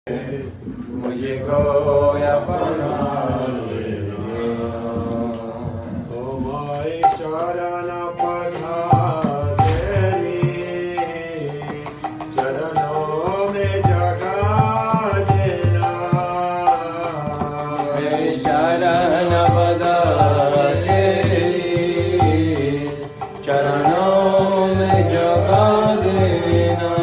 मुझको अपना तुम्हारी शरण पधारी चरणों में जगा देना मेरी शरण पधारी चरणों में जगा देना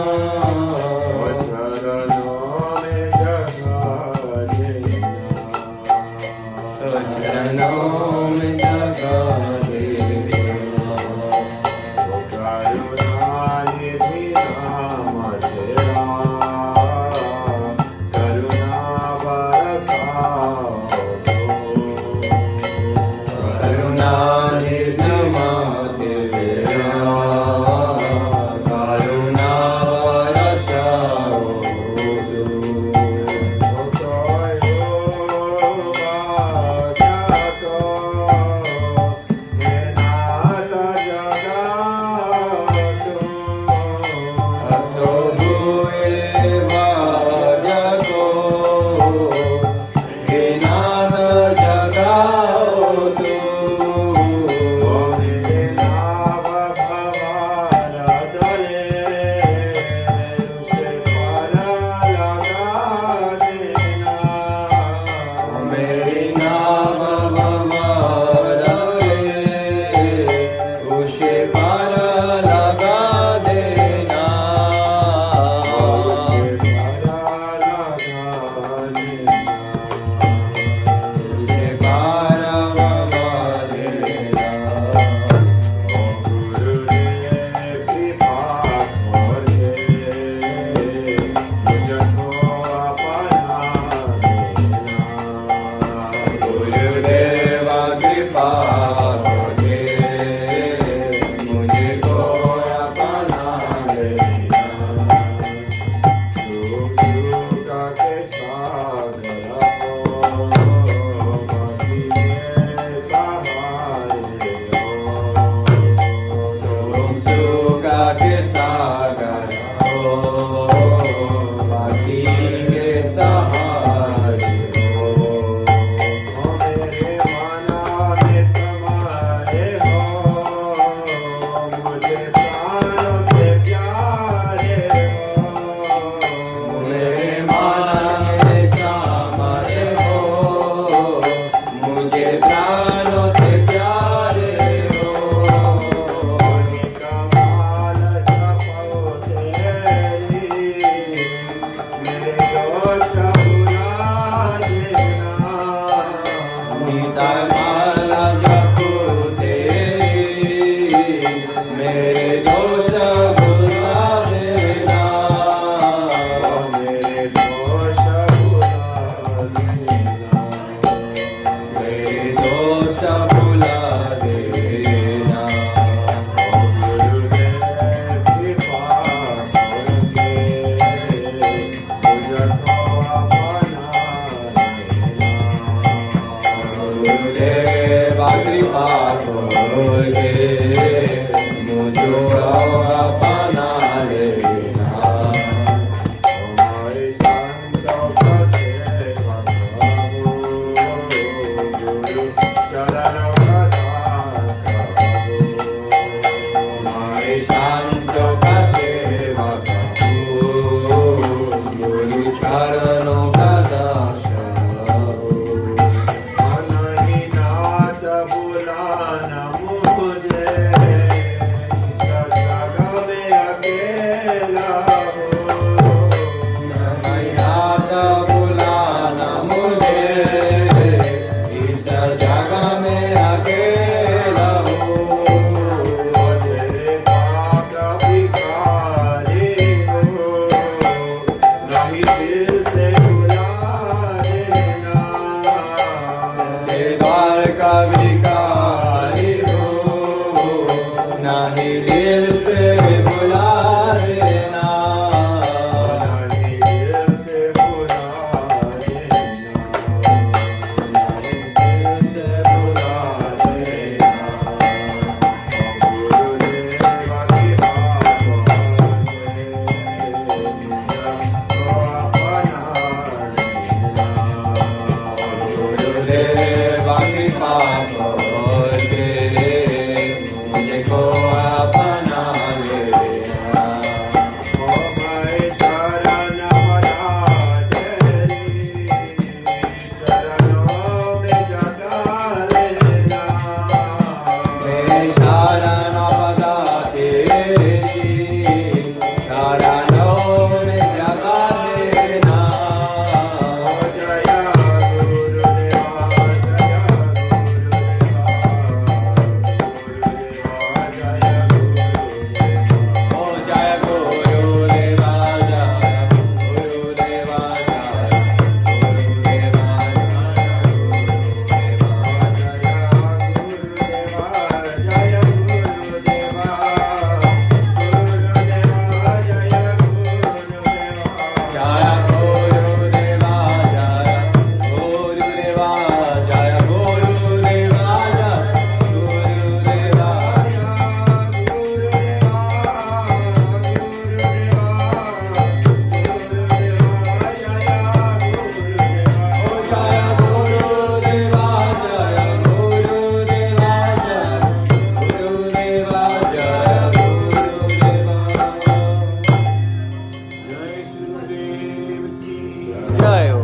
गायो.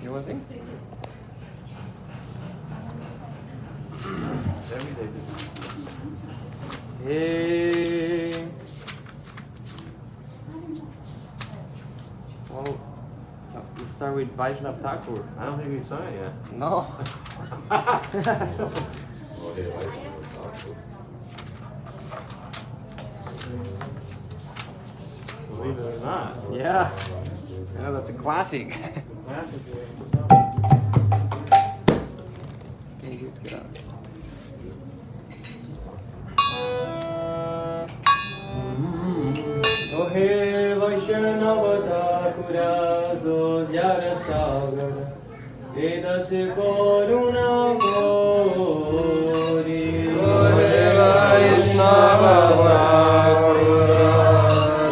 You want to sing? Hey. Well, you start with Vaishnav Thakur. I don't think we've sung it yet. No. Believe it or not. Yeah. Yeah, that's a classic. Okay, good, get out. Oh hey Vaishnav Thakura do Jara Sagar Vedas Koruna Gori. Oh hey Vaishnav Thakura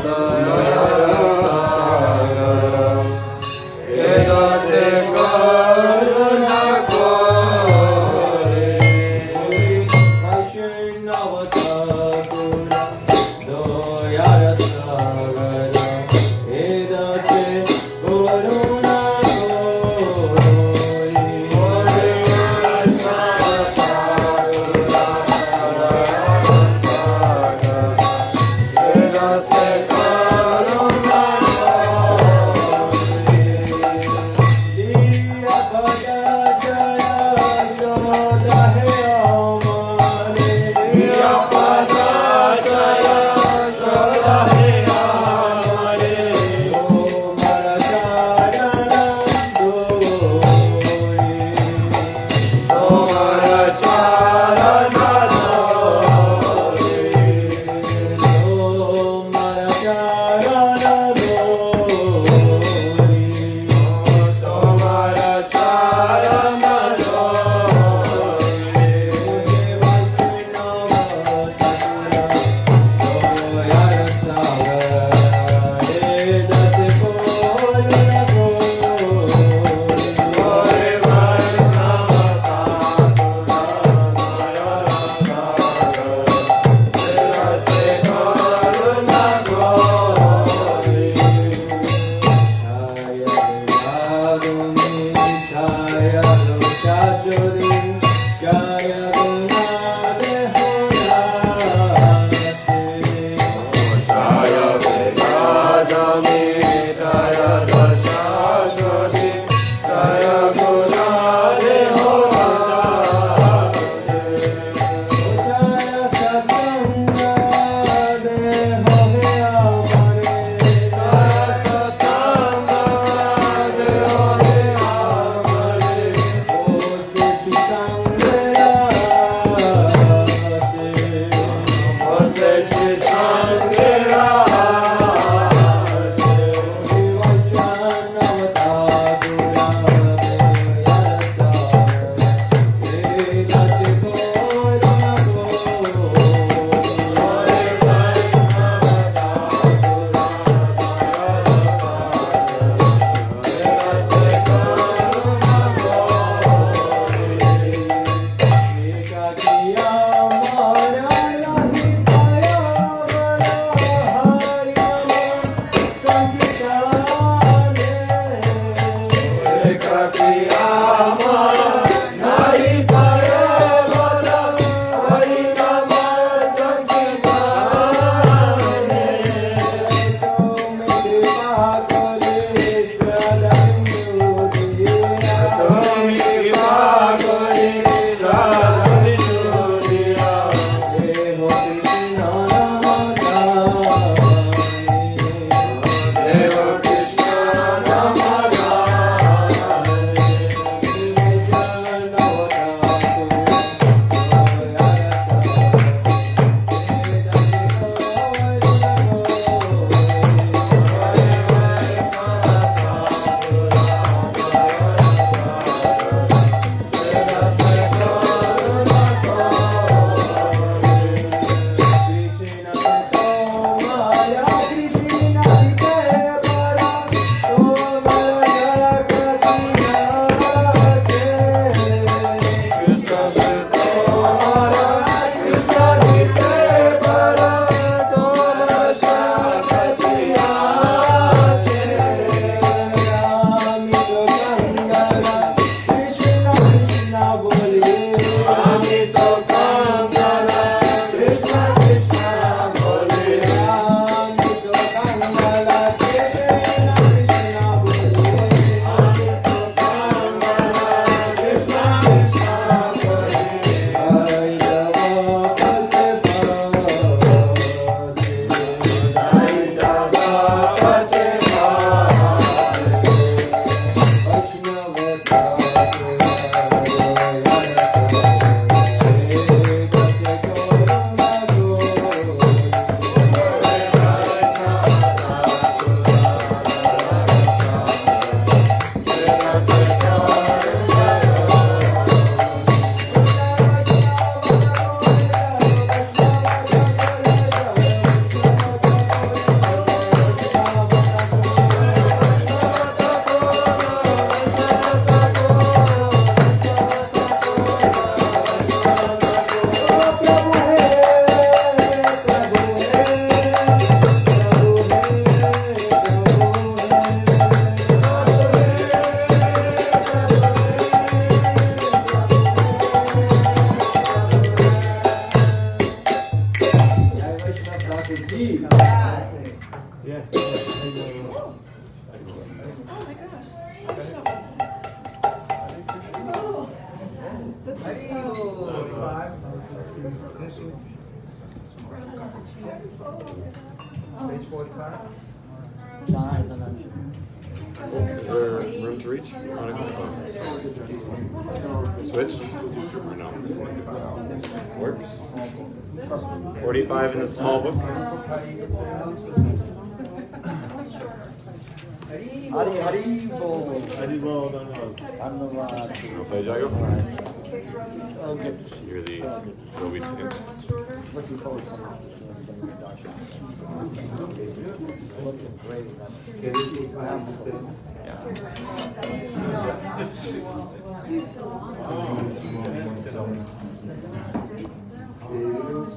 do Jara Sagar Vedas Koruna Gori. Vaishnav Thakura do Jara Sagar Vedas Koruna Gori. Yeah. Oh my gosh. This is Page 45. Is there room to reach? Switch? Or no? Works? 45 in the small book? You'll play Jago? You're the Joey too. Looking forward so much to seeing them in Dasha. Looking great. Guru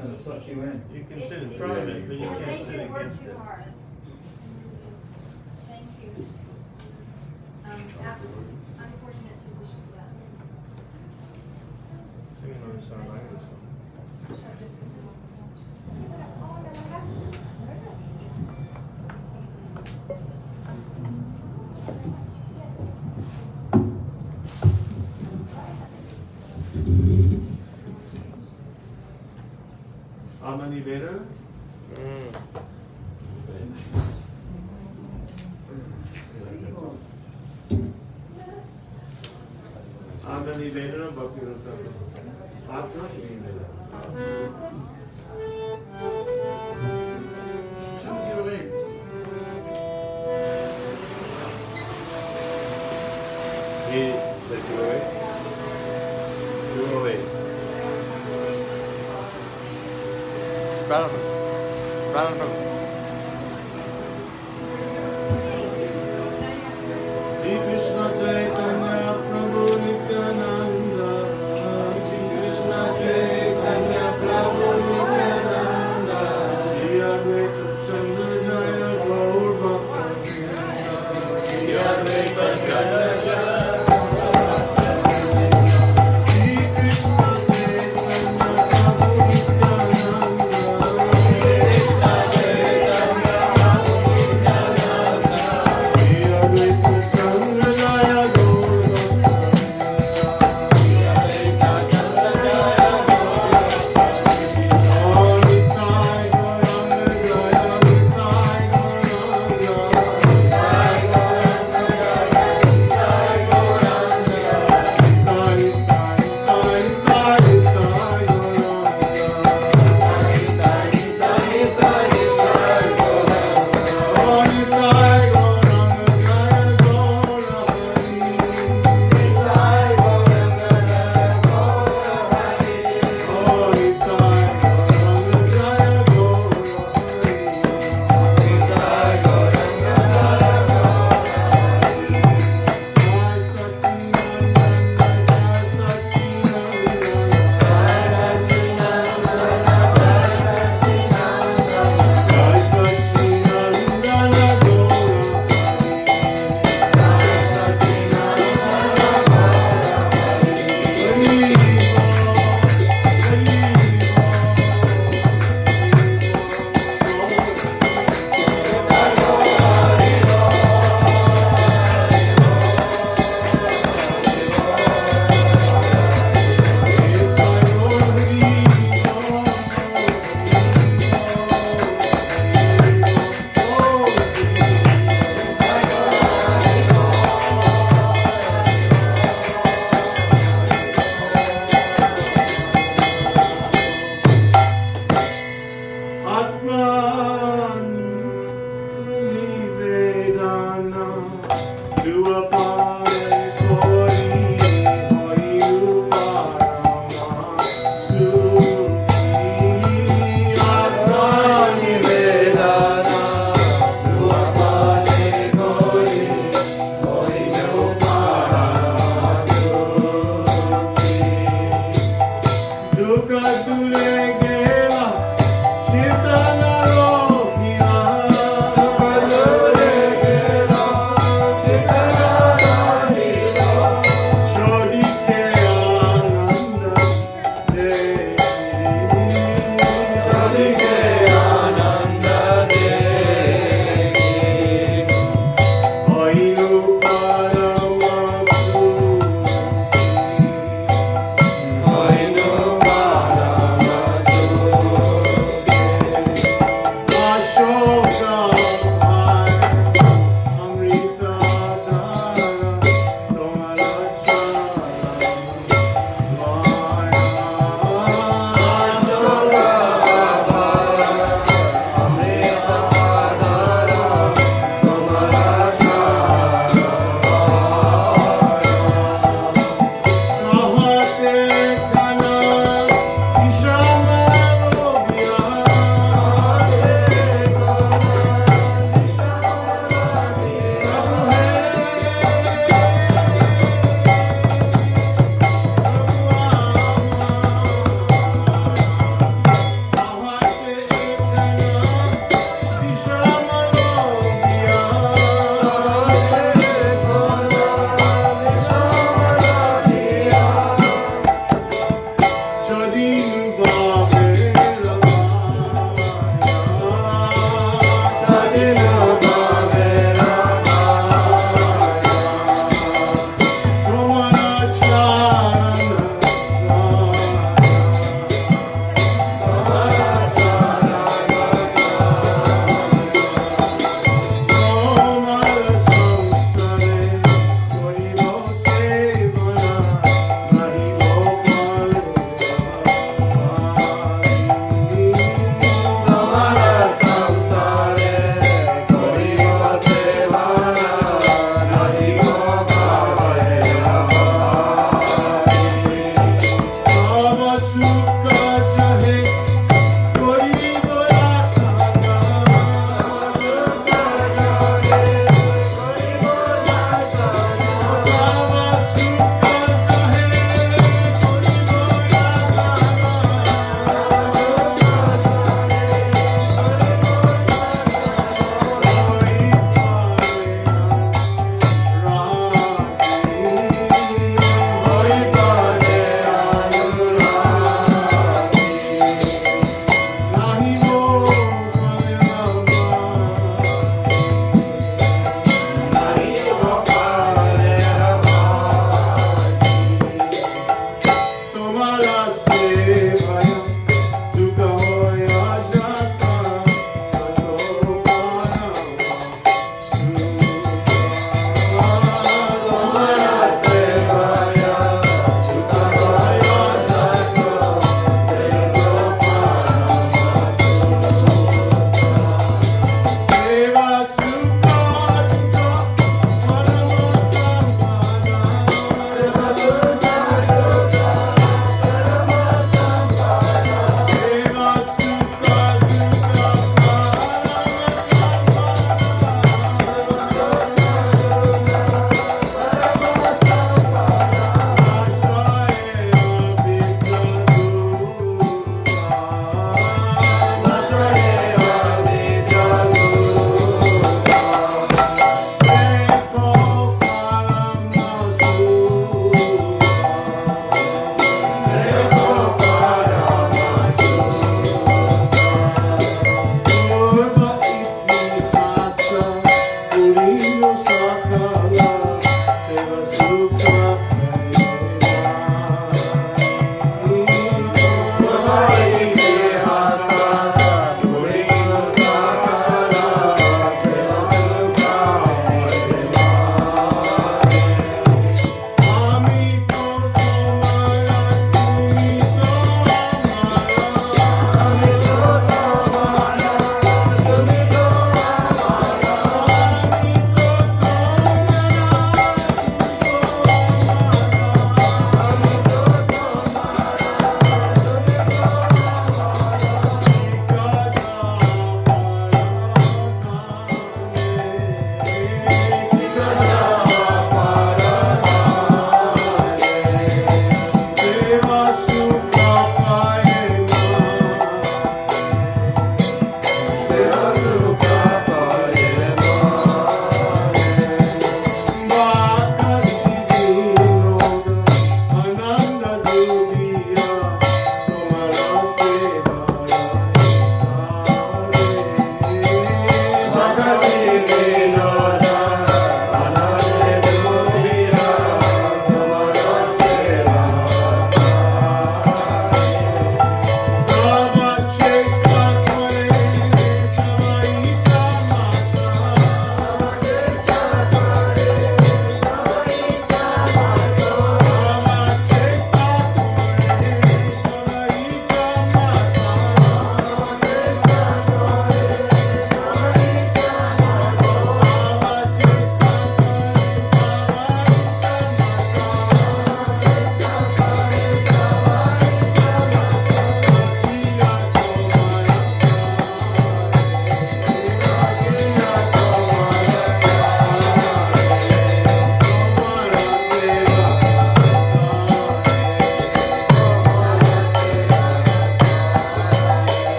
kind of suck you in. You can sit in front of it, but you You're can't making sit it work against too it. hard. Thank you. Unfortunate position for that. Sing another song like this one. Amani Veda? Amani Veda, Bhakti Rasa. Atma Veda. He take it away. Do away. Shri Krishna Chaitanya Prabhu Nityananda. Shri Krishna Chaitanya Prabhu Nityananda. Shri Advaita Chandra Jaya Gaur Bhakti. Shri Advaita Chandra Jaya. Shri Krishna Chaitanya Prabhu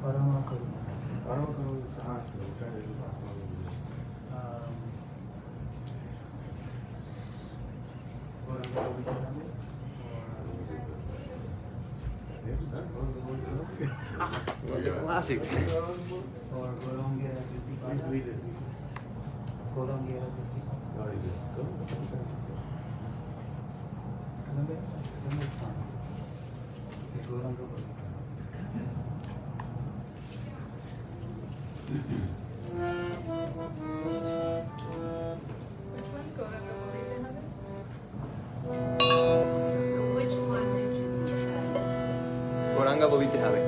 Parama Karuna. Classic. Or Gorongera Kriti. Gorongera Kriti. Which one? Goranga believe in heaven? So which one did you add? Goranga Baliti Habe.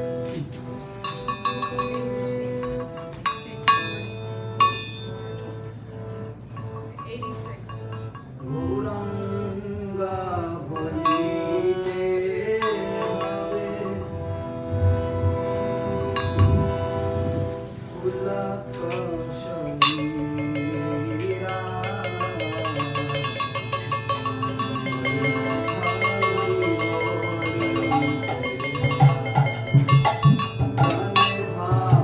86. Goranga Bolite Habe. Ulaka Shamira. Hari Hari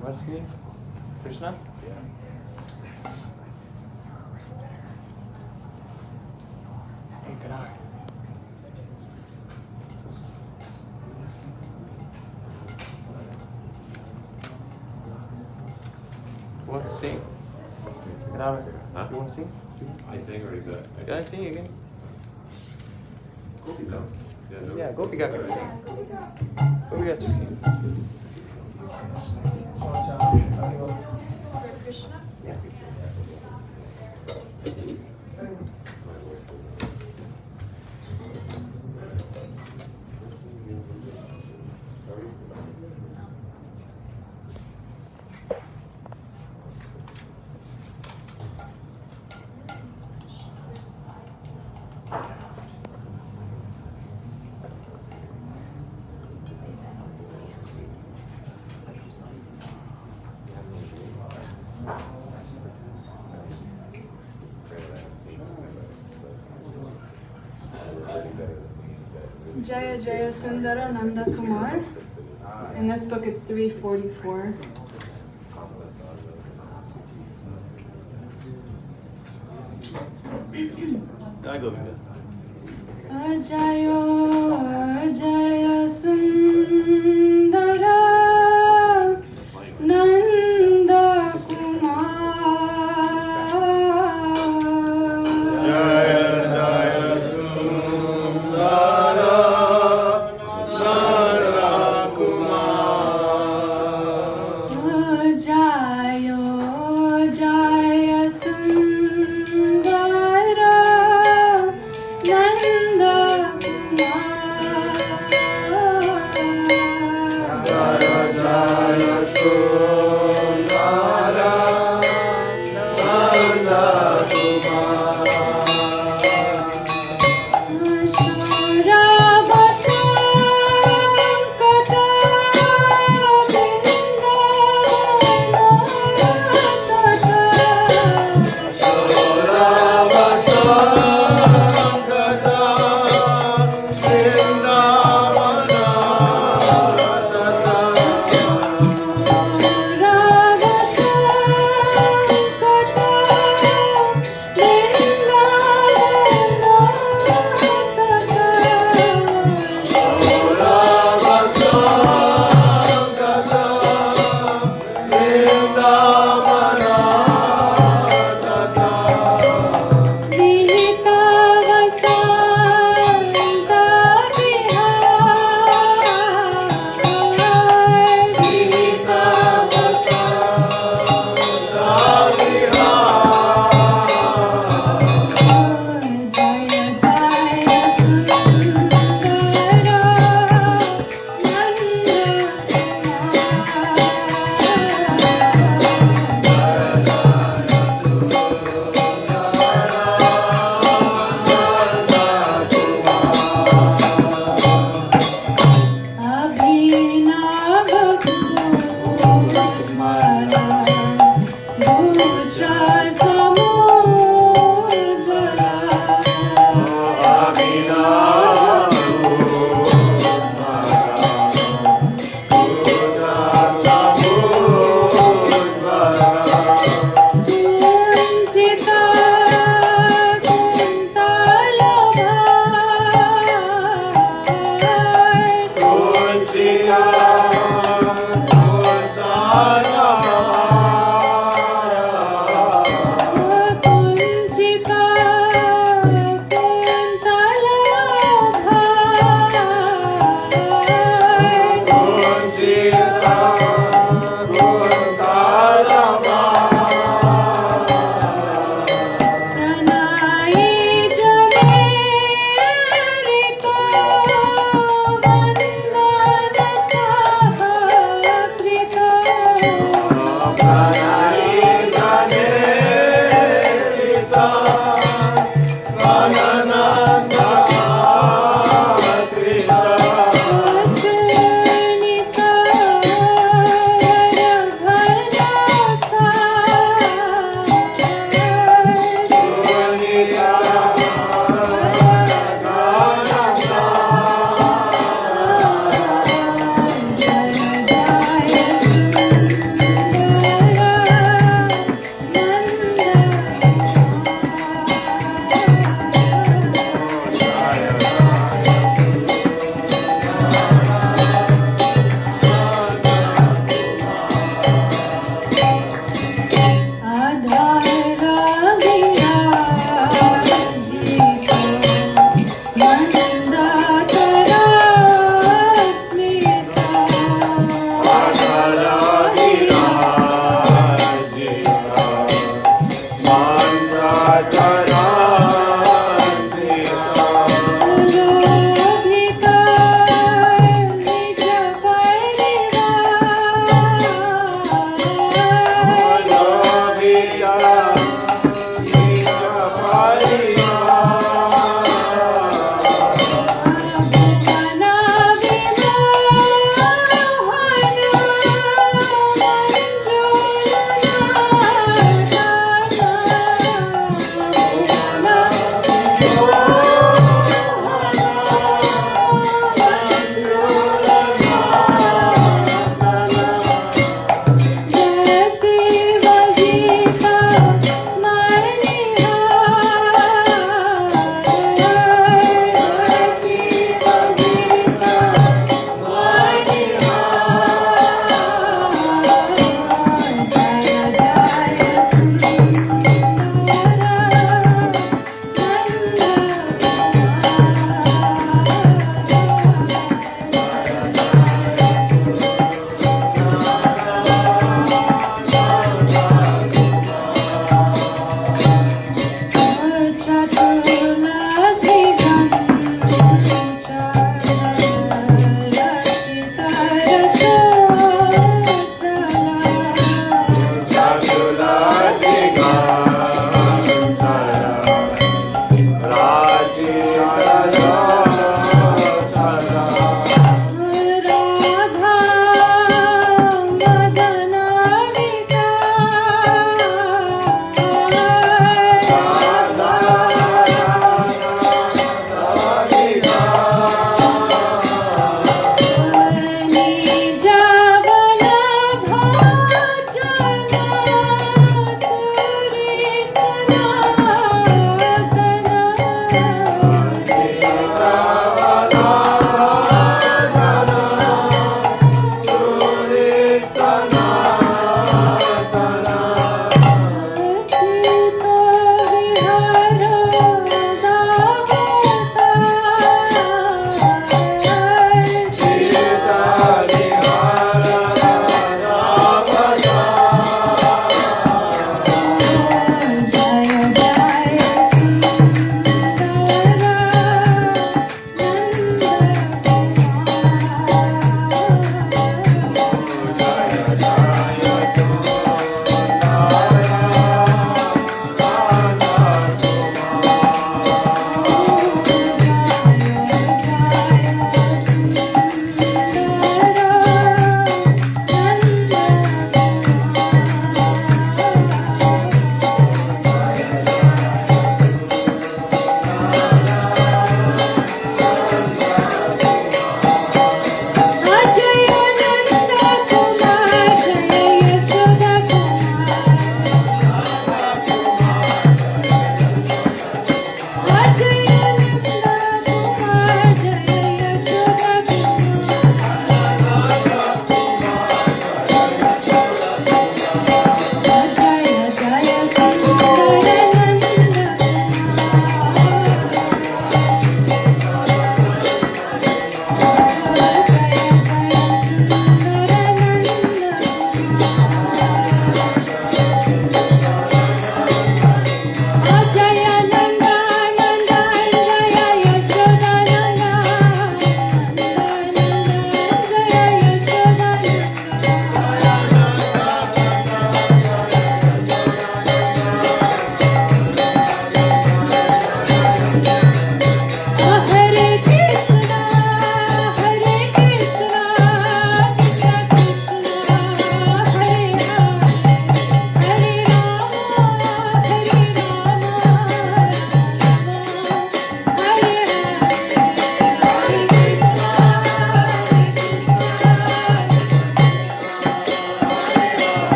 What's his name? Krishna? Hey, Kadar. Who wants to sing? Kadar, Huh? you want to sing? I sang already, but Yeah, sing again. no. Yeah, no. Yeah, Gopika can sing. Gopika should sing. Krishna? Jaya Jaya Sundara Nanda Kumar. In this book it's 344. I go with Ajayo Jaya Sundara Nanda Kumar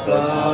Hare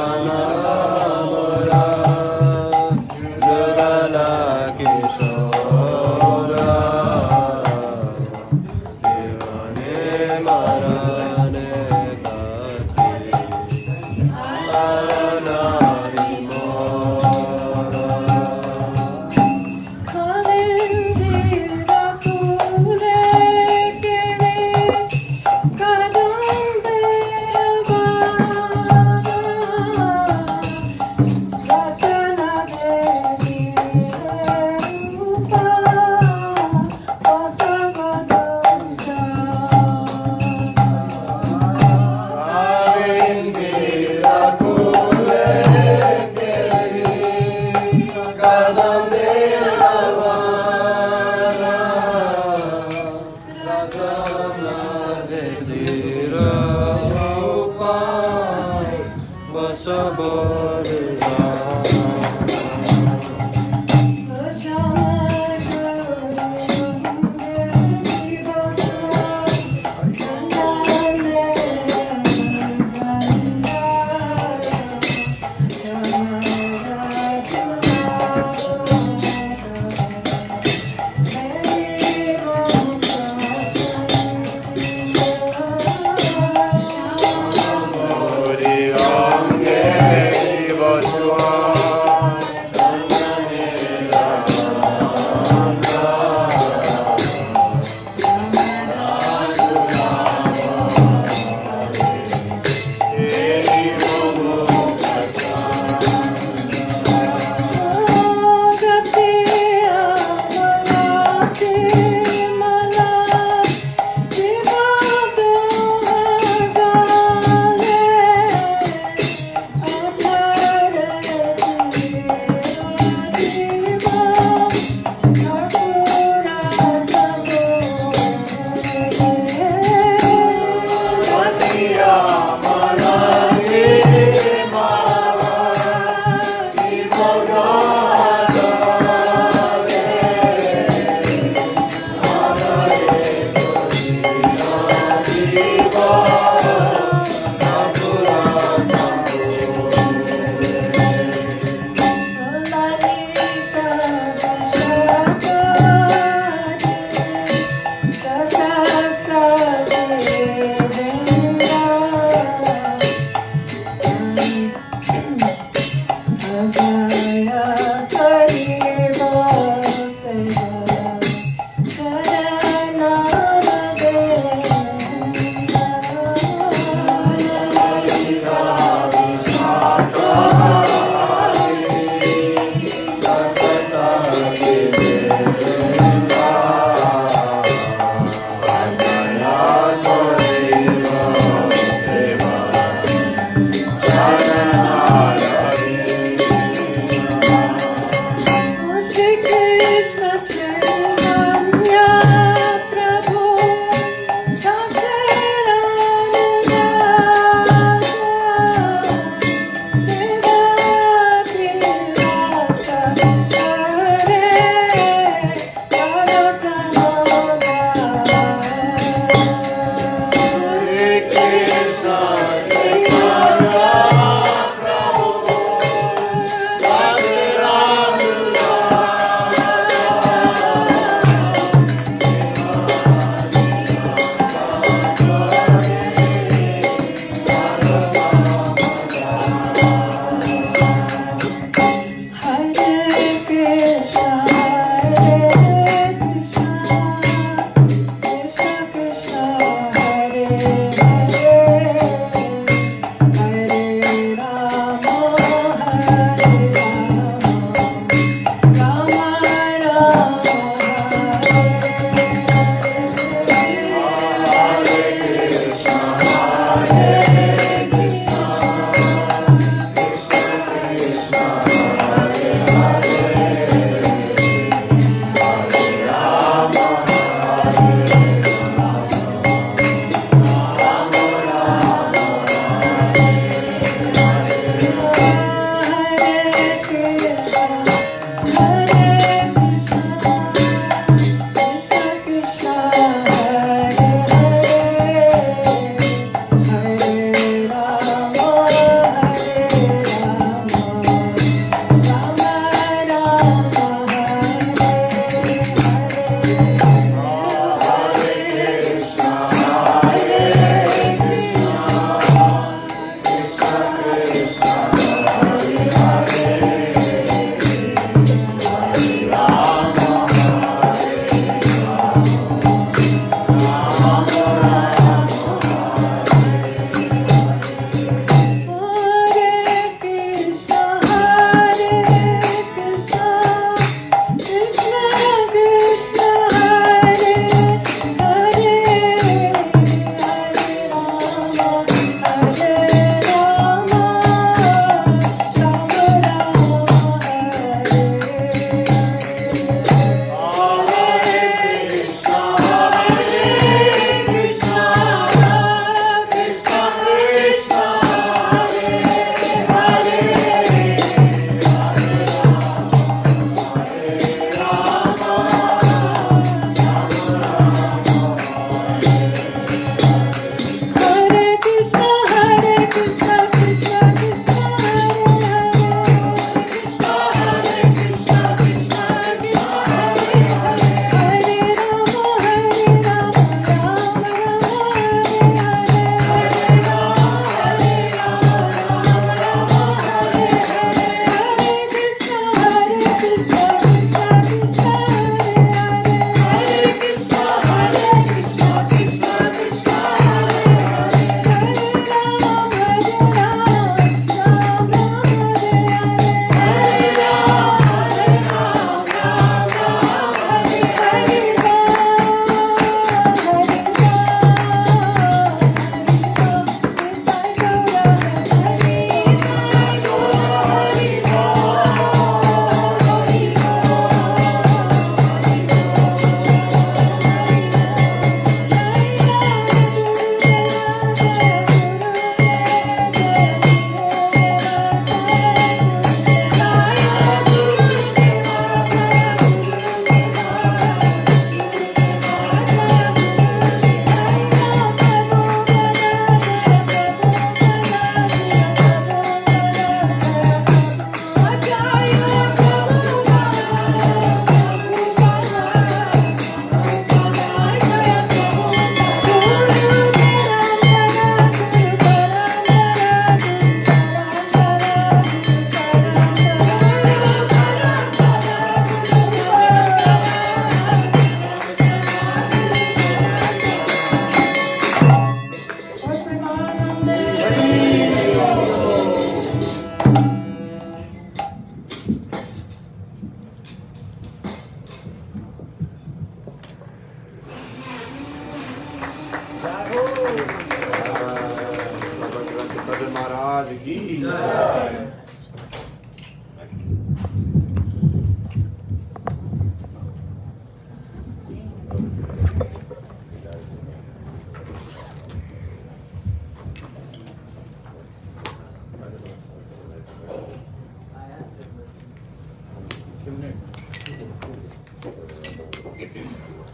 Mahāraja ki.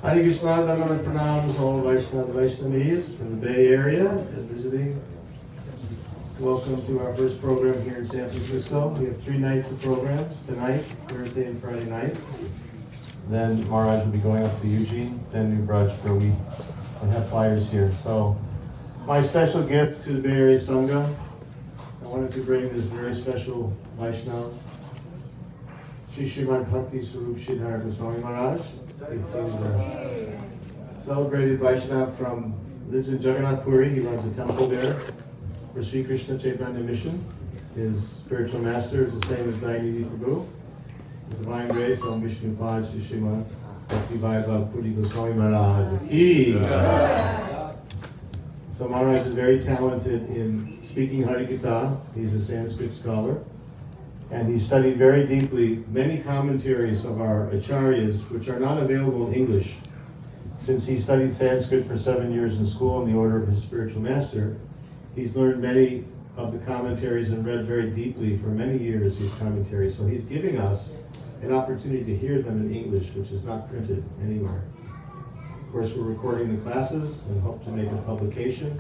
Hare Krishna, Dandavat Pranams, all Vaishnava Vaishnavis in the Bay Area is visiting. Welcome to our first program here in San Francisco. We have 3 nights of programs, tonight, Thursday and Friday night. Then Mahāraja will be going up to Eugene, then New Braj for a week. I have flyers here. So my special gift to the Bay Area Sangha, I wanted to bring this very special Vaishnava, Sripad Bhakti Swarup Sridhar Goswami Maharaj. He's a celebrated Vaishnava lives in Jagannath Puri. He runs a temple there for Sri Krishna Chaitanya Mission. His spiritual master is the same as Dainidhi Prabhu. His divine grace on Vishnu Pad Srimad Bhakti Vaibhav Puri Goswami Maharaj. So Maharaj is very talented in speaking Harikatha. He's a Sanskrit scholar. And he studied very deeply many commentaries of our acharyas, which are not available in English. Since he studied Sanskrit for 7 years in school in the order of his spiritual master, he's learned many of the commentaries and read very deeply for many years these commentaries. So he's giving us an opportunity to hear them in English, which is not printed anywhere. Of course, we're recording the classes and hope to make a publication.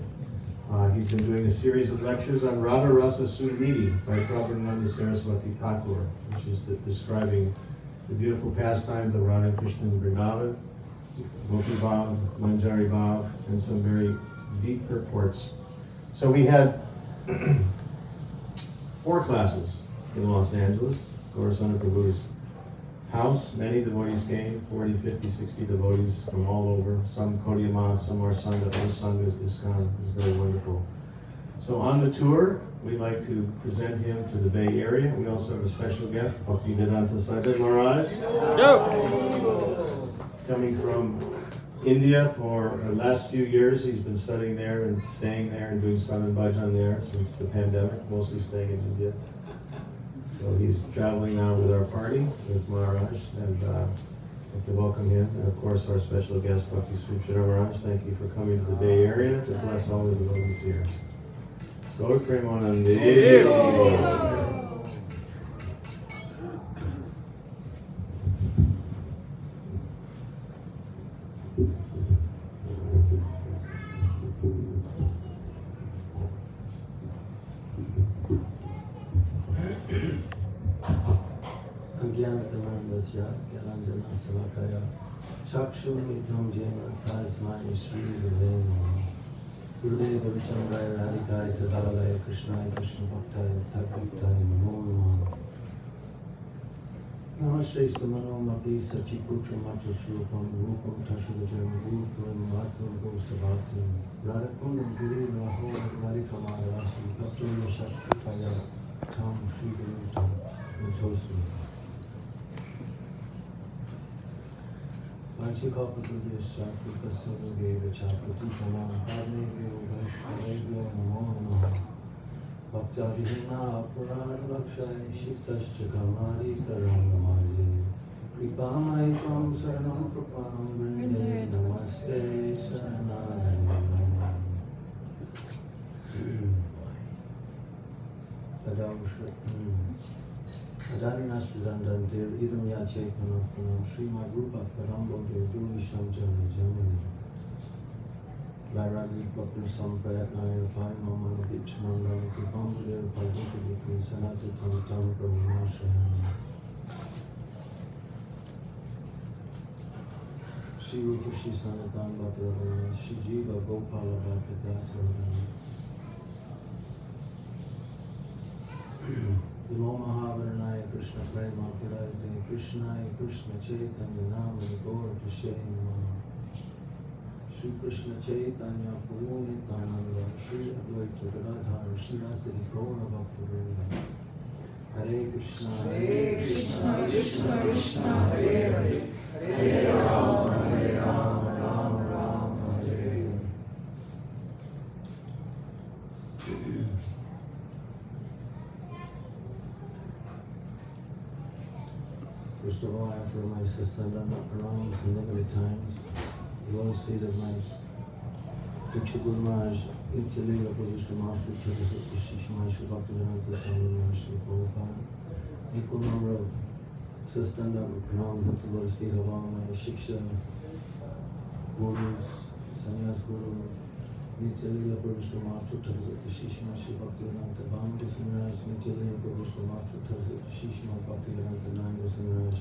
He's been doing a series of lectures on Radha Rasa Surinidhi by Prabhupada Saraswati Thakur, which is describing the beautiful pastimes of Radha and Krishna in Vrindavan, Gopi Bhav, Manjari Bhav, and some very deep purports. So we had 4 classes in Los Angeles, Gaurasana Prabhu's house. Many devotees came, 40, 50, 60 devotees from all over. Some Kodiyama, some are Sangha, other Sanghas, ISKCON. It was very wonderful. So on the tour, we'd like to present him to the Bay Area. We also have a special guest, Bhakti Vedanta Sajjan Maharaj. Coming from India for the last few years. He's been studying there and staying there and doing Saman Bhajan there since the pandemic, mostly staying in India. So he's traveling now with our party, with Mahāraja, and I'd like to welcome him. And of course, our special guest, Bhakti Sripad Maharaj. Thank you for coming to the Bay Area to bless all the devotees here. Gaur Premanande. Ajnanatamandasya Gyananjana Savakaya Chakshurmitram Jena Tasmai Shri Gurave Namaha Gurudeva Vichandaya Radhikaya Tadalaya Krishnaya Krishna Bhaktaya Tadbhaktaya Namo Namaha Namaste Mano Mapi Sachiputra Macha Shrupam Rupam Tashuvajam Gurupam Matam Gosavatam Radhakundam Giri Raho Radhikamara Rasi Kaptoya Shastikaya Tam Shri Gurutam Nitosmi Vanchikapatudesya Kupasavageva Chapatitanam Padmevyo Vaishnavedyo Namo Namaha Bhaktavihina Aparad Lakshaya Shiktascha Kamari Tarangamali Kripamai Tvam Saranam Prapanam Brinde Namaste Saranayana Padam Shri Adharinastadandam Dev Idam Yachetanaftanam Srimad Rupa Parambo Dev Durisham Jami Jami Vairagi Bhakti Samprayatnaya Paimamana Vichanandam Kripambu Dev Pajita Vikri Sanatatam Tam Prabhumashrayam Shri Rupa Shri Sanatam Bhattavadana Shri Jiva Gopala Bhatta Dasavadana Namo Mahāraja Krishna Prema Purasde Krishnaya Krishna Chaitanya Namani Gaur Kishay Namaha Shri Krishna Chaitanya Puru Nityananda Shri Advaita Gadadhar Shri Rasari Gaura Bhaktivinoda Hare Krishna Krishna Krishna Hare Hare Hare Rama Rama Rama Hare. 1 First of all, I offer my Sastandana pranams in limited times. The lotus feet of my Diksha Guru Maharaj, Nityalila Pavishra Master, Shish Maharaj, Bhaktivedanta Swami Maharaj, Prabhupada. Equal number of Sastandana pranams at the lotus feet of all my Shiksha Gurus, Sannyas Guru, Nityalila Pavishra Master, Shish Maharaj, Bhaktivedanta Bhakti Maharaj, Nityalila Pavishra Master, Shish Maharaj, Bhaktivedanta Nanga Maharaj.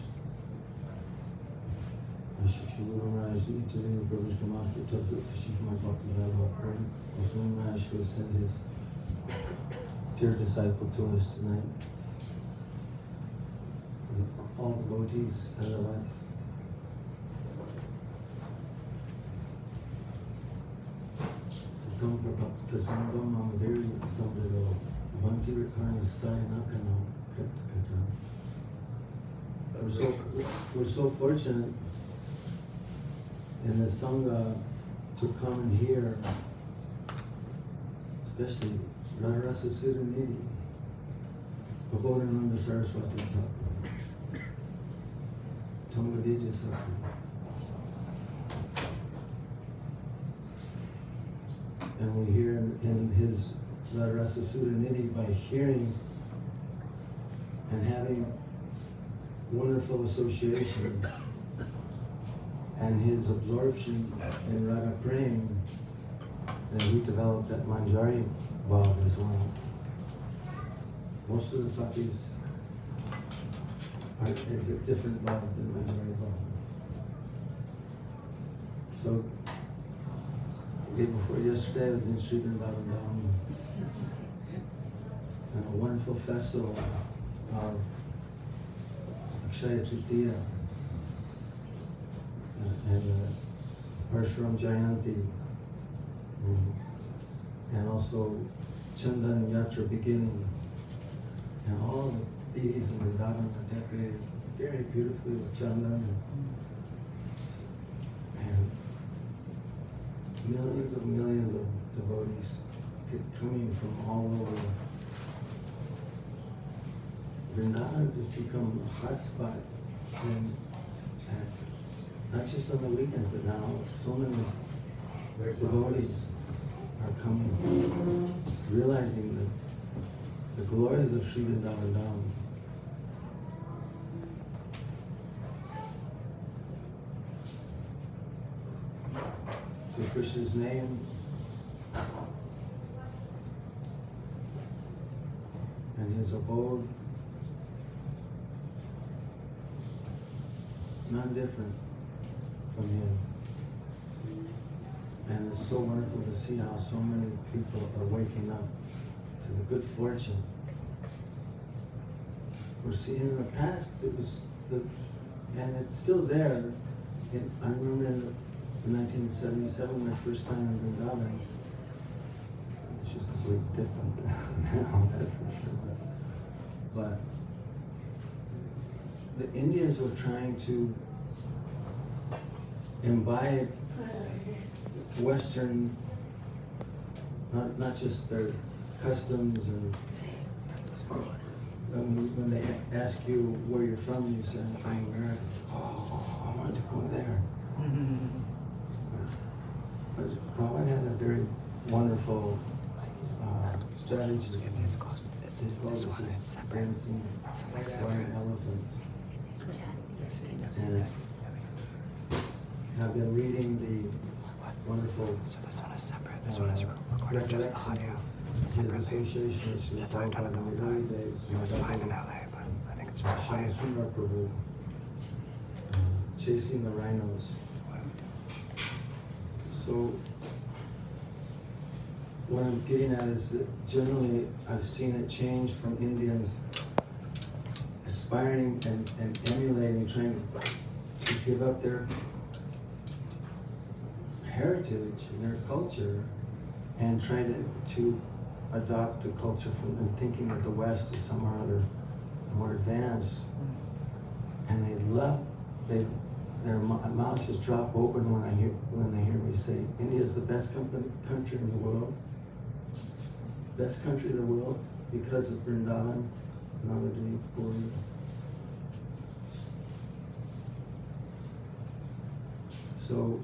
Shiksha Guru Maharaj, Nityalila Pavishra Master, Shish Maharaj, Bhaktivedanta Goswami Maharaj, who sent his dear disciple to us tonight. All devotees, Tadavats. Prasangam Mamaviri Sambrilo, Bhakti Rekarna Sayanakana Kata. We're so fortunate in the Sangha to come and hear, especially Radharasa Sudhanidhi, Prabodhananda Saraswati Thakur, Tungavidya Sakhi. And we hear in his Radharasa Sudhanidhi by hearing and having wonderful association and his absorption in Radha Prem, and we developed that Manjari Bhav as well. Most of the Sakhis it's a different Bhav than Manjari Bhav. So, the day before yesterday I was in Sripad and a wonderful festival of Akshaya Tritiya and Parshuram Jayanti, and also Chandan Yatra beginning, and all the deities in Vrindavan are decorated very beautifully with Chandan, and millions of devotees coming from all over. Vrindavan has become a hot spot, and not just on the weekends, but now so many devotees are coming, realizing the glories of Sri Vrindavan Dham. So Krishna's name and his abode, none different from him. And it's so wonderful to see how so many people are waking up to the good fortune. We're seeing in the past, and it's still there. I remember in 1977, my first time in Vrindavan, it's just completely different now, that's for sure. But the Indians were trying to imbibe Western, not just their customs, and when they ask you where you're from, you say, I'm from America. Oh, I want to go there. But Prabhupada had a very wonderful strategy. It's close to this one, it's separate. Dancing, flying elephants. And I've been reading the wonderful So this one is separate, this one is recording just the audio separately. That's how I done it the whole time. It was fine in LA, but I think it's really quiet. Sripad Prabhu, chasing the rhinos. So what I'm getting at is that generally I've seen it change from Indians aspiring and emulating, trying to give up their heritage and their culture and try to adopt the culture from them, thinking that the West is somehow or other more advanced. And their mouths just drop open when they hear me say, India is the best country in the world. Best country in the world because of Vrindavan, Navadvip, Puri. So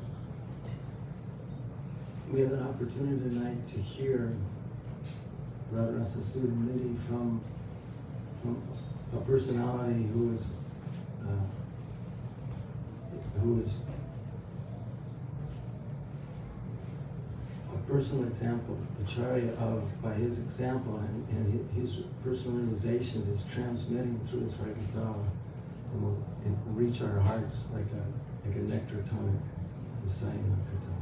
we have an opportunity tonight to hear Radharasa Sudamniti from a personality who is a personal example, Acharya by his example and his personal realizations is transmitting through his Harikatha and will reach our hearts like a nectar tonic, the saying of Katha.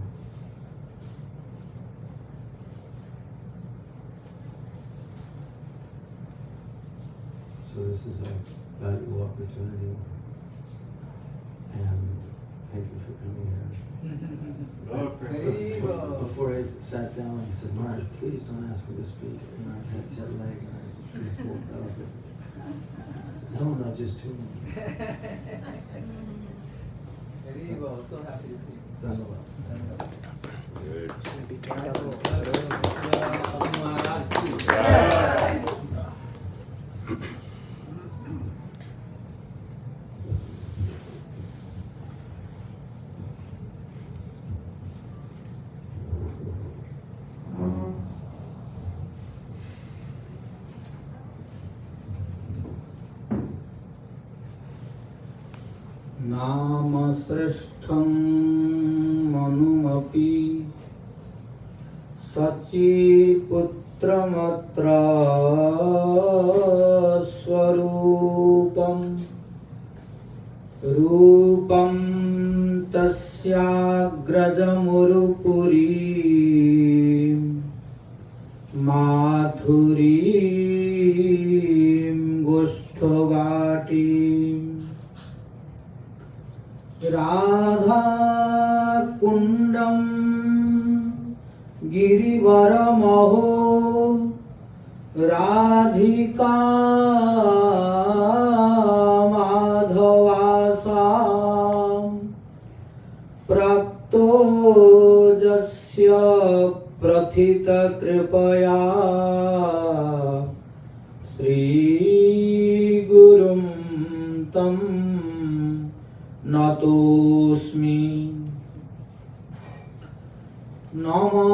So this is a valuable opportunity, and thank you for coming here. Before I sat down, I said, Maharaj, please don't ask me to speak. I've had jet lag and I just woke up. I said, no, just 2 minutes. Very well, so happy to see you. Dhanyavad. Be careful. नाम श्रेष्ठं मनुमपि सचिपुत्रमत्र स्वरूपं रूपं तस्याग्रजमुरुपुरी माधुरीं गोष्ठवाटीम् राधा कुंडम गिरिवरमहो राधिका माधवासा प्राप्तो जस्य प्रथित कृपया श्री गुरुं तं नतोऽस्मि। नमो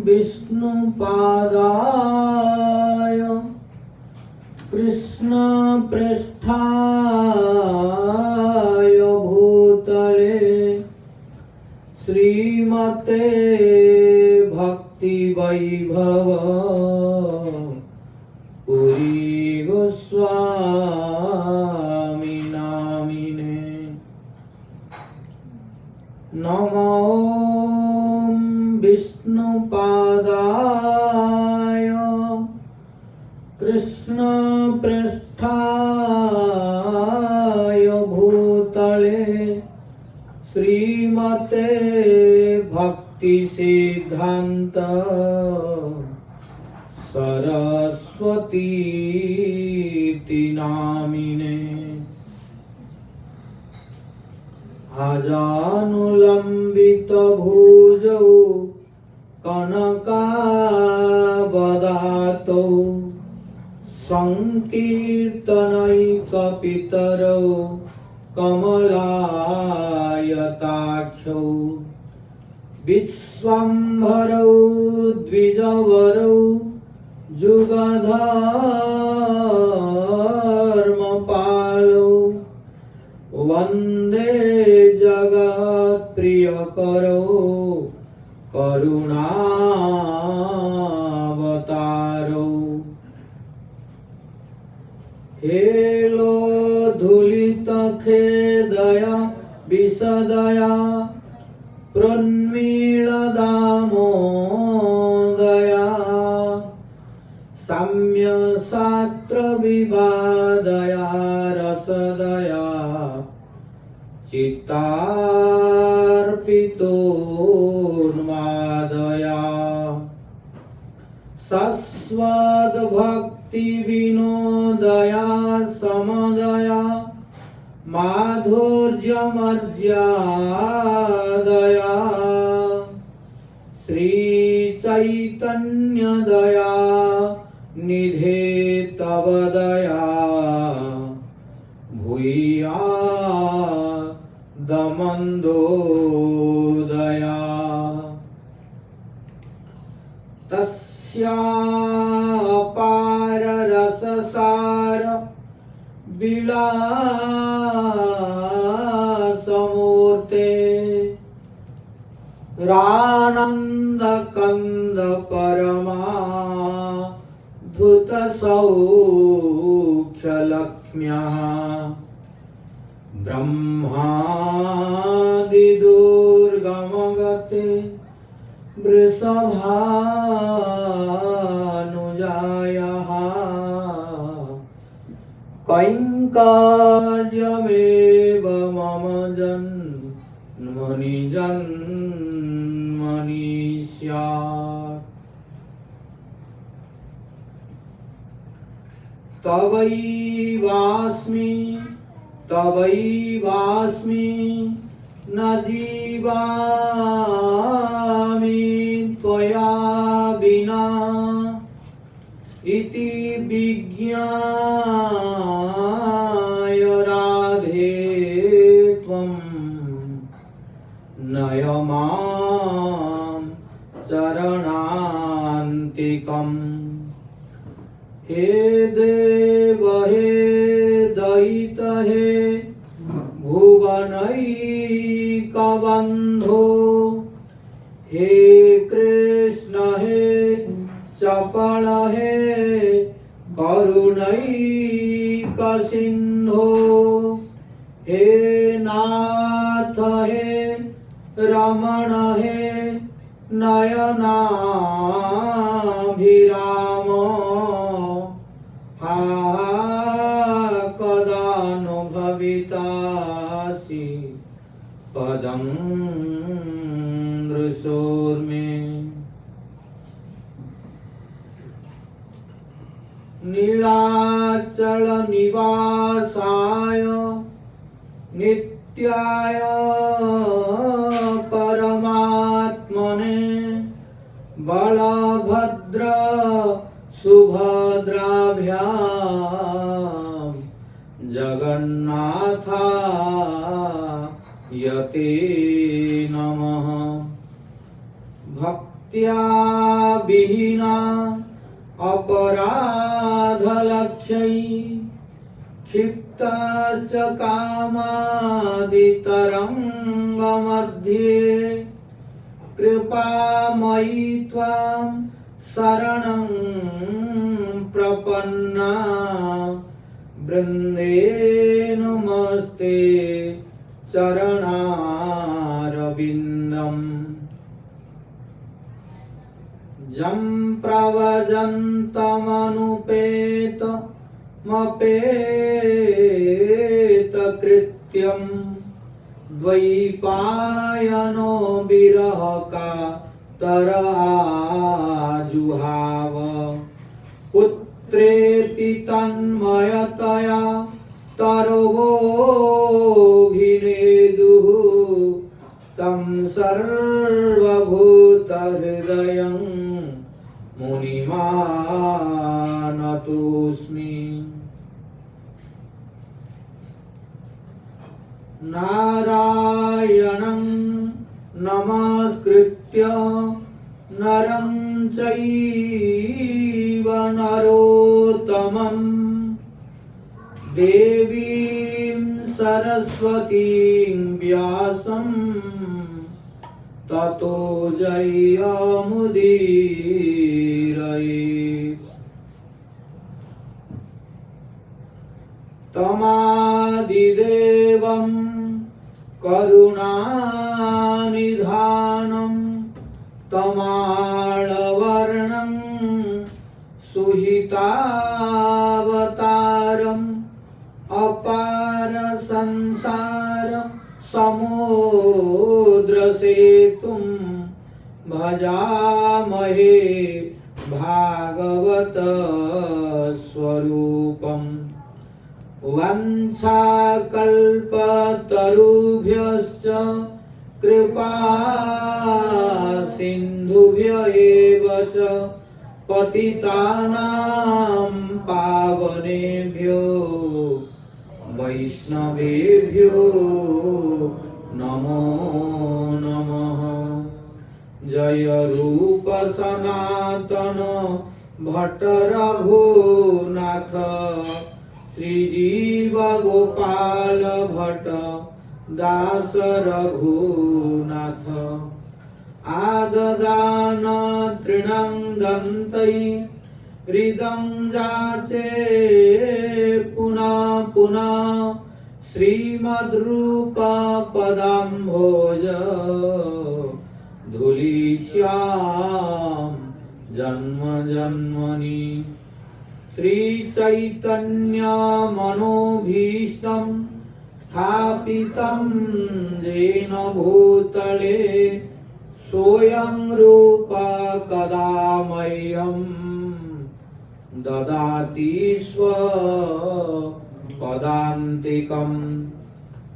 विष्णुपादाय कृष्णपृष्ठाय भूतले श्रीमते भक्तिवैभव पुरी गोस्वामी नामिने। नमो विष्णुपादाय कृष्णपृष्ठाय भूतले श्रीमते भक्तिसिद्धान्त सरस्वती नामिने। अजानुलम्बित भुजौ कनकावदातौ संकीर्तनैकपितरौ कमलायताक्षौ विश्वम्भरौ द्विजवरौ जुगधर्मपालौ वन्दे जगत्प्रियकरौ करुणावतारौ। हेलो धूलितखेदया विशदया प्रोन्मीलदामोदया साम्यशास्त्रविवादया रसदया चित्तार्पितोन्मादया सस्वद्भक्तिविनोदया समदया माधुर्यमर्यादया श्रीचैतन्यदया निधे तव दया भूया नन्दोदया तस्यापार रससार विलासमूर्ते रानन्दकन्द परमाधुतसौख्यलक्ष्म्यः ब्रह्मादिदुर्गमगते वृषभानुजायाः कैङ्कर्यमेव मम जन्मनि जन्मनि स्यात् तवैवास्मि न जीवामि त्वया विना इति विज्ञाय राधे त्वं नय मां चरणान्तिकम् हे देव हे दयित हे भुवनैकबन्धो हे कृष्ण हे चपल हे करुणैकसिन्धो हे नाथ हे रमण हे नयनाभिराम हा कदानुभवितासि पदं दृशोर्मे नीलाचल निवासाय नित्याय परमात्मने बलभद्र सुभद्राभ्यां जगन्नाथायते नमः। भक्त्या विहीना अपराधलक्ष्यै क्षिप्ताश्च कामादितरङ्गमध्ये कृपामयि त्वां शरणं प्रपन्ना वृन्दे नमस्ते चरणारविन्दम्। जं प्रव्रजन्तमनुपेतमपेतकृत्यं द्वैपायनो विरहकातराजुहाव पुत्रेति तन्मयतया तर्वोऽभिनेदुः तं सर्वभूतहृदयं मुनिमानतोऽस्मि। नारायणं नमस्कृत्य नरं चैव नरोत्तमं देवीं सरस्वतीं व्यासं ततो जयमुदीरयेत्। तमादिदेवं करुणानिधानं तमालवर्णं सुहितावतारम् अपार संसार समुद्रसेतुं भजामहे भागवत स्वरूपम्। वंशाकल्पतरुभ्यश्च कृपा सिन्धुभ्य एव च पतितानां पावनेभ्यो वैष्णवेभ्यो नमो नमः। जय रूप सनातन भट्ट रघुनाथ, श्रीजीव गोपाल भट्ट दास रघुनाथ। आददान तृणं दन्तै हृदं जाचे पुनः पुनः, श्रीमद्रूप पदाम्भोज धूलिश्याम जन्म जन्मनि। श्रीचैतन्य मनोभीष्टं स्थापितं येन भूतले, सोऽयं रूप कदा मह्यं ददाति स्वपदान्तिकम्।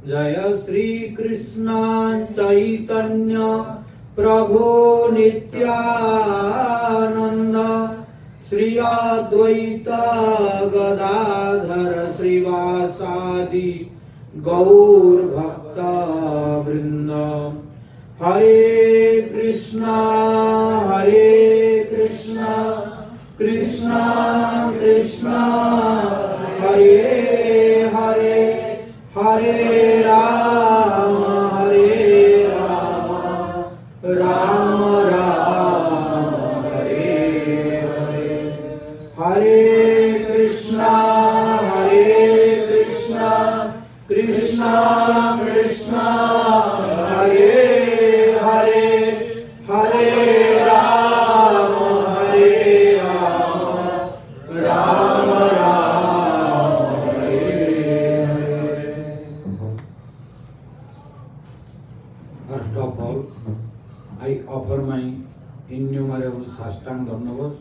जय श्री कृष्ण चैतन्य प्रभु नित्यानंद, श्री अद्वैत गदाधर श्रीवासादि गौर भक्त वृंद। हरे कृष्णा कृष्णा कृष्णा हरे हरे, हरे राम राम राम हरे हरे। हरे कृष्णा कृष्णा कृष्णा हरे हरे, हरे Ram Ram Ram Hare Hare. First of all, I offer my innumerable sastang dhanavas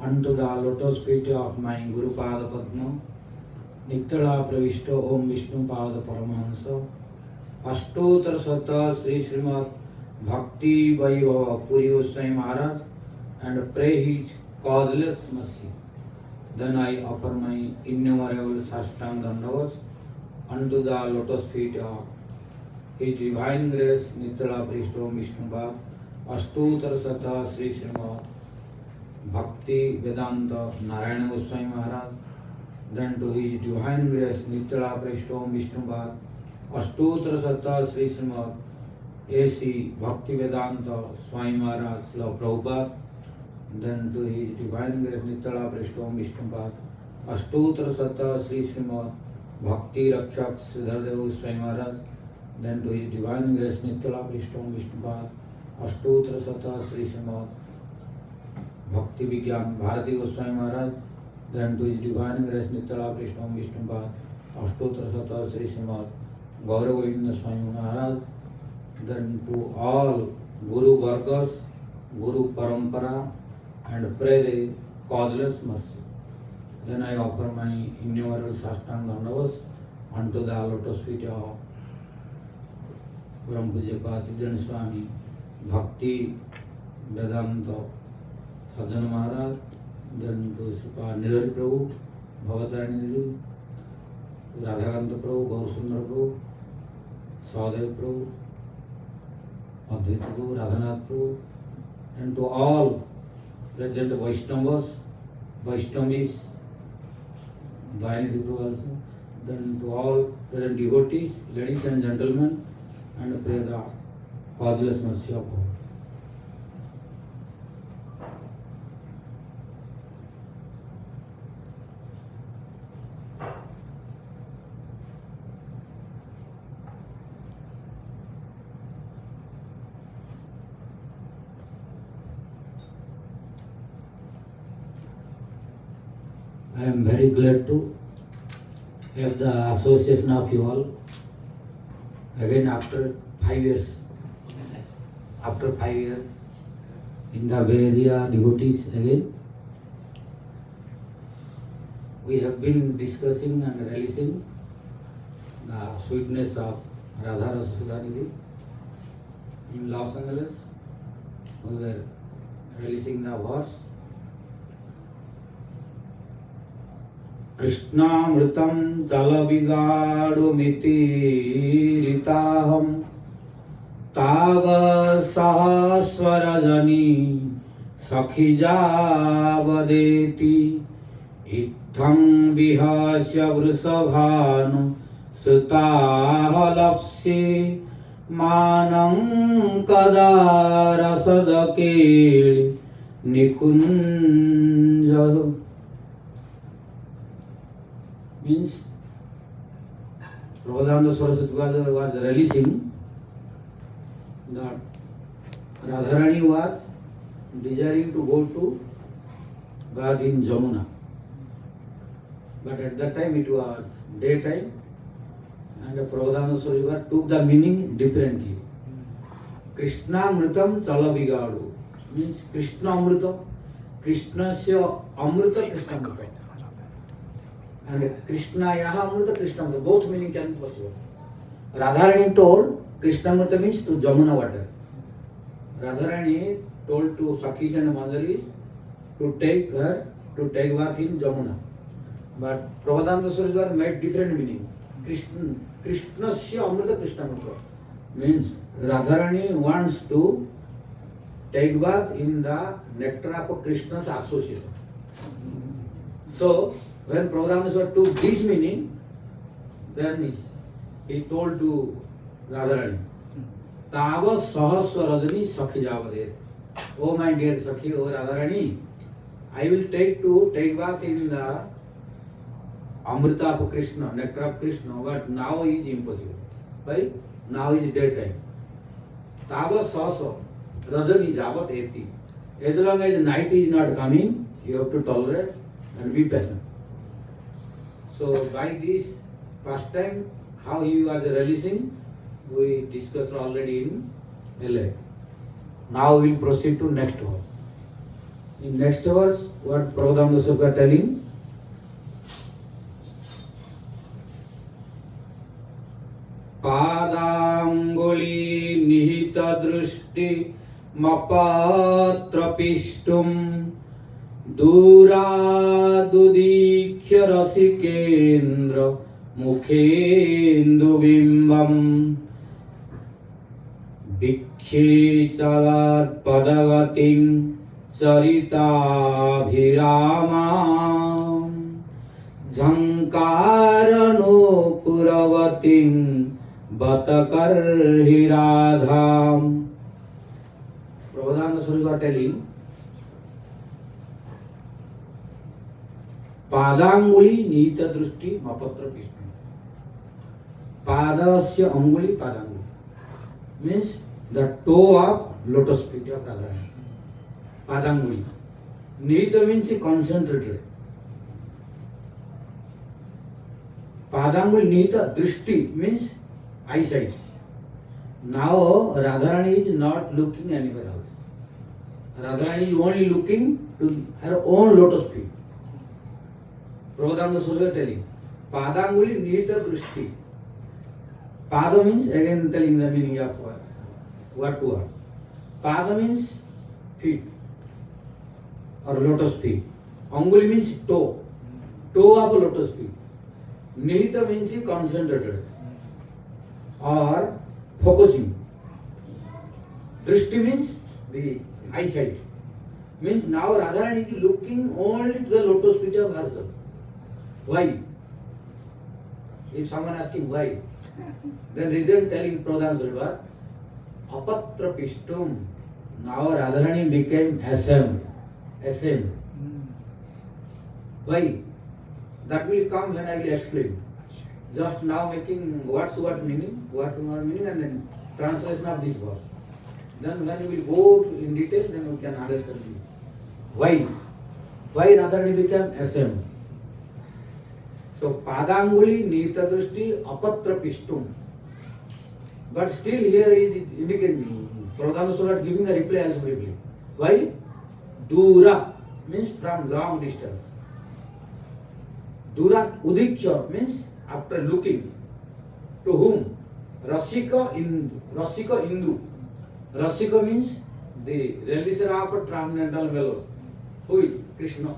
unto the lotus feet of my Guru Pada Padma, Nittala Pravishto Om Vishnu Pada Paramahansa, Ashtotar Sata Sri Srimad Bhakti Vaibhava Puri Goswami Maharaj, and pray his causeless mercy. Then I offer my innumerable sastang dhanavas unto the lotus feet of His Divine Grace Nittala Prishto Vishnu Bhat Ashtotar Sata Sri Srimad Bhakti Vedanta Narayana Goswami Maharaj. Then to His Divine Grace Nittala Prishto Vishnu Bhat Ashtotar Sata Sri Srimad A.C. Bhakti Vedanta Swami Maharaj Srila Prabhupada. Then to His Divine Grace Nittala Prishto Vishnu Bhat Ashtotar Sata Sri Srimad Bhakti Rakshak Sridhar Swami Maharaj. Then to His Divine Grace Nittala Prishto Vishnu Bhat Ashtotar Sata Sri Srimad Bhakti Vigyan Bharati Goswami Maharaj. Then to His Divine Grace Nittala Prishto Vishnu Bhat Ashtotar Sata Sri Srimad Gaura Govinda Swami Maharaj. Then to all Guru Vargas, Guru Parampara, and pray the causeless mercy. Then I offer my innumerable sastang dhanavas unto the lotus feet of Param Pujya Patijan Swami Bhakti Vedanta Sajjana Maharaj. Then to Sripad Nirari Prabhu, Bhavatarani Devi, Radhakanta Prabhu, Gaurasundara Prabhu, Sadev Prabhu, Advaita Prabhu, Radhanath Prabhu, and to all present Vaishnavas, Vaishnavis, Dvayanidhi Prabhu also. Then to all present devotees, ladies and gentlemen, and pray the causeless mercy of all. I am very glad to have the association of you all again after 5 years. After 5 years in the Bay Area devotees again. We have been discussing and releasing the sweetness of Radha Rasa Sudhanidhi. In Los Angeles, we were releasing the verse Krishnamritam Jalavigadumiti Ritaham Tava sahaswarajani sakhijavadeti Itham vihasya vrisabhanu sutahalapsi Manam kada rasadakeli nikunjahu. Means Prabhupada Saraswati was releasing that Radharani was desiring to go to bath in Jamuna. But at that time it was daytime and Prabhupada Saraswati took the meaning differently. Krishna Amritam Chalavigadu means Krishna Amrita. Krishna Sya Amrita Krishna Amrita. And Krishna Yaha Amrita Krishna Amrita. Both meaning can be possible. Radharani told Krishna Amrita means to Jamuna water. Radharani told to Sakhis and Manjaris to take her to take bath in Jamuna. But Prabhupada Saraswati made different meaning. Krishna Sya Amrita Krishna Amrita means Radharani wants to take bath in the nectar of Krishna's association. So when Prabhupada Saraswati took this meaning, then he told to Radharani, Tava Sahaswarajani Sakhijavade. Oh my dear Sakhi, oh Radharani, I will take bath in the Amrita of Krishna, nectar of Krishna, but now is impossible. Why? Now is daytime. Tava Sahaswa Rajani Javat Eti. As long as night is not coming, you have to tolerate and be patient. So by this first time, how he was releasing, we discussed already in LA. Now we will proceed to next verse. In next verse, what Prabhupada Saraswati telling? Padanguli nihita drushti mapatrapistum Duradudikhya rasikendra mukhendu bimbam Bhikshe chalat padagatim charita bhiramam Jhankarano puravatim Batakarhi radham. Prabhupada Saraswati telling Padanguli nita drushti mapatra pishti. Padasya anguli padanguli means the toe of lotus feet of Radharani. Padanguli. Nita means concentrated. Padanguli nita drushti means eyesight. Now Radharani is not looking anywhere else. Radharani is only looking to her own lotus feet. Prabhupada Saraswati telling Padanguli nita drushti. Pada means again telling the meaning of word to word. Pada means feet or lotus feet. Anguli means toe. Toe of lotus feet. Nihita means concentrated or focusing. Drishti means the eyesight. Means now Radharani is looking only to the lotus feet of herself. Why? If someone asking why, then reason telling Prabhupada Sripad, apatra pishtum. Now Radharani became ashamed. Why? That will come when I will explain. Just now making what meaning, and then translation of this verse. Then when we will go in detail, then we can understand it. Why? Why Radharani became ashamed? So Padanguli nita drushti apatra pishtum. But still here is indicating, Prabhupada Saraswati giving the reply as briefly. Why? Dura means from long distance. Dura udikya means after looking. To whom? Rasika Indu. Rasika means the releaser of transcendental velos. Who is? Krishna.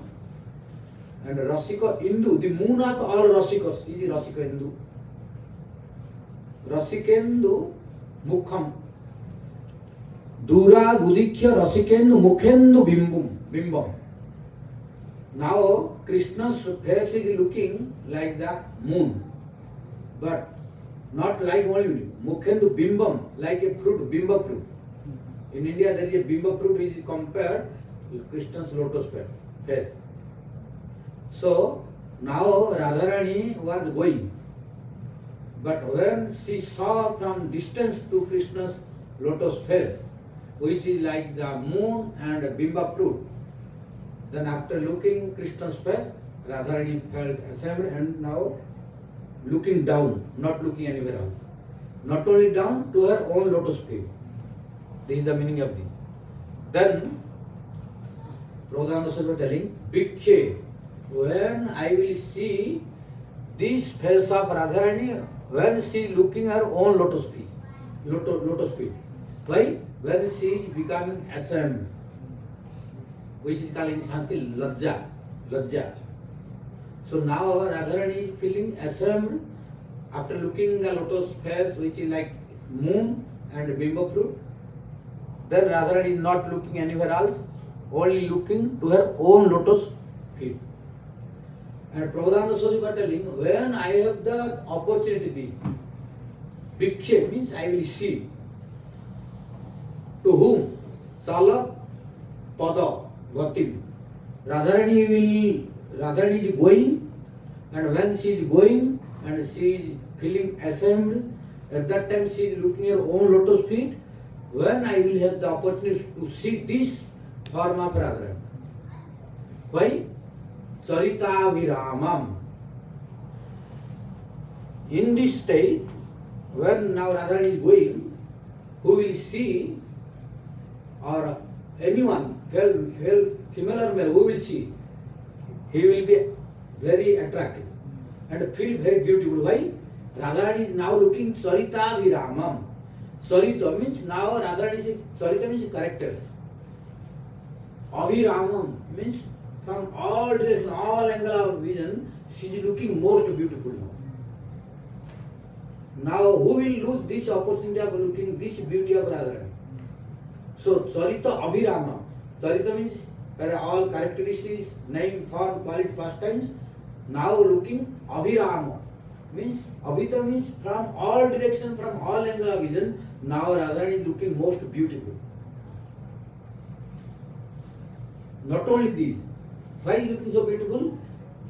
And Rasika Indu, the moon of all Rasikas, is Rasika Indu. Rasikendu Mukham. Dura Budikhya Rasikendu Mukhendu Bimbam. Now Krishna's face is looking like the moon, but not like only Mukhendu Bimbam, like a fruit, Bimba fruit. In India there is a Bimba fruit which is compared to Krishna's lotus face. So now Radharani was going, but when she saw from distance to Krishna's lotus face, which is like the moon and a Bimba fruit, then after looking Krishna's face, Radharani felt ashamed and now looking down, not looking anywhere else. Not only down, to her own lotus feet. This is the meaning of this. Then Pradhana was telling, Bhikshe, when I will see this face of Radharani, when she is looking her own lotus feet. Why? When she is becoming ashamed, which is called in Sanskrit Lajja. So now Radharani is feeling ashamed after looking the lotus face, which is like moon and Bimba fruit. Then Radharani is not looking anywhere else, only looking to her own lotus feet. And Prabhupada Swami was telling, when I have the opportunity, this Bhikshe means I will see. To whom? Chala Pada Bhakti. Radharani is going, and when she is going and she is feeling ashamed, at that time she is looking at her own lotus feet. When I will have the opportunity to see this form of Radharani. Why? Sarita Viramam. In this state, when now Radharani is going, who will see, or anyone, female or male, who will see, he will be very attractive and feel very beautiful. Why? Radharani is now looking Sarita Viramam. Sarita means now Radharani is, Sarita means characters. Abhiramam means from all direction, all angle of vision, she is looking most beautiful now. Now who will lose this opportunity of looking this beauty of Radharani? So Sarita Abhirama. Sarita means all characteristics, name, form, quality, pastimes. Now looking Abhirama means Abhita means from all direction, from all angle of vision. Now Radharani is looking most beautiful. Not only this, why is looking so beautiful?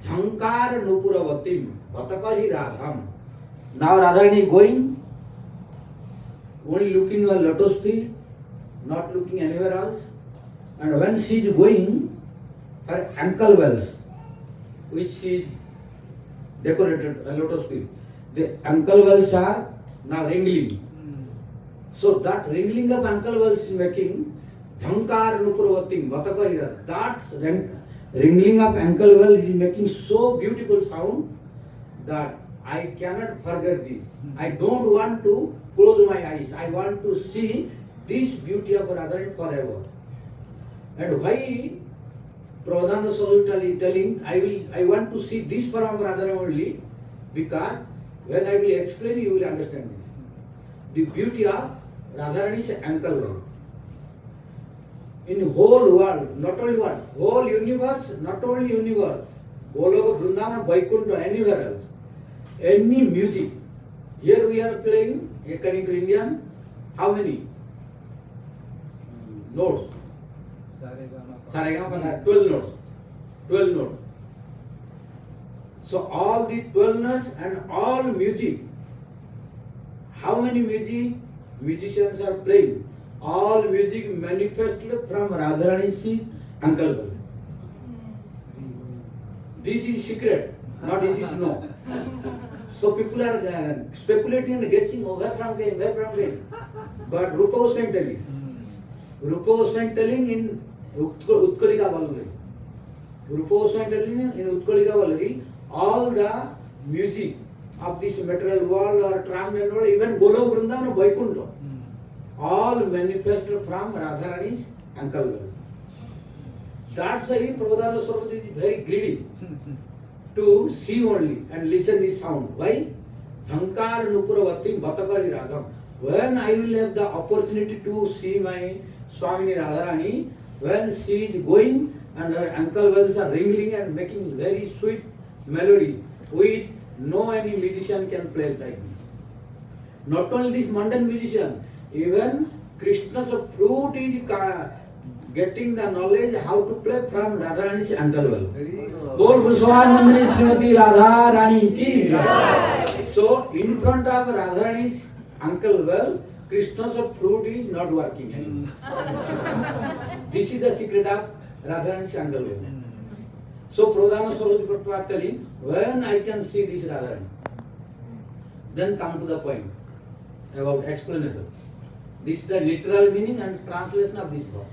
Jhankar Nupuravatim Vatakahi Radham. Now Radharani is going, only looking at lotus feet, not looking anywhere else. And when she is going, her ankle wells, which she is decorated lotus feet, the ankle wells are now wriggling. So that wriggling of ankle wells is making Jhankar Nupuravatim Vatakahi Radham. That wriggling of ankle well is making so beautiful sound that I cannot forget this. I don't want to close my eyes. I want to see this beauty of Radharani forever. And why Pradhana Swami telling I want to see this form of Radharani only, because when I will explain you will understand this. The beauty of Radharani's ankle well. In whole world, not only one, whole universe, not only universe, all over Vrindavan, Vaikuntha, anywhere else, any music. Here we are playing, according to Indian, how many notes? Saregama, 12 notes. 12 notes. So all the 12 notes and all music, how many musicians are playing? All music manifested from Radharani's ankle well. This is secret, not easy to know. So people are speculating and guessing, oh, where from came. But Rupa Goswami telling. Rupa Goswami telling in Utkalika Baluri. Rupa Goswami telling in Utkalika Baluri, all the music of this material world or transcendental world, even Golok Vrindavan and Vaikuntha, all manifested from Radharani's ankle well. That's why Prabhupada Swami is very greedy to see only and listen this sound. Why? Jhankar Nupuravatim Bhatakari Radham. when I will have the opportunity to see my Swamini Radharani, when she is going and her ankle bells are ringing and making very sweet melody, which no any musician can play like this. Not only this mundane musician, even Krishna's flute is getting the knowledge how to play from Radharani's ankle bell. Bol Bhuswan Mandiri Srimati Radharani ki jai. So in front of Radharani's ankle bell, Krishna's flute is not working anymore. This is the secret of Radharani's ankle bell. So Pradhana Saraswati Prabhupada telling, when I can see this Radharani, then come to the point about explanation. This is the literal meaning and translation of this verse.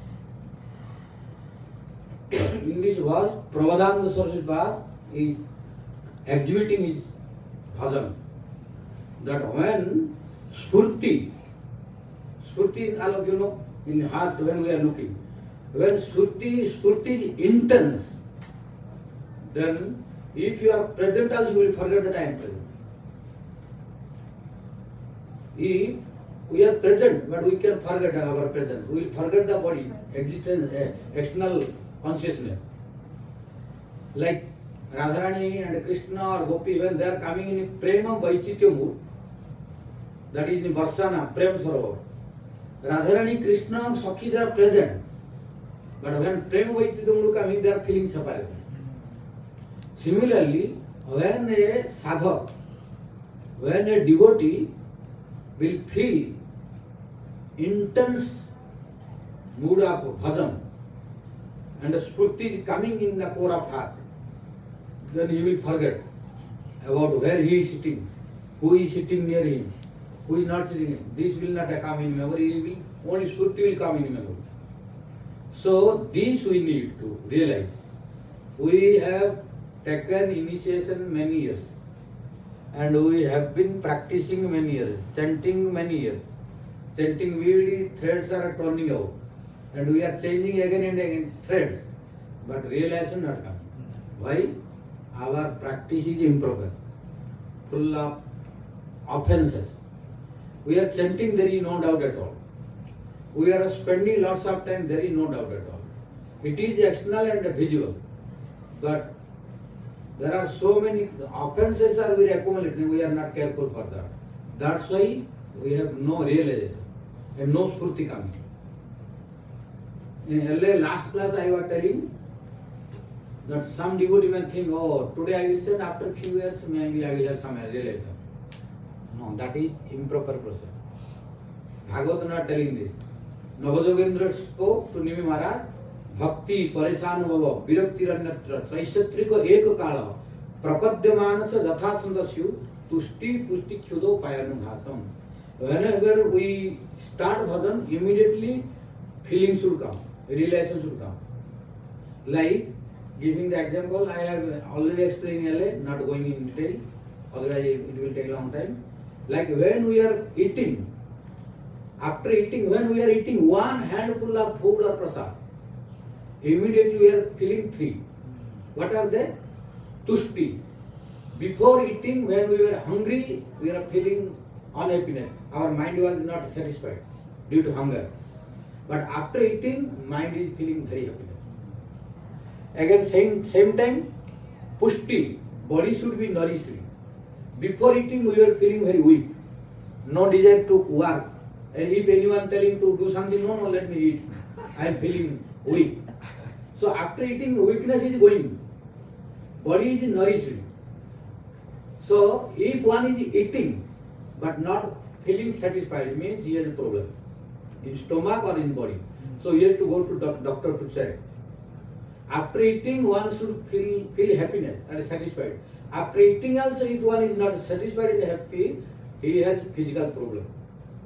In this verse, Prabhupada Saraswati Prabhupada is exhibiting his bhajan. That when Spurti, all of you know, in heart when we are looking, when Spurti is intense, then if you are present also you will forget that I am present. If we are present but we can forget our presence, we will forget the body, existence, external consciousness. Like Radharani and Krishna or Gopi, when they are coming in Prema Vaichitya mood, that is in Varsana, Prem Sarovar. Radharani, Krishna and Sakhi, they are present. But when Prema Vaichitya mood coming, they are feeling separation. Similarly, when a sadhak, when a devotee will feel intense mood of bhajan and the spurti is coming in the core of heart, then he will forget about where he is sitting, who is sitting near him, who is not sitting. This will not come in memory, only spurti will come in memory. So this we need to realize. We have taken initiation many years and we have been practicing many years, chanting many years. Chanting weed, threads are turning out and we are changing again and again threads, but realization not coming. Why? Our practice is improper, full of offenses. We are chanting, there is no doubt at all. We are spending lots of time, there is no doubt at all. It is external and visual, but there are so many offenses are very accumulating, we are not careful for that. That's why we have no realization and no spurti coming. In LA last class I was telling that some devotee may think, oh, today I will send, after few years maybe I will have some realization. No, that is improper process. Bhagavad not telling this. Navajogendra spoke to Nimi Maharaj, Bhakti, Parishan Bhava, Virakti Ranyatra, Chaisyatrika Eka Kala, Prapadyamanasa Jatha Sandasyu, Tushti Pushti Khyudo Payanubhasam. Whenever we start bhajan, immediately feeling should come, realization should come. Like, giving the example, I have already explained earlier, not going in detail, otherwise it will take a long time. Like when we are eating, after eating, when we are eating one handful of food or prasad, immediately we are feeling three. What are they? Tushti. Before eating, when we were hungry, we are feeling unhappiness. Our mind was not satisfied due to hunger. But after eating, mind is feeling very happiness. Again, same time, pushti, body should be nourished. Before eating, we were feeling very weak. No desire to work. And if anyone telling to do something, no, let me eat. I am feeling weak. So after eating, weakness is going. Body is nourished. So if one is eating but not feeling satisfied, it means he has a problem in stomach or in body. So he has to go to doctor to check. After eating, one should feel happiness and satisfied. After eating also, if one is not satisfied and happy, he has physical problem.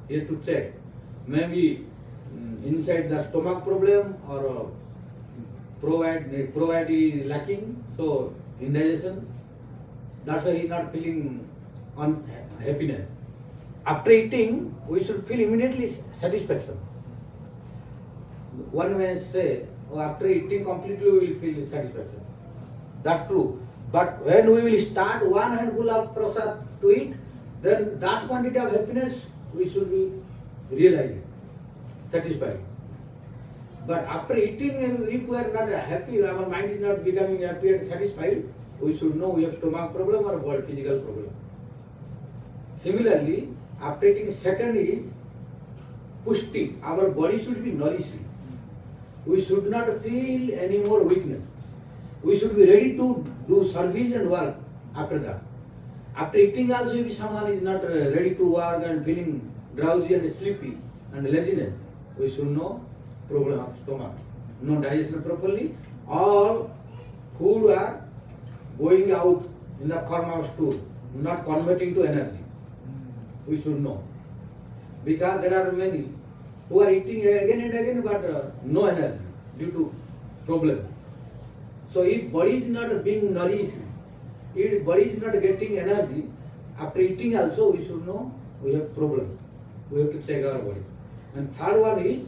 He has to check. Maybe inside the stomach problem or provide is lacking, so indigestion. That's why he is not feeling happiness. After eating, we should feel immediately satisfaction. One may say, oh, after eating completely we will feel satisfaction. That's true. But when we will start one handful of prasad to eat, then that quantity of happiness we should be realizing, satisfied. But after eating, if we are not happy, our mind is not becoming happy and satisfied, we should know we have stomach problem or what physical problem. Similarly, after eating, second is pushti. Our body should be nourished. We should not feel any more weakness. We should be ready to do service and work after that. After eating also, if someone is not ready to work and feeling drowsy and sleepy and laziness, we should know problem of stomach. No digestion properly. All food are going out in the form of stool, not converting to energy. We should know. Because there are many who are eating again and again but no energy due to problem. So if body is not being nourished, if body is not getting energy, after eating also we should know we have problem. We have to check our body. And third one is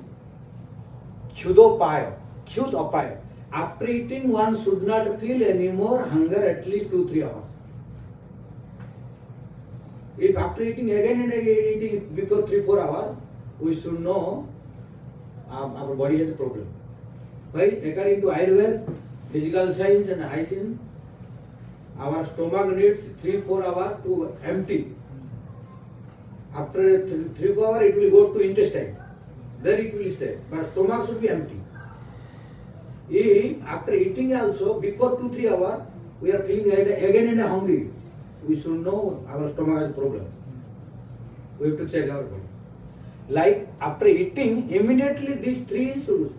Khyudopaya. Khyudopaya. After eating one should not feel any more hunger at least 2-3 hours. If after eating again and again eating before 3-4 hours, we should know our body has a problem. Why? According to Ayurveda, physical science and hygiene, our stomach needs 3-4 hours to empty. After 3-4 hours it will go to intestine. There it will stay. But stomach should be empty. If after eating also, before 2-3 hours, we are feeling again and hungry, we should know our stomach has problem. We have to check our body. Like after eating, immediately these three should.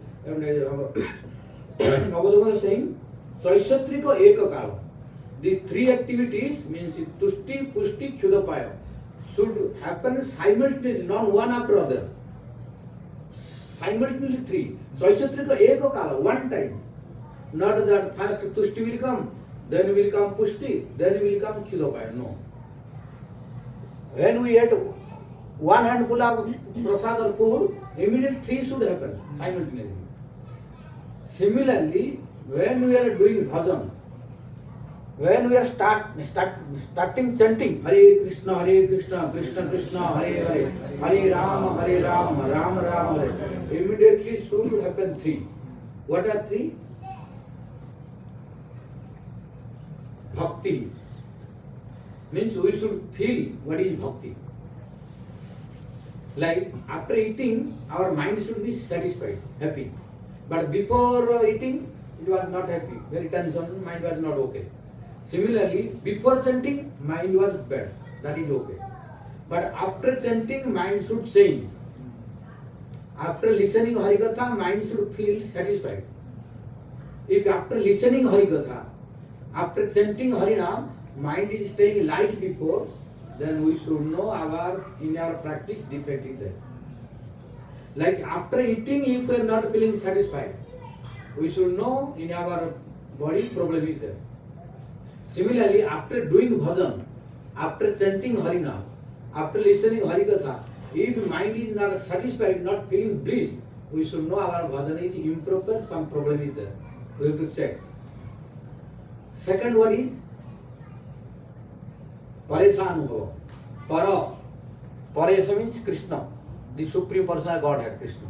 Mahāraja is saying, Saisatriko Eka Kala. The three activities means Tushti, Pushti, Khyudapaya should happen simultaneously, not one after other. Simultaneously three. Saisatriko Eka Kala, one time. Not that first Tushti will come, then will come Pushti, then will come Khyudapaya. No. When we ate one handful of prasad or food, immediately three should happen simultaneously. Similarly, when we are doing bhajan, when we are starting chanting Hare Krishna, Krishna Krishna, Hare Hare, Hare Rama, Rama Rama, Hare, immediately should happen three. What are three? Bhakti. Means we should feel what is bhakti. Like after eating, our mind should be satisfied, happy. But before eating, it was not happy, very tension, mind was not okay. Similarly, before chanting, mind was bad, that is okay. But after chanting, mind should change. After listening Harikatha, mind should feel satisfied. If after listening Harikatha, after chanting Harinam, mind is staying like before, then we should know in our practice defect is there. Like after eating, if we are not feeling satisfied, we should know in our body problem is there. Similarly, after doing bhajan, after chanting Harinam, after listening Harikatha, if mind is not satisfied, not feeling bliss, we should know our bhajan is improper, some problem is there. We have to check. Second one is Paresanubhava. Paresa means Krishna, the Supreme Personal Godhead, Krishna.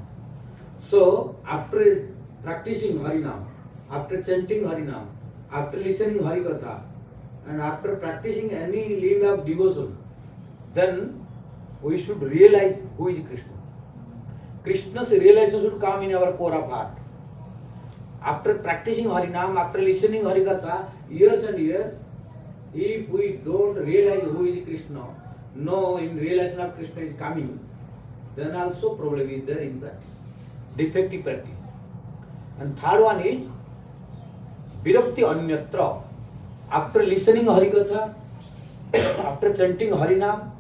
So, after practicing Harinam, after chanting Harinam, after listening Harikatha, and after practicing any limb of devotion, then we should realize who is Krishna. Krishna's realization should come in our core of heart. After practicing Harinam, after listening Harikatha, years and years, if we don't realize who is Krishna, no in realization of Krishna is coming, then also problem is there in practice, defective practice. And third one is Virakti Anyatra. After listening Harikatha, after chanting Harinam,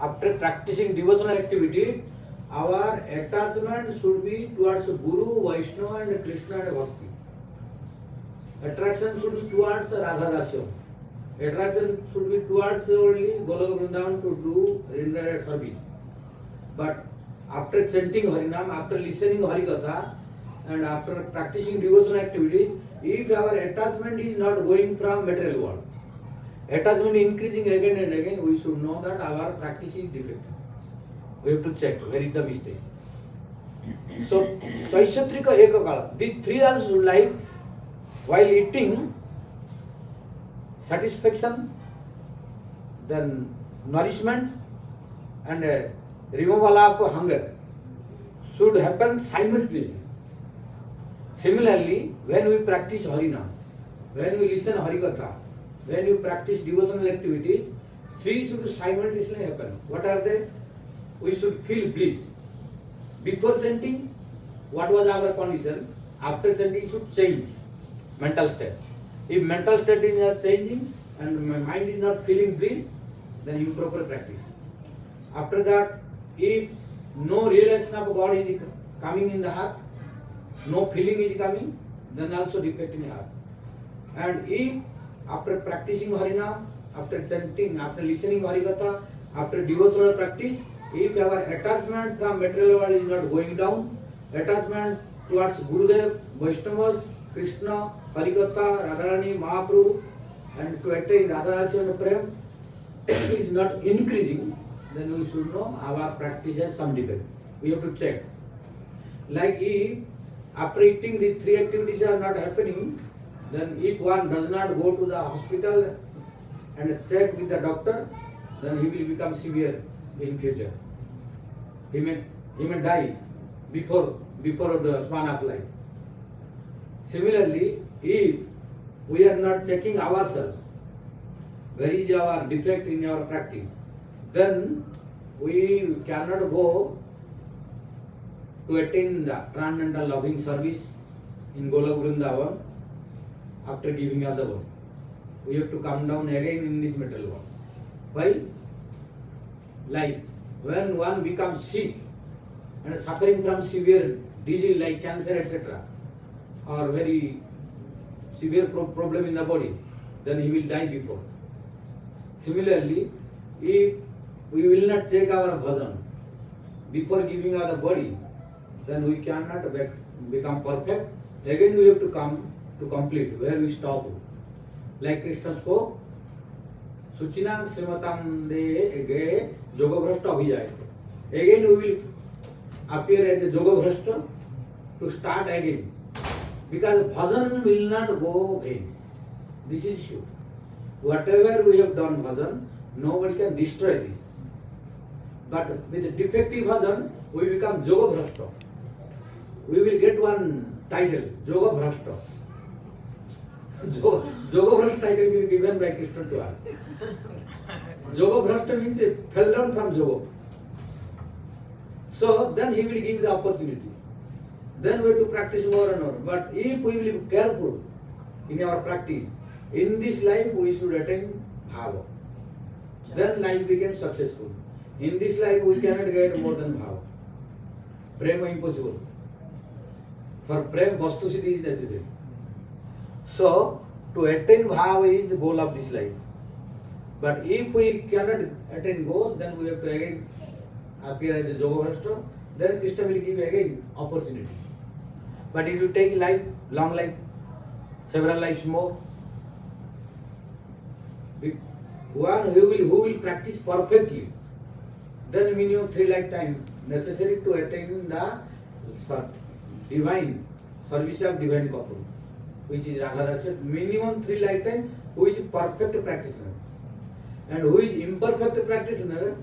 after practicing devotional activity, our attachment should be towards Guru, Vaishnava and Krishna and Bhakti. Attraction should be towards Radha Dasya. Attraction should be towards only Goloka Vrindavan to do rendered service. But after chanting Harinam, after listening Harikatha, and after practicing devotional activities, if our attachment is not going from material world, attachment increasing again and again, we should know that our practice is defective. We have to check where is the mistake. So, Saishatrika Ekakala, these three are like while eating, satisfaction, then nourishment, and removal of hunger should happen simultaneously. Similarly, when we practice Harinam, when we listen Harikatha, when you practice devotional activities, three should simultaneously happen. What are they? We should feel bliss. Before chanting, what was our condition? After chanting, should change mental state. If mental state is not changing and my mind is not feeling bliss, then improper practice. After that, if no realization of God is coming in the heart, no feeling is coming, then also defect in the heart. And if after practicing Harinam, after chanting, after listening Harikatha, after devotional practice, if our attachment from material world is not going down, attachment towards Gurudev, Vaishnavas, Krishna, Harikatha, Radharani, Mahaprabhu, and to attain Radharasi and Prem is not increasing, then we should know our practice has some defect. We have to check. Like if after eating these three activities are not happening, then if one does not go to the hospital and check with the doctor, then he will become severe in future. He may die before the span of life. Similarly, if we are not checking ourselves, where is our defect in our practice, then we cannot go to attain the transcendental loving service in Golok Vrindavan after giving up the world. We have to come down again in this material world. Why? Like when one becomes sick and suffering from severe disease like cancer, etc., or very severe problem in the body, then he will die before. Similarly, if we will not check our bhajan before giving our body, then we cannot become perfect. Again we have to come to complete where we stop. Like Krishna spoke, Suchinam Srimatam De Yoga Bhrashta Abhijayate. Again we will appear as a Yoga Bhrashta to start again. Because bhajan will not go vain. This is sure. Whatever we have done bhajan, nobody can destroy this. But with defective bhajan, we become Yoga Bhrashta. We will get one title, Yoga Bhrashta. Yoga Bhrashta title will be given by Krishna to us. Yoga Bhrashta means he fell down from yoga. So then he will give the opportunity. Then we have to practice more and more. But if we will be careful in our practice, in this life we should attain bhava. Then life becomes successful. In this life we cannot get more than bhava. Prema impossible. For prem, vastu siddhi is necessary. So, to attain bhava is the goal of this life. But if we cannot attain goal, then we have to again appear as a yoga bhrashta. Then Krishna will give again opportunity. But if you take life, long life, several lives more, one who will practice perfectly, then minimum 3 lifetime necessary to attain the divine service of divine couple, which is Radharasa. Minimum 3 lifetime, who is perfect practitioner, and who is imperfect practitioner,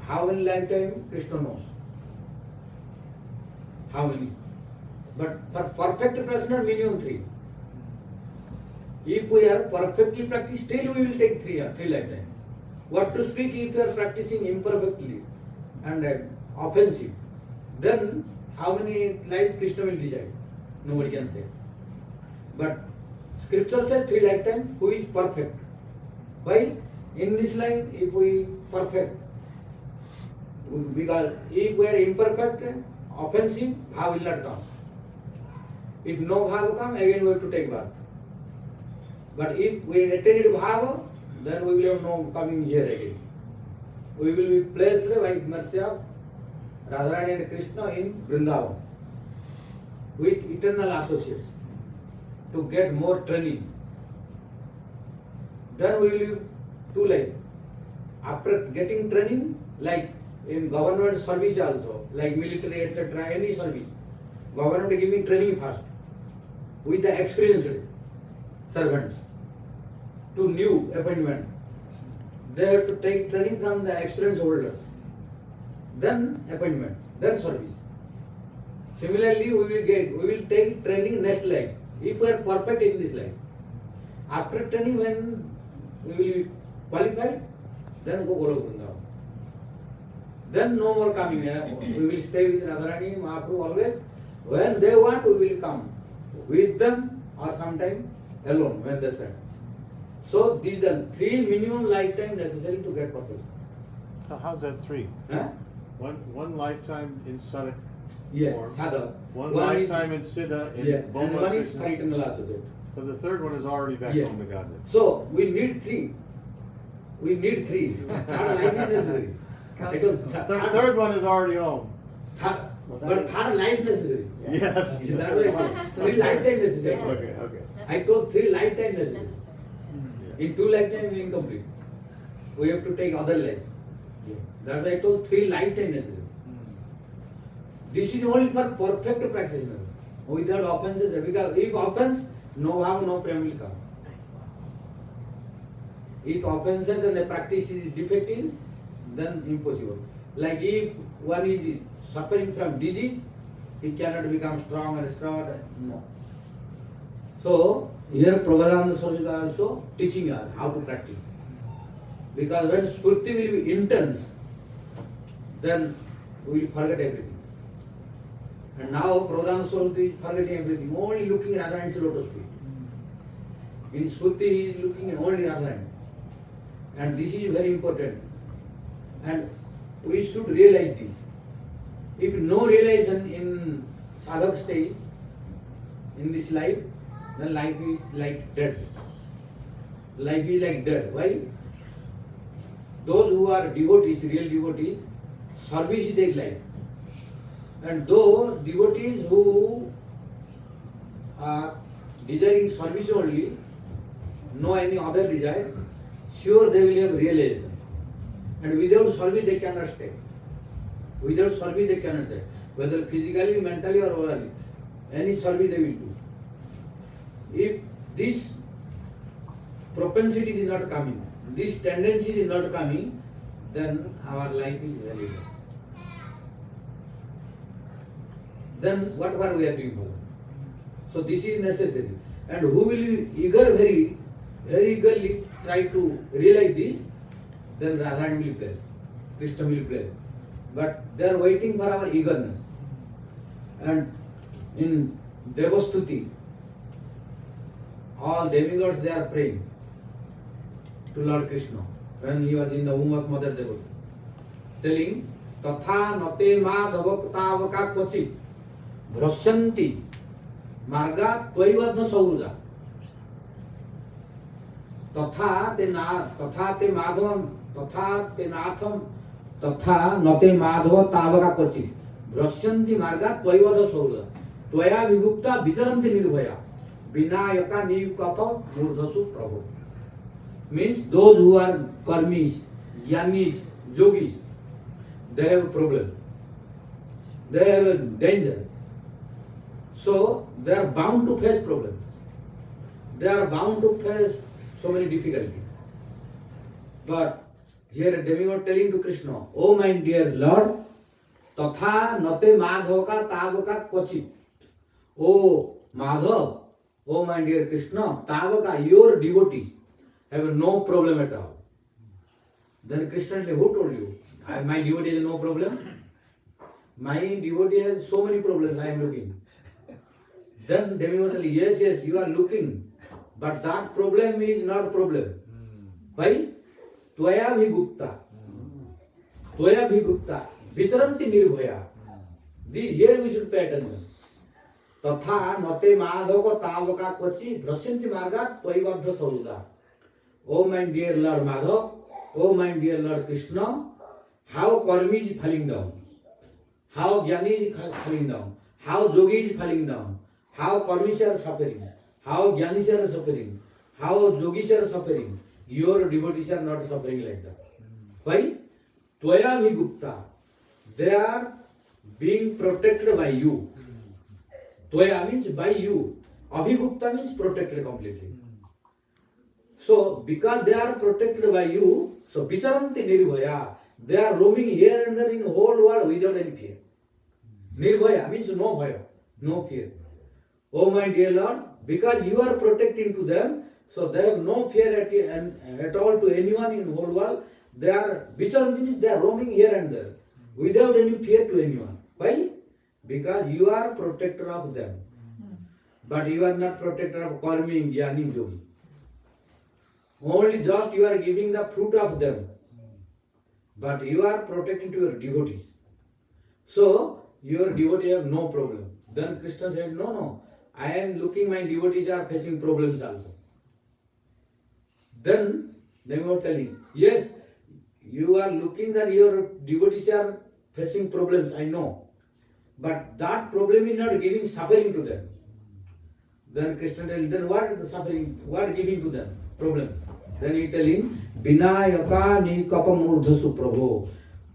how many lifetime Krishna knows. How many? But for perfect practitioner, minimum 3. If we are perfectly practiced, still we will take 3 lifetime. What to speak if you are practicing imperfectly and offensive? Then how many life Krishna will decide? Nobody can say. But scripture says 3 lifetime, who is perfect. Why? In this life, if we perfect, because if we are imperfect, offensive, bhava will not come. If no bhava come, again we have to take birth. But if we attained bhava, then we will have no coming here again. We will be placed by mercy of Radharani and Krishna in Vrindavan with eternal associates to get more training. Then we will live 2 lives. After getting training, like in government service also, like military, etc., any service. Government is giving training first with the experienced servants to new appointment. They have to take training from the experienced holders, then appointment, then service. Similarly, we will take training next life. If we are perfect in this life, after training, when we will qualify, then go Golok Vrindavan. Then no more coming. We will stay with Radharani, Mahaprabhu always. When they want, we will come with them or sometime alone when they say. So these are 3 minimum lifetime necessary to get perfection. How's that 3? Huh? One lifetime in Sadak Yeah, form, sadhava. one is- lifetime in Siddha, in Yeah, and Bhoma one is Krishna. for eternal associate. So the third one is already back Yeah. home to Godhead. So we need 3. We need 3. Third life is necessary. Because Third one is already home. but third life necessary. Yes. In that way, 3 lifetime necessary. Okay. I told 3 lifetime necessary. Yeah. In 2 lifetime incomplete. We have to take other life. That's why I told 3 lifetime necessary. This is only for perfect practitioner. Without offenses, because if offense, no bhav, no prem will come. If offenses and the practice is defective, then impossible. Like if one is suffering from disease, he cannot become strong and strong. No. So here Prabhupada Swami also teaching us how to practice. Because when spurti will be intense, then we will forget everything. And now Prabhupada Swami is forgetting everything, only looking Radharani's lotus feet. In spurti he is looking only Radharani. And this is very important. And we should realize this. If no realization in sadhak stage, in this life, then life is like dead. Life is like dead. Why? Those who are devotees, real devotees, service is their life. And those devotees who are desiring service only, no any other desire, sure they will have realization. And without service they cannot stay. Without service they cannot stay. Whether physically, mentally or orally. Any service they will do. If this propensity is not coming, this tendency is not coming, then our life is very less. Then what we are doing for? So this is necessary. And who will very eagerly try to realize this, then Radharani will play, Krishna will play. But they are waiting for our eagerness. And in Devastuti, all demigods they are praying to Lord Krishna when he was in the womb of Mother Devaki, telling, Tatha nate madhavakatavaka kvachit bhrasyanti marga tvaivadha saurudha. Tatha te madhavam, tatha te natham, tatha nate madhava tavaka kvachit bhrasyanti marga tvaivadha saurudha. Tvaya vigupta vicharanti nirbhaya. Vinayaka niyukata murdhasu prabhu. Means those who are karmis, jnanis, yogis, they have a problem. They have a danger. So they are bound to face problems. They are bound to face so many difficulties. But here a demigod telling to Krishna, Oh my dear Lord, tatha nate madhavaka tavaka kvachit. Oh Madhav, oh my dear Krishna, tavaka, your devotees have no problem at all. Then Krishna said, who told you? My devotee has no problem. My devotee has so many problems, I am looking. Then demigod said, yes, you are looking. But that problem is not problem. Why? Tvaya vigupta. Tvaya vigupta. Vicharanti nirbhaya. Here we should pay attention. Tatha nate madhava tavaka kvachi bhrasyanti marga tvaivadha saurudha. Oh my dear Lord Madhav, oh my dear Lord Krishna, how karmi is falling down, how jnani is falling down, how yogi is falling down, how karmis are suffering, how jnanis are suffering, how yogis are suffering. Your devotees are not suffering like that. Why? Tvaya vigupta. they are being protected by you. Toya means by you. Abhigupta means protected completely. So, because they are protected by you, so Vicharanti Nirbhaya, they are roaming here and there in the whole world without any fear. Nirbhaya means no bhaya, no fear. Oh my dear Lord, because you are protecting to them, so they have no fear at all to anyone in the whole world. They are, Vicharanti means they are roaming here and there without any fear to anyone. Why? Because you are protector of them. But you are not protector of Karmi, Jnani, Yogi. Only just you are giving the fruit of them. But you are protecting to your devotees. So, your devotee have no problem. Then Krishna said, no, I am looking, my devotees are facing problems also. Then they were telling, yes, you are looking that your devotees are facing problems, I know. But that problem is not giving suffering to them. Then Krishna tells, then what is the suffering, what giving to them? Problem. Then he telling, Vinayaka Nikapam Urdhasu Prabho.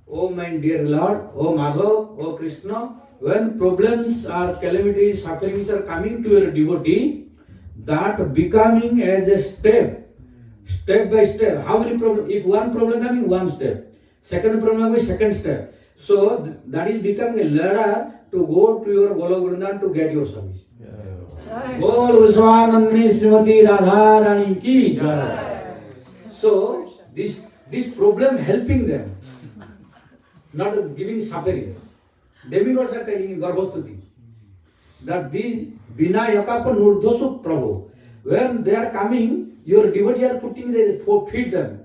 Oh my dear Lord, oh Madhav, oh Krishna, when problems or calamities, sufferings are coming to your devotee, that becoming as a step by step. How many problems? If one problem coming, one step. Second problem coming, second step. So that is becoming a ladder to go to your Golok Vrindavan to get your service. Gol Vishwanandi Srimati Radha Rani ki jai. So this problem helping them, not giving suffering. Demigods are telling in Garbhostuti that these Vinayaka Nurdhosu Prabhu, when they are coming, your devotees are putting their feet them.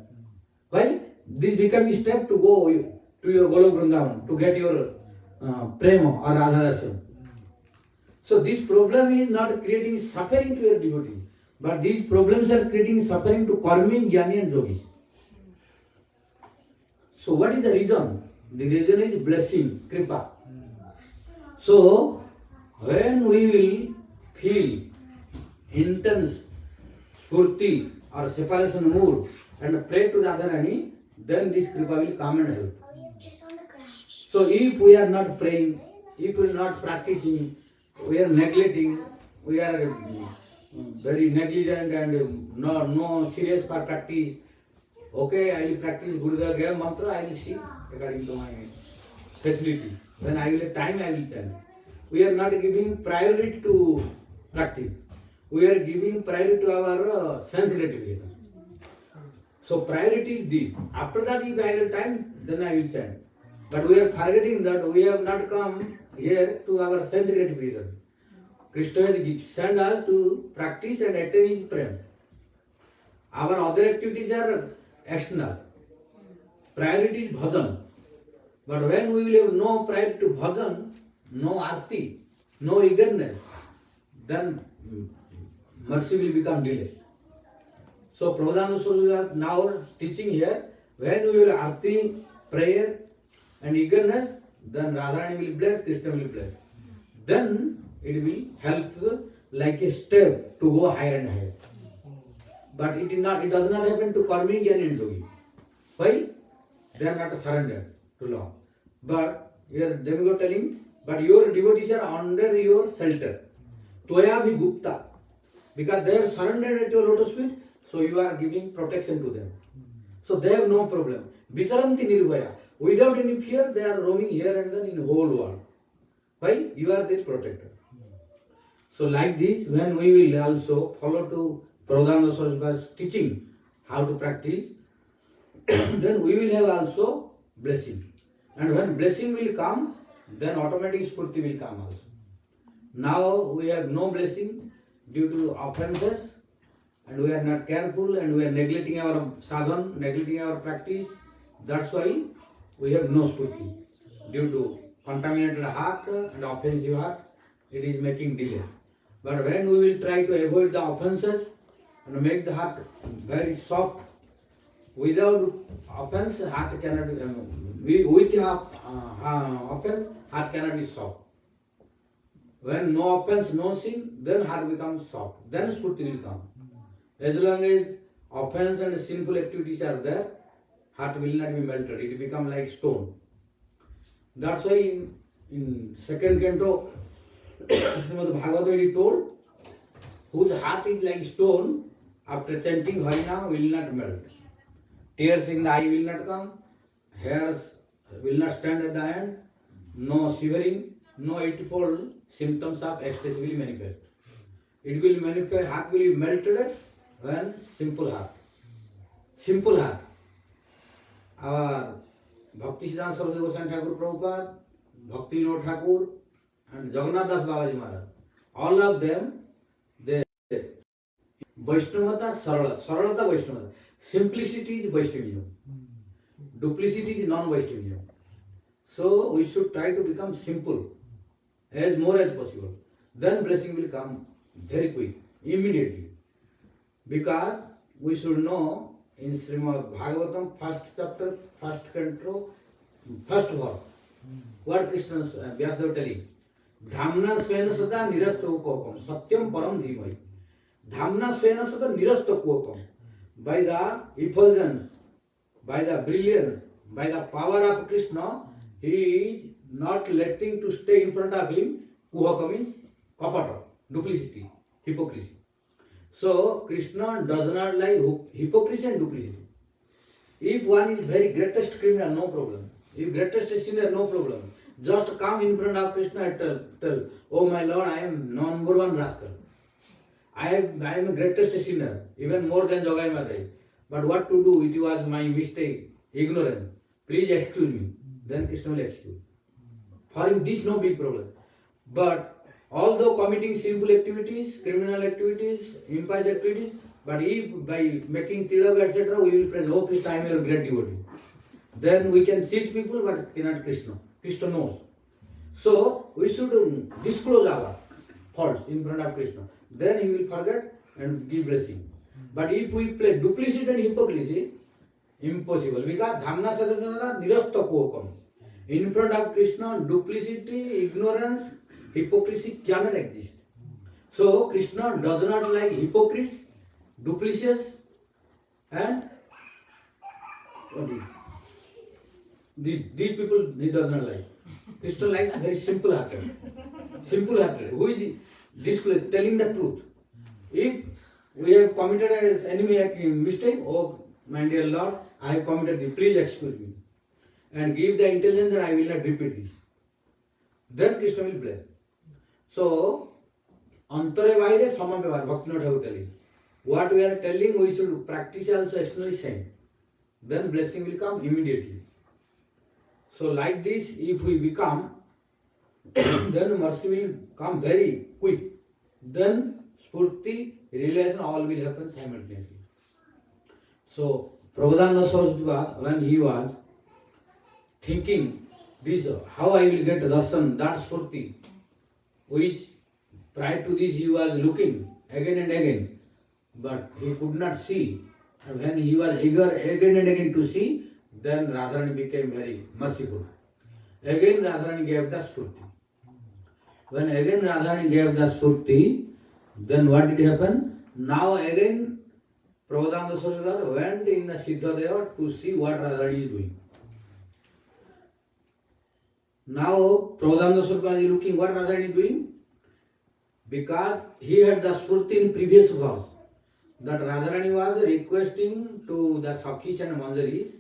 Why? This becoming step to go to your Golok Vrindavan to get your prema or Radha. So this problem is not creating suffering to your devotee, but these problems are creating suffering to Karmi, Jnani and Yogis. So what is the reason? The reason is blessing, kripa. So when we will feel intense spurti or separation mood and pray to Radharani, then this kripa will come and help. So if we are not praying, if we are not practicing, we are neglecting, we are very negligent and no serious for practice. Okay, I will practice Gurudev gave mantra, I will see according to my facility. When I will have time, I will chant. We are not giving priority to practice. We are giving priority to our sense gratification. So priority is this. After that, if I have time, then I will chant. But we are forgetting that we have not come here to our sense gratification. Krishna has sent us to practice and attain his prem. Our other activities are external. Priority is bhajan. But when we will have no priority to bhajan, no arti, no eagerness, then mercy will become delayed. So Prabhupada Swarup is now teaching here, when we will have arti, prayer and eagerness, then Radharani will bless, Krishna will bless. Then it will help like a step to go higher and higher. But it does not happen to Karmi, Jnani and Yogi. Why? They are not surrendered to law. But here demigod telling, but your devotees are under your shelter. Toya bhi gupta. Because they have surrendered at your lotus feet, so you are giving protection to them. So they have no problem. Vicharanti nirbhaya. Without any fear, they are roaming here and there in the whole world. Why? You are their protector. So like this, when we will also follow to Prabhupada Saraswati's teaching how to practice, then we will have also blessing. And when blessing will come, then automatic spurti will come also. Now we have no blessing due to offenses, and we are not careful, and we are neglecting our sadhan, neglecting our practice. That's why we have no spurti. Due to contaminated heart and offensive heart, it is making delay. But when we will try to avoid the offenses and make the heart very soft, without offense, heart cannot be, with offense, heart cannot be soft. When no offense, no sin, then heart becomes soft. Then spurti will come. As long as offense and sinful activities are there, heart will not be melted. It will become like stone. That's why in second canto, Srimad Bhagavatam is told, whose heart is like stone, after chanting Harina will not melt. Tears in the eye will not come, hairs will not stand at the hand, no shivering, no eightfold symptoms of ecstasy will manifest. It will manifest, heart will be melted when simple heart. Simple heart. Our Bhakti Siddhanta Saraswati Goswami Thakur Prabhupada, Bhakti Vinod Thakur, and Jagannath Das Babaji Maharaj, all of them, they Vaishnavata, Saralata Vaishnavata. Simplicity is Vaishnavism. Duplicity is non-Vaishnavism. So we should try to become simple as more as possible. Then blessing will come very quick, immediately. Because we should know in Srimad Bhagavatam, first chapter, first canto, first verse, what Krishna Vyasadeva telling. Dhamna svena sada nirasta ukokam, satyam param dhimai. Dhamna svena sada nirasta ukokam. By the effulgence, by the brilliance, by the power of Krishna, he is not letting to stay in front of him. Kuhaka means kapata, duplicity, hypocrisy. So Krishna does not like hypocrisy and duplicity. If one is very greatest criminal, no problem. If greatest sinner, no problem. Just come in front of Krishna and tell, oh my Lord, I am number one rascal. I am a greatest sinner, even more than Jogai Madai. But what to do? It was my mistake, ignorance. Please excuse me. Then Krishna will excuse. For him, this no big problem. But although committing sinful activities, criminal activities, impious activities, but if by making tilak, etc., we will praise, oh Krishna, I am your great devotee. Then we can cheat people, but cannot Krishna. Krishna knows. So we should disclose our faults in front of Krishna. Then he will forget and give blessing. But if we play duplicity and hypocrisy, impossible. Because dhamna sadhana nirasta kokam. In front of Krishna, duplicity, ignorance, hypocrisy cannot exist. So Krishna does not like hypocrites, duplicitous, and what is these people he does not like. Krishna likes very simple hearted. Simple hearted. Who is telling the truth. If we have committed any mistake, oh my dear Lord, I have committed this, please excuse me. And give the intelligence that I will not repeat this. Then Krishna will bless. So, Antare Vaire Samabevar, Bhakti Vinod Thakur telling. What we are telling, we should practice also externally same. Then blessing will come immediately. So like this, if we become, then mercy will come very quick. Then spurti, realization, all will happen simultaneously. So Prabhupada Saraswati, when he was thinking this, how I will get darshan, that spurti, which prior to this he was looking again and again, but he could not see. And when he was eager again and again to see, then Radharani became very merciful. Again Radharani gave the spurti. When again Radharani gave the spurti, then what did happen? Now again Prabhupada Saraswati went in the Siddhadeva to see what Radharani is doing. Now Prabhupada Saraswati is looking what Radharani is doing, because he had the spurti in previous verse that Radharani was requesting to the Sakhis and Manjaris,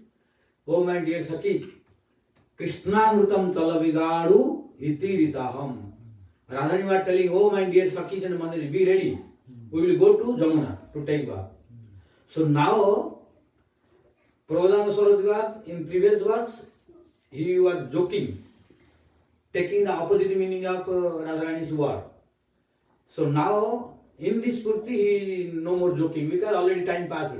oh my dear Sakhi, Krishnamrutam Talavigadu iti ritaham. Radharani was telling, oh my dear Sakhis and Manjaris, be ready. We will go to Jamuna to take bath. So now, Prabhupada Saraswati in previous verse, he was joking, taking the opposite meaning of Radharani's word. So now, in this Purti, he no more joking because already time passed.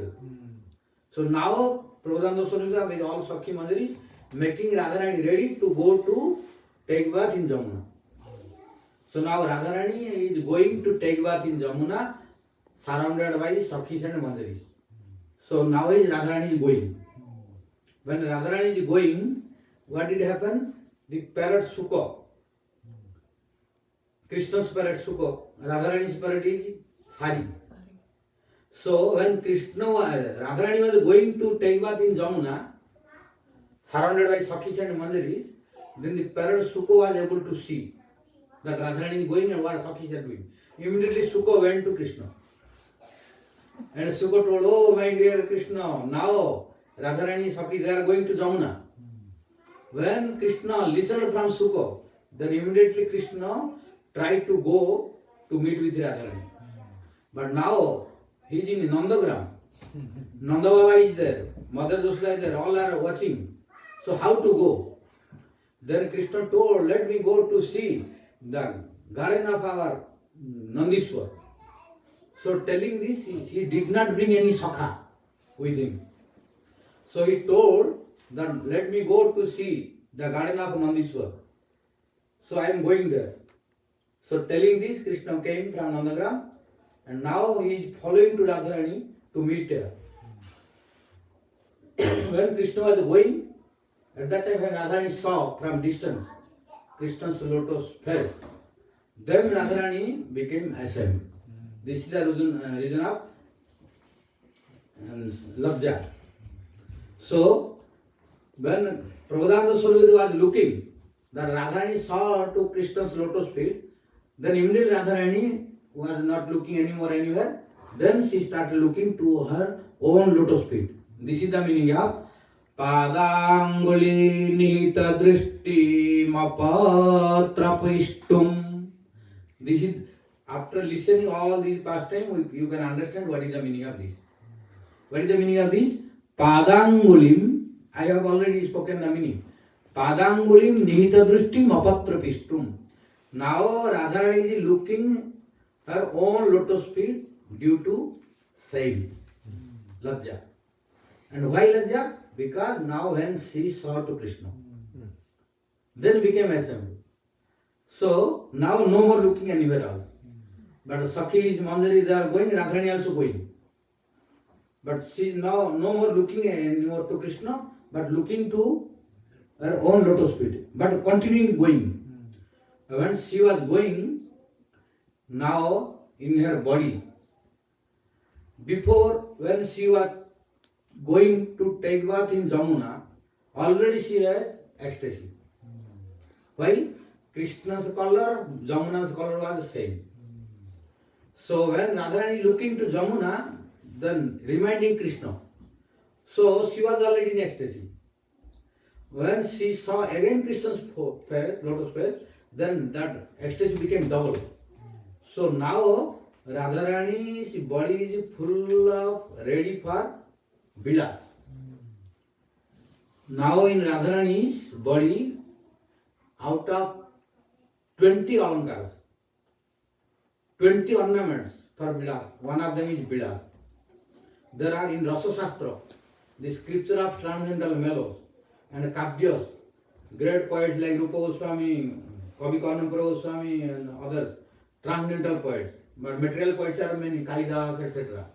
So now, Prabhupada Saraswati with all Sakhi Manjaris making Radharani ready to go to take bath in Jamuna. So now Radharani is going to take bath in Jamuna surrounded by Sakhis and Manjaris. So now Radharani is going. When Radharani is going, what did happen? The parrot Sukha, Krishna's parrot Sukha, Radharani's parrot is Sari. So when Radharani was going to take bath in Jamuna, surrounded by Sakhis and Manjaris, Then the parrot Suko was able to see that Radharani is going and what Sakis are doing. Immediately Suko went to Krishna. And Suko told, oh my dear Krishna, now Radharani Sakis, they are going to Jamuna. When Krishna listened from Suko, then immediately Krishna tried to go to meet with Radharani. But now he is in Nandagram. Nanda Baba is there, Mother Joshua is there, all are watching. So how to go? Then Krishna told, let me go to see the garden of our Nandishwar. So telling this, he did not bring any sakha with him. So he told that let me go to see the garden of Nandishwar. So I am going there. So telling this, Krishna came from Nandagram and now he is following to Radharani to meet her. When Krishna was going, at that time when Radharani saw from distance Krishna's lotus face, then Radharani became ashamed. This is the reason of Labja. So, when Prabhupada Swarup was looking, that Radharani saw to Krishna's lotus feet, then immediately Radharani was not looking anymore anywhere. Then she started looking to her own lotus feet. This is the meaning of Padanguli Nihita Drishti Mapatrapishtum. This is, after listening all these pastime, you can understand what is the meaning of this. What is the meaning of this? Padangulim, I have already spoken the meaning. Padangulim Nihita Drishti Mapatrapishtum. Now Radharani is looking her own lotus feet due to shame, Lajja. And why Lajja? Because now when she saw to Krishna, then became ashamed. So now no more looking anywhere else. But Sakis, Manjari, they are going, Radharani also going. But she is now no more looking anymore to Krishna, but looking to her own lotus feet, but continuing going. When she was going, now in her body, before when she was going to take bath in Jamuna, already she has ecstasy. Why? Krishna's color, Jamuna's color was same. So when Radharani looking to Jamuna, then reminding Krishna. So she was already in ecstasy. When she saw again Krishna's face, lotus face, then that ecstasy became double. So now Radharani's body is full of ready for vilas. Now in Radharani's body, out of 20 alankars, 20 ornaments for vilas, one of them is vilas. There are in Rasa Shastra, the scripture of transcendental mellows and kavyas, great poets like Rupa Goswami, Kavi Karnapura Goswami and others, transcendental poets. But material poets are many, Kalidas, etc.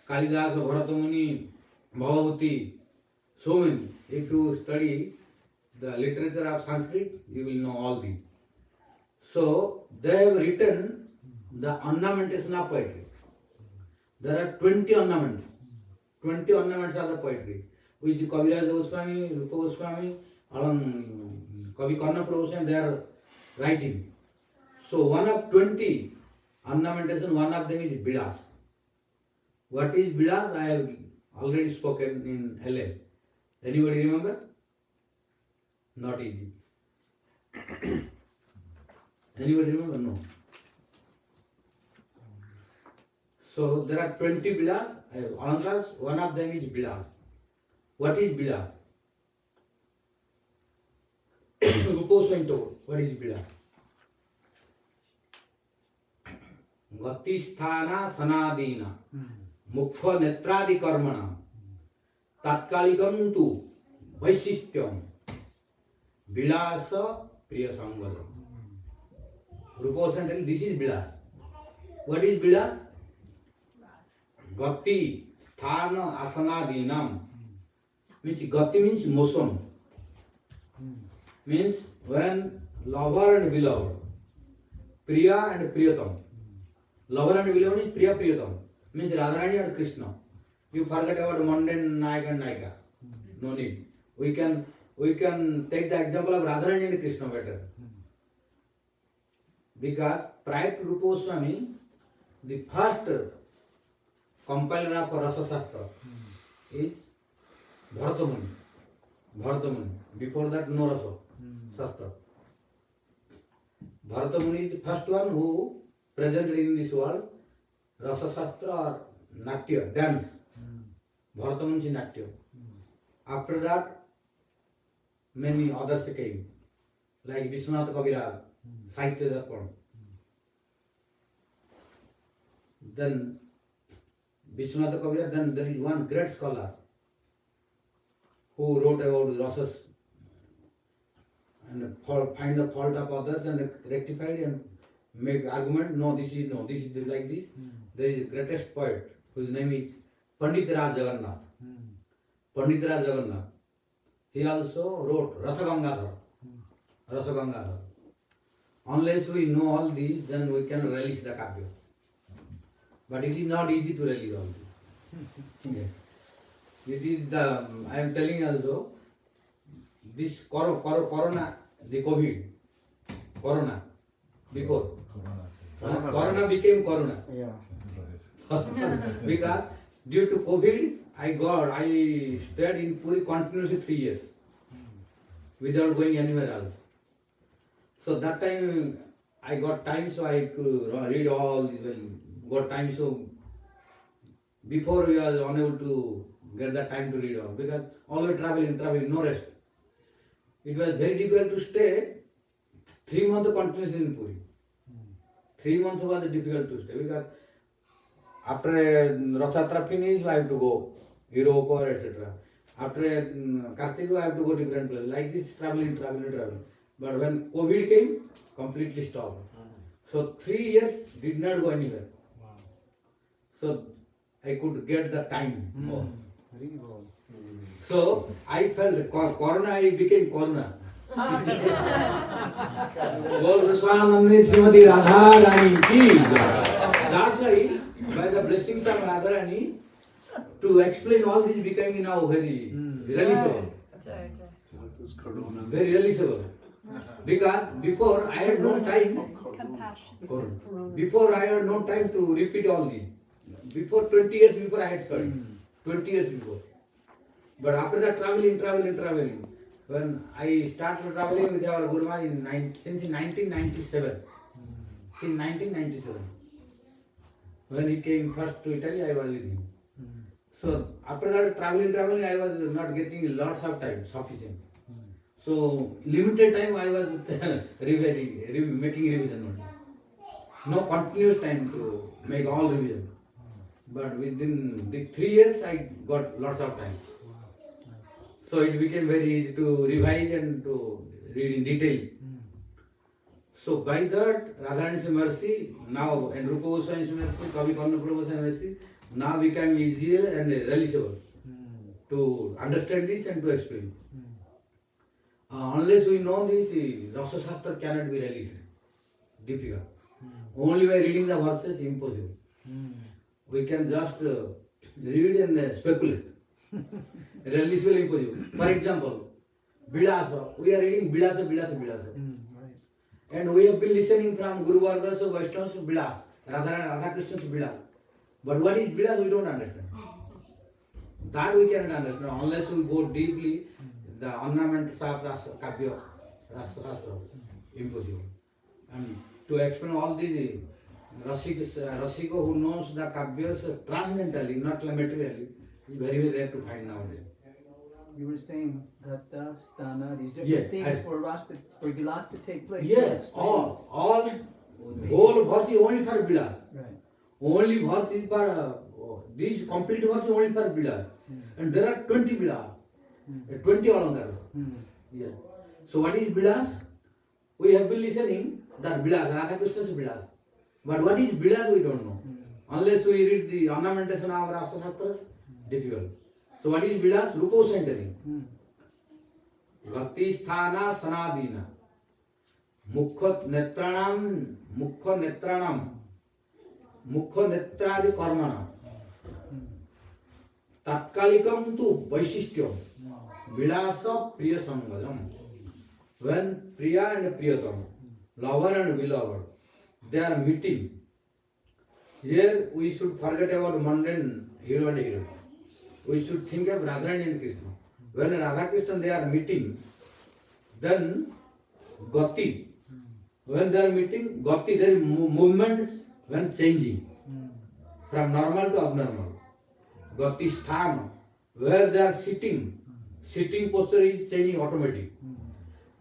Kalidas, Bharatamuni, Bhavahuti, so many. If you study the literature of Sanskrit, you will know all these. So they have written the ornamentation of poetry. There are 20 ornaments. 20 ornaments are the poetry, which Kaviraj Goswami, Rupa Goswami, Kavi Karnapura Goswami, they are writing. So one of 20 ornamentation, one of them is Bilas. What is Bilas? I have already spoken in LA. Anybody remember? Not easy. Anybody remember? No. So there are 20 Bilas, Alankars, one of them is Bilas. What is Bilas? Rupa told, what is Bilas? Gati sthana sanadina mukha netradi karmana tatkalikam tu vaisishtyam bilasa priyasangala. Rupa tells this is Bilas. What is Bilas? Gati sthana asanadinam means Gati means motion. Means when lover and beloved, Priya and Priyatam. Lover and beloved is Priya Priyatam. Means Radharani and Krishna. You forget about mundane Nayak and Nayika. No need. We can we can take the example of Radharani and Krishna better. Because prior to Rupa Goswami, the first compiler of Rasa Shastra is Bharata Muni. Bharata Muni. Before that, no Rasa Shastra. Bharata Muni is the first one who presented in this world Rasa Shastra or Natya, dance. Bharata Muni is Natya. After that, many others came, like Vishwanath Kaviraj, Sahitya Darpan. Then Vishwanath Kaviraj, then there is one great scholar who wrote about rasas and find the fault of others and rectify it and make argument. No, this is like this. There is a greatest poet whose name is Pandit Raj Jagannath. Pandit Raj Jagannath. He also wrote Rasa Gangadhar. Rasa Gangadhar. Unless we know all these, then we can relish the Kavya. But it is not easy to relish all these. Yes. It is the, I am telling you also, this corona, the COVID, corona, before. Corona became corona. Because due to COVID, I stayed in Puri continuously 3 years without going anywhere else. So that time I got time, so I could read all these. Got time, so before we are unable to get the time to read all because always traveling, no rest. It was very difficult to stay 3 months continuously in Puri. 3 months was difficult to stay because after Rath Yatra finish, I have to go Europe or etc. After Kartika, I have to go different places. Like this, traveling. But when COVID came, completely stopped. So 3 years did not go anywhere. So I could get the time more. So I felt corona, I became corona. Bol Vishwanandani Srimati Radharani ki jai. That's why, by the blessings of Radharani, to explain all this became now very realizable. Very realizable. Because before I had no time. Before I had no time to repeat all these. Before 20 years before I had studied. 20 years before. But after that traveling. When I started traveling with our Guru Maharaj since 1997. Since 1997. When he came first to Italy, I was with him. So after that traveling, I was not getting lots of time, sufficient. So limited time I was making revision only. No continuous time to make all revision. But within the 3 years I got lots of time. So it became very easy to revise and to read in detail. So by that, Radharani's mercy now and Rupa Goswami's mercy, Kavi Karnapura Goswami's mercy, now become easier and realizable to understand this and to explain. Unless we know this, Rasa Shastra cannot be released. Difficult. Only by reading the verses, impossible. We can just read and speculate. Releasable, impossible. For example, Bilasa. We are reading Bilasa. And we have been listening from Guru Vargas or Vaishnavas to Bilas, Radha Krishna's Bilas. But what is Bilas, we don't understand. That we cannot understand unless we go deeply the ornament of Rasa Kavya, Rasa, impossible. And to explain all these Rasika who knows the Kavyas transcendentally, not materially, is very, very rare to find nowadays. You were saying Gata, Stana, these different Yeah, things for Vilas to take place. Yes, all whole verse is only for Vilas. Right. Only verse is for this complete verse is only for Vilas. And there are 20 Vilas, 20 Alankars. Yes. So what is Vilas? We have been listening that Vilas, Radha Krishna's Vilas. But what is Vilas we don't know. Unless we read the ornamentation of Rasa Shastras, difficult. So what is Vilas? Rupa centering. Bhakti sthana sanadina. Mukha netradi karmana. Tatkalikam tu vaishishtyam. Vilasa Priya Sangam. When Priya and Priyatam, lover and beloved, they are meeting. Here we should forget about mundane hero and heroine. We should think of Radharani and Krishna. When Radha Krishna they are meeting, then Gati. When they are meeting, Gati, their movements when changing from normal to abnormal. Gati Sthana, where they are sitting posture is changing automatic.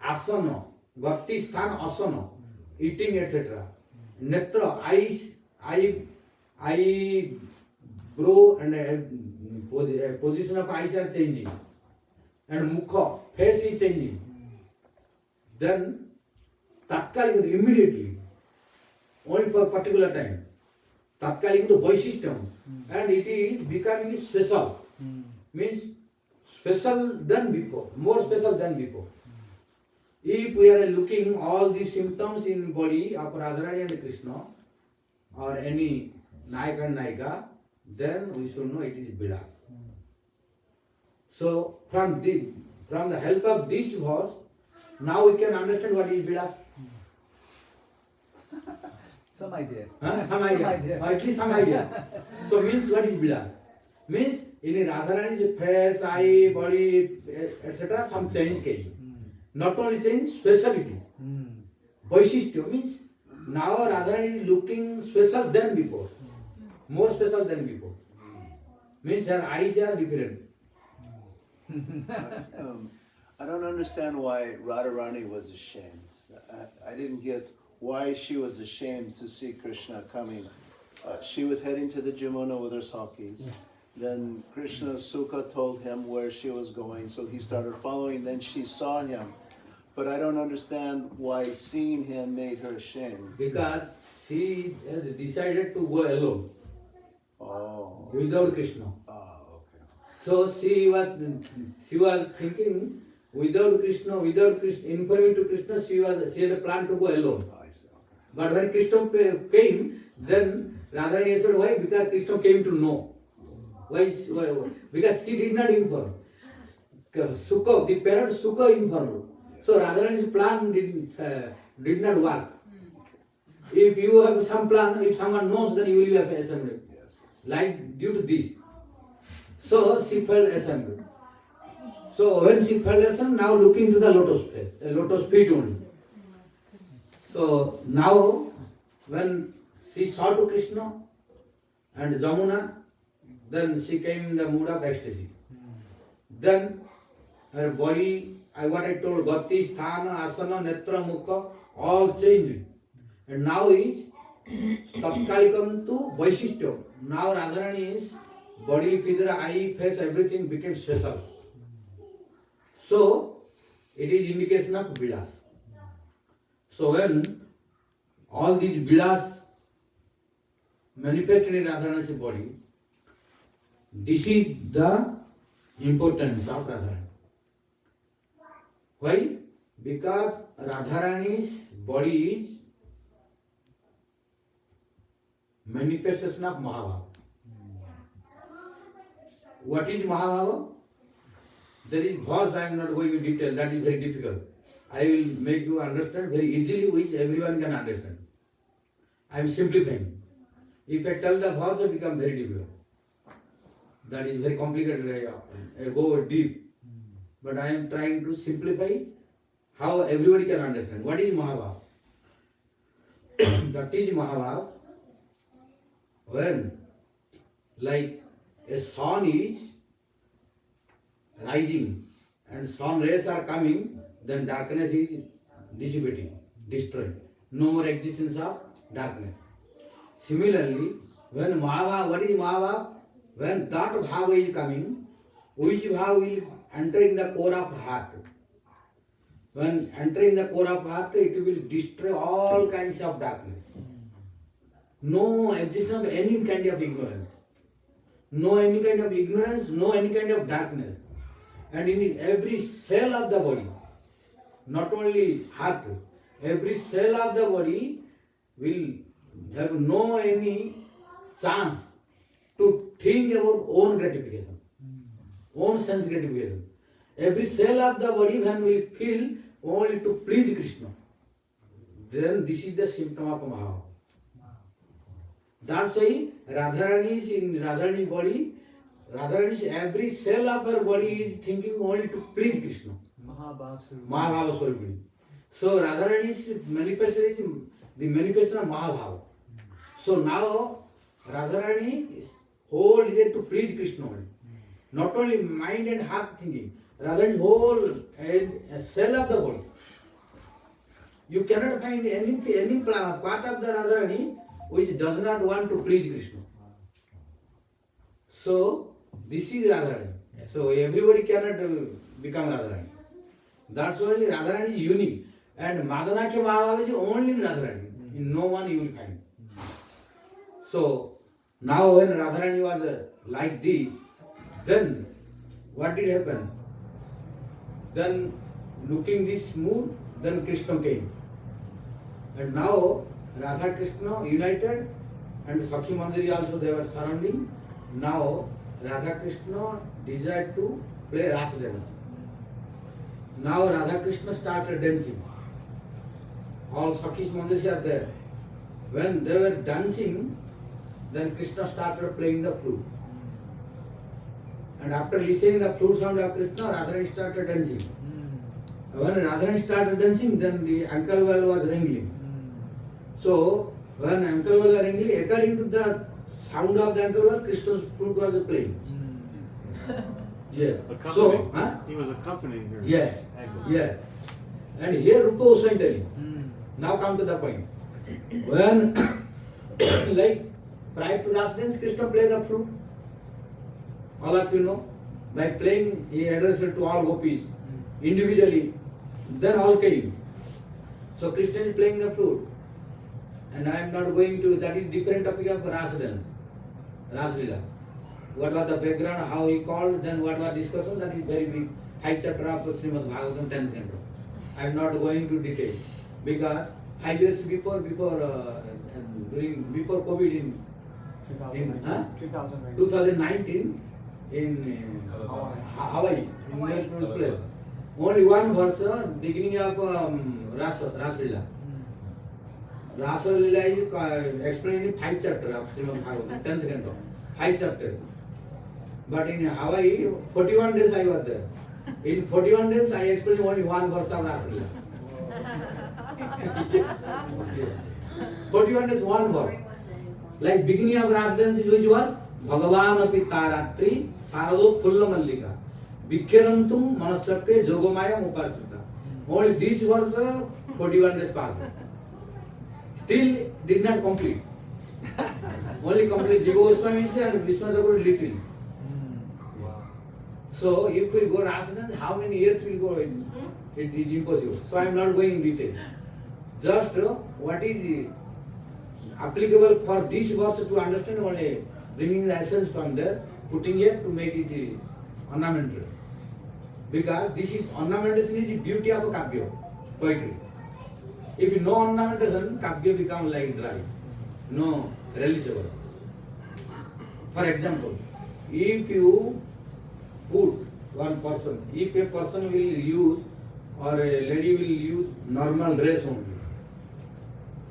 Asana, Gati Sthana Asana, eating etc. Netra, eye grow and position of eyes are changing. And mukha, face is changing. Then Tatkali immediately, only for particular time. Tatkali to boy system. And it is becoming special. Means special than before, more special than before. If we are looking all these symptoms in body of Radharani and Krishna or any Nayaka and Nayika, then we should know it is Vilas. So from the help of this verse, now we can understand what is Vilas. Some idea. Huh? Some idea. Or at least some idea. So means what is Vilas? Means in Radharani's face, eye, body, etc. some change came. Not only change, speciality. Vaishistya means now Radharani is looking special than before. More special than before. Means her eyes are different. I don't understand why Radharani was ashamed. I didn't get why she was ashamed to see Krishna coming. She was heading to the Jamuna with her sakis. Then Krishna Sukha told him where she was going, so he started following. Then she saw him. But I don't understand why seeing him made her ashamed. Because she has decided to go alone. Oh. Without Krishna. Okay. So she was thinking without Krishna, informing to Krishna, she had a plan to go alone. I see. Okay. But when Krishna came, then Radharani said, why? Because Krishna came to know. Why? Because she did not inform. Sukha, the parent Sukha informed. So Radharani's plan did not work. If you have some plan, if someone knows, then you will be assembled. Yes. Like due to this. So she felt assembled. So when she felt assembled, now looking to the lotus feet only. So now when she saw to Krishna and Jamuna, then she came in the mood of ecstasy. Then her body, what I told, Gati, Sthana, Asana, Netra, Mukha, all changed. And now is Tatkalikam to Vaishistya. Now Radharani's bodily figure, eye, face, everything became special. So it is indication of Vilas. So when all these Vilas manifested in Radharani's body, this is the importance of Radharani. Why? Because Radharani's body is manifestation of Mahabhava. What is Mahabhava? There is verse, I am not going in detail, that is very difficult. I will make you understand very easily, which everyone can understand. I am simplifying. If I tell the verse, it becomes very difficult. That is very complicated, I go deep. But I am trying to simplify how everybody can understand. What is Mahabhava? That is Mahabhava when, like a sun is rising and sun rays are coming, then darkness is dissipating, destroying. No more existence of darkness. Similarly, when Mahabhava, what is Mahabhava? When that Bhava is coming, which Bhava will enter in the core of heart. When entering the core of heart, it will destroy all kinds of darkness. No existence of any kind of ignorance. No any kind of ignorance, no any kind of darkness. And in every cell of the body, not only heart, every cell of the body will have no any chance to think about own gratification, own sense gratification. every cell of the body when we feel only to please Krishna, then this is the symptom of Mahābhava. That's why Radharani is in Radharani's body. Radharani's every cell of her body is thinking only to please Krishna. Mahābhava Swarupini. So Radharani's manifestation is the manifestation of Mahābhava. So now Radharani is whole is there to please Krishna only. Not only mind and heart thinking, Radharani's whole cell of the body. You cannot find anything, any part of the Radharani which does not want to please Krishna. So this is Radharani. So everybody cannot become Radharani. That's why Radharani is unique. And Madhanakya Mahābhava is only in Radharani. In no one you will find. So now when Radharani was like this, then what did happen? Then looking this mood, then Krishna came. And now Radha Krishna united and Sakhi Mandiri also they were surrounding. Now Radha Krishna desired to play Rasa dance. Now Radha Krishna started dancing. All Sakhi's Mandiri are there. When they were dancing, then Krishna started playing the flute. And after listening the flute sound of Krishna, Radharani started dancing. When Radharani started dancing, then the ankle well was ringing. So when ankle well was ringing, according to the sound of the ankle well, Krishna's flute was playing. Yes. So, He was accompanying her. yes, yes. And here Rupa was telling. Now come to the point. When, like, prior to last dance, Krishna played the flute. All of you know. By playing, he addressed it to all gopis individually. Then all came. So Krishna is playing the flute. And I am not going to, that is different topic of Rasa dance. Rasa Lila. What was the background, how he called, then what was discussion, that is very big. 5th chapter of Srimad Bhagavatam, 10th canto. I am not going to detail. Because 5 years before COVID in 2019 in Hawaii, in that place. Only one verse, beginning of Rasa Lila. Rasa Lila is explained in 5th chapter of Srimad Bhagavatam, 10th canto. 5th chapter. But in Hawaii, 41 days I was there. In 41 days I explained only one verse of Rasa Lila. 41 days, one verse. Like beginning of Rasa dance, which was Bhagavan api taratri sarado pulla mallika vikhirantum manasakre jogomayam upasita. Only this verse 41 days passed. Still did not complete. Only complete Jiva Goswami and Vishnu Thakur little. So if we go Rasa dance, how many years will go? It is impossible. So I am not going in detail. Just what is applicable for this verse to understand, only bringing the essence from there, putting here to make it ornamental. Because this is ornamentation is the beauty of a kavya, poetry. If you know ornamentation, kavya becomes like dry, no realizable. For example, if you put one person, if a person will use or a lady will use normal dress only,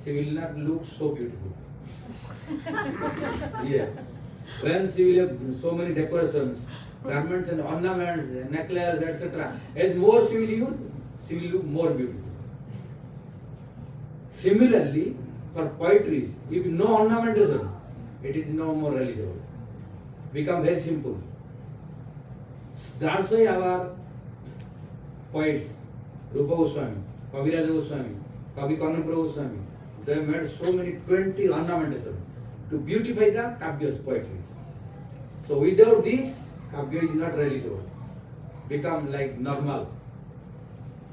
she will not look so beautiful. Yeah. When she will have so many decorations, garments and ornaments, necklace, etc. As more she will use, she will look more beautiful. Similarly, for poetry, if no ornamentation, it is no more realizable. Become very simple. That's why our poets, Rupa Goswami, Kaviraja Goswami, Kavi Karnapura Goswami, they made so many 20 ornamentations to beautify the Kavya's poetry. So without this, Kavya is not realizable. Become like normal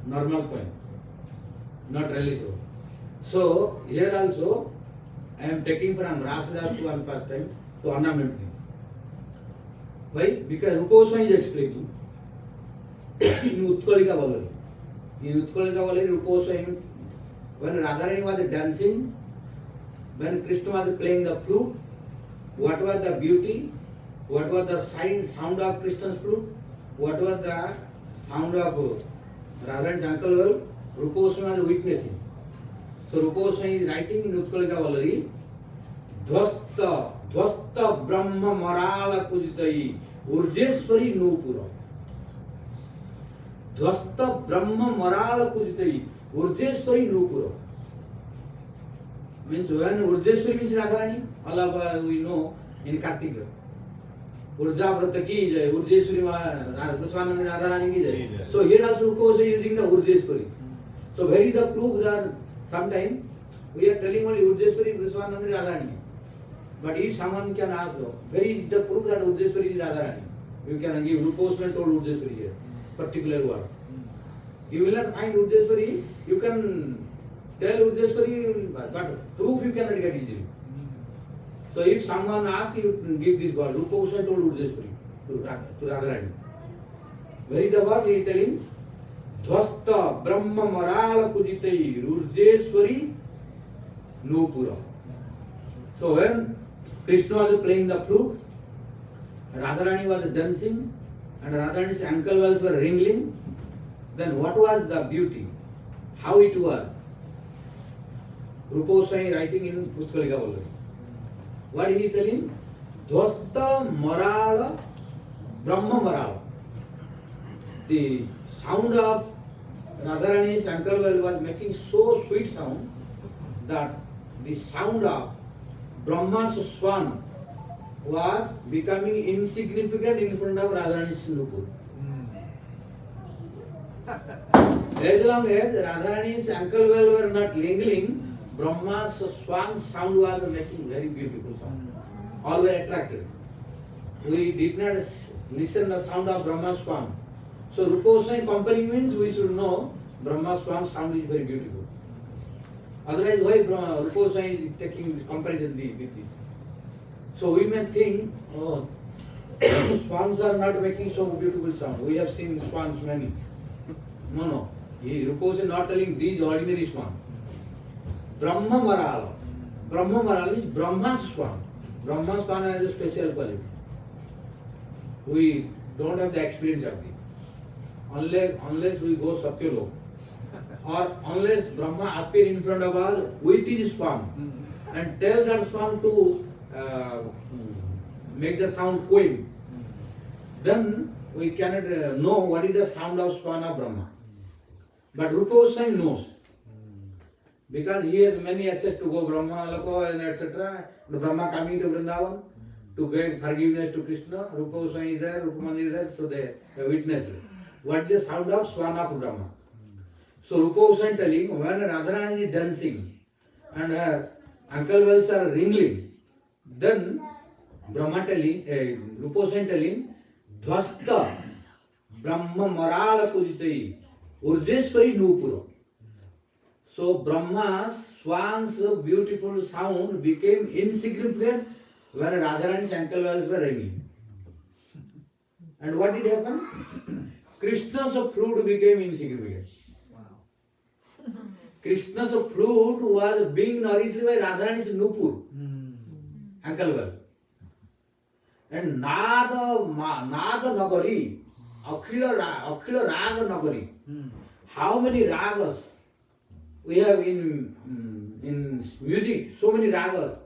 poem, not realizable. So here also, I am taking from Rasa one first time to ornament things. Why? Because Rupa Goswami is explaining in Utkalika Balari. In Utkalika Balari, Rupa Goswami, when Radharani was dancing, when Krishna was playing the flute, what was the beauty, what was the sound of Krishna's flute, what was the sound of Radharani's uncle well, Rupa Goswami was witnessing. So Rupa Goswami is writing in Utkalika Vallari, Dvasta Brahma Marala Pujitai Urjeswari Nupura. Dvasta Brahma Marala Pujitai Urjeswari Nupura. Means when Urjeswari means Radharani, all of we know in Kartika. Urja Vrata ki jai, Urjeswari Goswami Radharani ki jai. So here also Rupa Goswami is using the Urjeswari. So where is the proof that sometimes we are telling only Urjeswari Goswami Radharani. But if someone can ask, where is the proof that Urjeswari is Radharani? You can give Rupa Goswami told Urjeswari here, particular word. You will not find Urjeswari, you can tell Urjeswari, but proof you cannot get easily. So if someone asks, you give this word. Rupa Goswami told Urjeswari to Radharani. Where is the verse he is telling? Dvasta Brahma Marala Pujitai Urjeswari Nupura. So when Krishna was playing the flute, Radharani was dancing, and Radharani's ankle wells were ringing, then what was the beauty? How it was? Rupa Goswami writing in Utkalika Vallari. What is he telling? Dvasta Marala Brahma Marala. The sound of Radharani's ankle well was making so sweet sound that the sound of Brahma's swan was becoming insignificant in front of Radharani's nupur. As long as Radharani's ankle well were not lingering, Brahma's swan sound was making very beautiful sound. All were attracted. We did not listen the sound of Brahma's swan. So Rupa Goswami comparing means we should know Brahma's swan sound is very beautiful. Otherwise, why Rupa Goswami is taking this comparison with this? So we may think, oh, swans are not making so beautiful sound. We have seen swans many. No. Rupa Goswami is not telling these ordinary swans. Brahma Marala. Brahma Marala means Brahma's swan. Brahma's swan has a special quality. We don't have the experience of it. Unless we go Satyalok. Or unless Brahma appear in front of us with his swan and tell that swan to make the sound queen, then we cannot know what is the sound of swan of Brahma. But Rupa Goswami knows. Because he has many access to go Brahma, Loko and etc. Brahma coming to Vrindavan to beg forgiveness to Krishna. Rupa Goswami is there, Rupaman is there, so they witnessed. What is the sound of swan of Brahma? So Rupa Goswami telling, when Radharani is dancing and her ankle wells are ringing, then Brahma telling, Rupa Goswami telling, Dvasta Brahma Marala Pujitai Urjeswari Nupura. So Brahma's swan's beautiful sound became insignificant when Radharani's ankle wells were ringing. And what did happen? Krishna's flute became insignificant. Krishna's flute was being nourished by Radharani's nupur, ankle well. And Nada Nagari, Akhila Raga Nagari. How many ragas we have in music? So many ragas.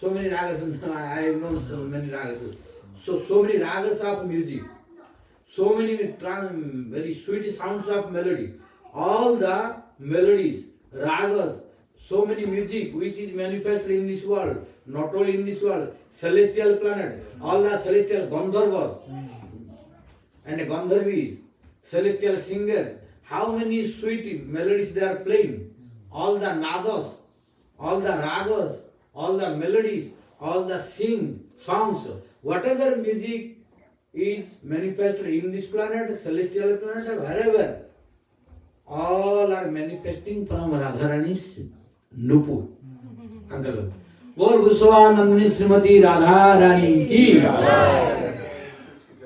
So many ragas. I have known so many ragas. So many ragas of music. So many very sweet sounds of melody. All the melodies, ragas, so many music which is manifested in this world, not only in this world, celestial planet, all the celestial Gandharvas and Gandharvis, celestial singers, how many sweet melodies they are playing, all the nadas, all the ragas, all the melodies, all the songs, whatever music is manifested in this planet, celestial planet, or wherever, all are manifesting from Radharani's nupur. Bol Goswanandani Srimati Radharani ki.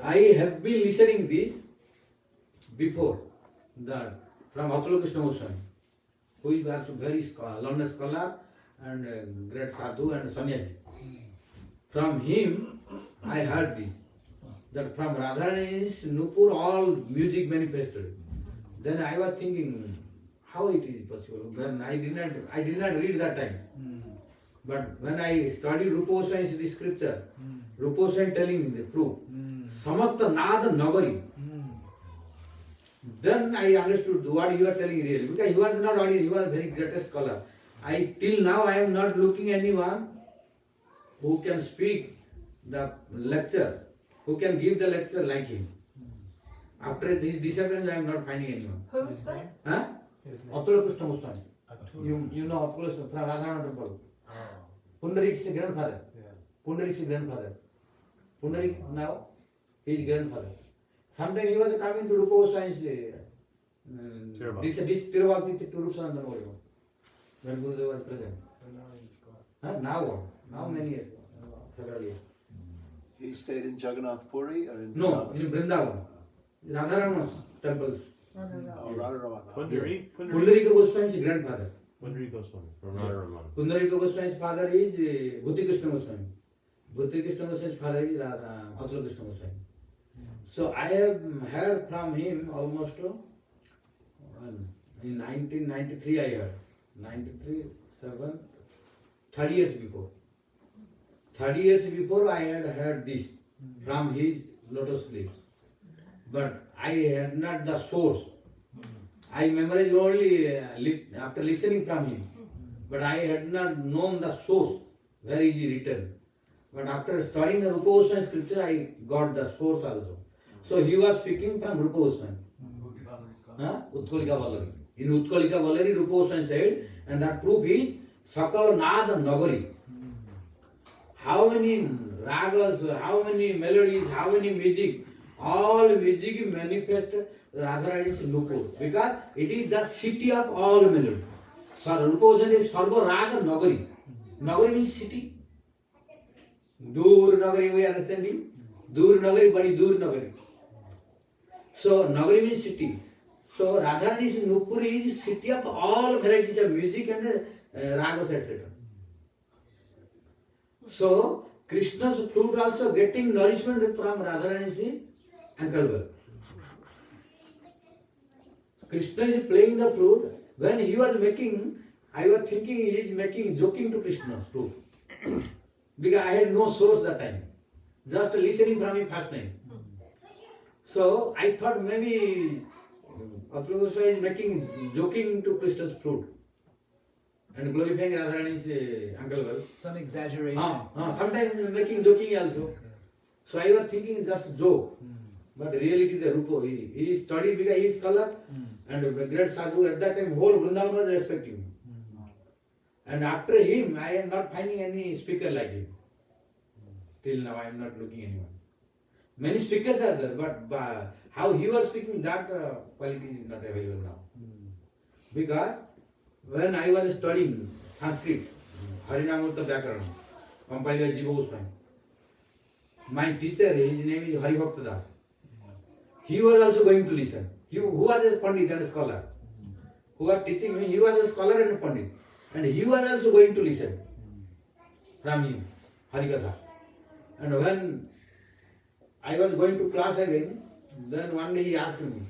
I have been listening this before that from Atula Krishna Goswami, who is also very learned scholar and great sadhu and sannyasi. From him I heard this, that from Radharani's Nupur all music manifested. Then I was thinking, how it is possible? Then I did not read that time. But when I studied Rupa Goswami's scripture, Rupa Goswami telling the proof, Samasta Nada Nagari. Then I understood what you are telling really. Because he was not only, he was very greatest scholar. Till now I am not looking anyone who can speak the lecture, who can give the lecture like him. After his disappearance, I am not finding anyone. Who's that? Huh? Atula Krishna Goswami. You know Atula Krishna from Radharani temple. Pundarik's grandfather. Pundarik's grandfather. Pundarik now, his grandfather. Sometime he was coming to Rupa Goswami's this Tiruvakti to Rupa Goswami when Gurudev was present. Now what? Now many years, several years. He stayed in Jagannath Puri or in No, in Vrindavan. Radharani's temples. Oh, Radharamana. Pundarika Goswami's grandfather. Pundarika Goswami from Radharamana. Pundarika Goswami's father is Bhakti Krishna Goswami. Bhakti Krishna Goswami's father is Atula Krishna Goswami. So I have heard from him almost in 1993 I heard. 93, 7, 30 years before. 30 years before I had heard this from his lotus leaves. But I had not the source. I memorized only after listening from him. But I had not known the source, where is he written. But after studying the Rupa Goswami scripture, I got the source also. So he was speaking from Rupa Goswami. Utkolika Vallari. In Utkolika Vallari, Rupa Goswami said, and that proof is Sakala Nada Nagari. How many ragas, how many melodies, how many music, all music manifest Radharani's Nupur. Because it is the city of all melody. So Rupa Goswami is Sarva Raga Nagari. Nagari means city. Dur Nagari, we understand him? Dur Nagari, Badi Dur Nagari. So Nagari means city. So Radharani's Nupur is city of all varieties of music and ragas, etc. So Krishna's flute also getting nourishment from Radharani's ankle well. Krishna is playing the flute. When he was making, I was thinking he is making joking to Krishna's flute. Because I had no source that time. Just listening from him first time. So I thought maybe Atula Goswami is making joking to Krishna's flute. And glorifying Radharani's uncle well. Some exaggeration. Sometimes making joking also. So I was thinking just joke. But reality the Rupa, he studied because he is scholar and a great sadhu. At that time whole Vrindavan was respecting him. And after him I am not finding any speaker like him. Till now I am not looking anyone. Many speakers are there, but how he was speaking, that quality is not available now. Because when I was studying Sanskrit, Harinamurta Vyakaran, compiled by Jiva Goswami, my teacher, his name is Haribhakta Das. He was also going to listen. Who was a Pandit and a scholar. Who was teaching me, he was a scholar and a Pandit. And he was also going to listen from him, Harikatha. And when I was going to class again, then one day he asked me,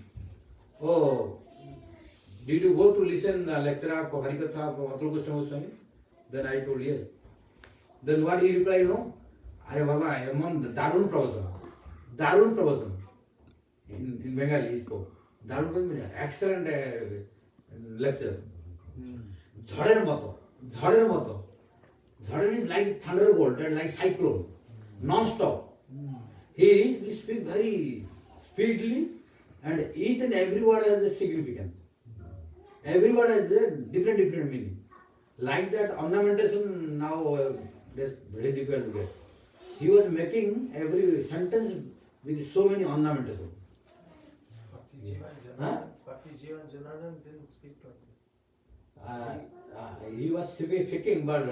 oh, did you go to listen the lecture of Harikatha of Atula Krishna Goswami? Then I told yes. Then what he replied, no? Are Baba, I am on the Darun Pravacana. Darun Pravacana. In Bengali he spoke. Darun Pravacana, excellent lecture. Jhader mato. Jhader mato. Jhader is like thunderbolt and like cyclone. Non-stop. He will speak very speedily and each and every word has a significance. Every word has a different meaning. Like that ornamentation now that's very difficult to get. He was making every sentence with so many ornamentation. He was speaking, but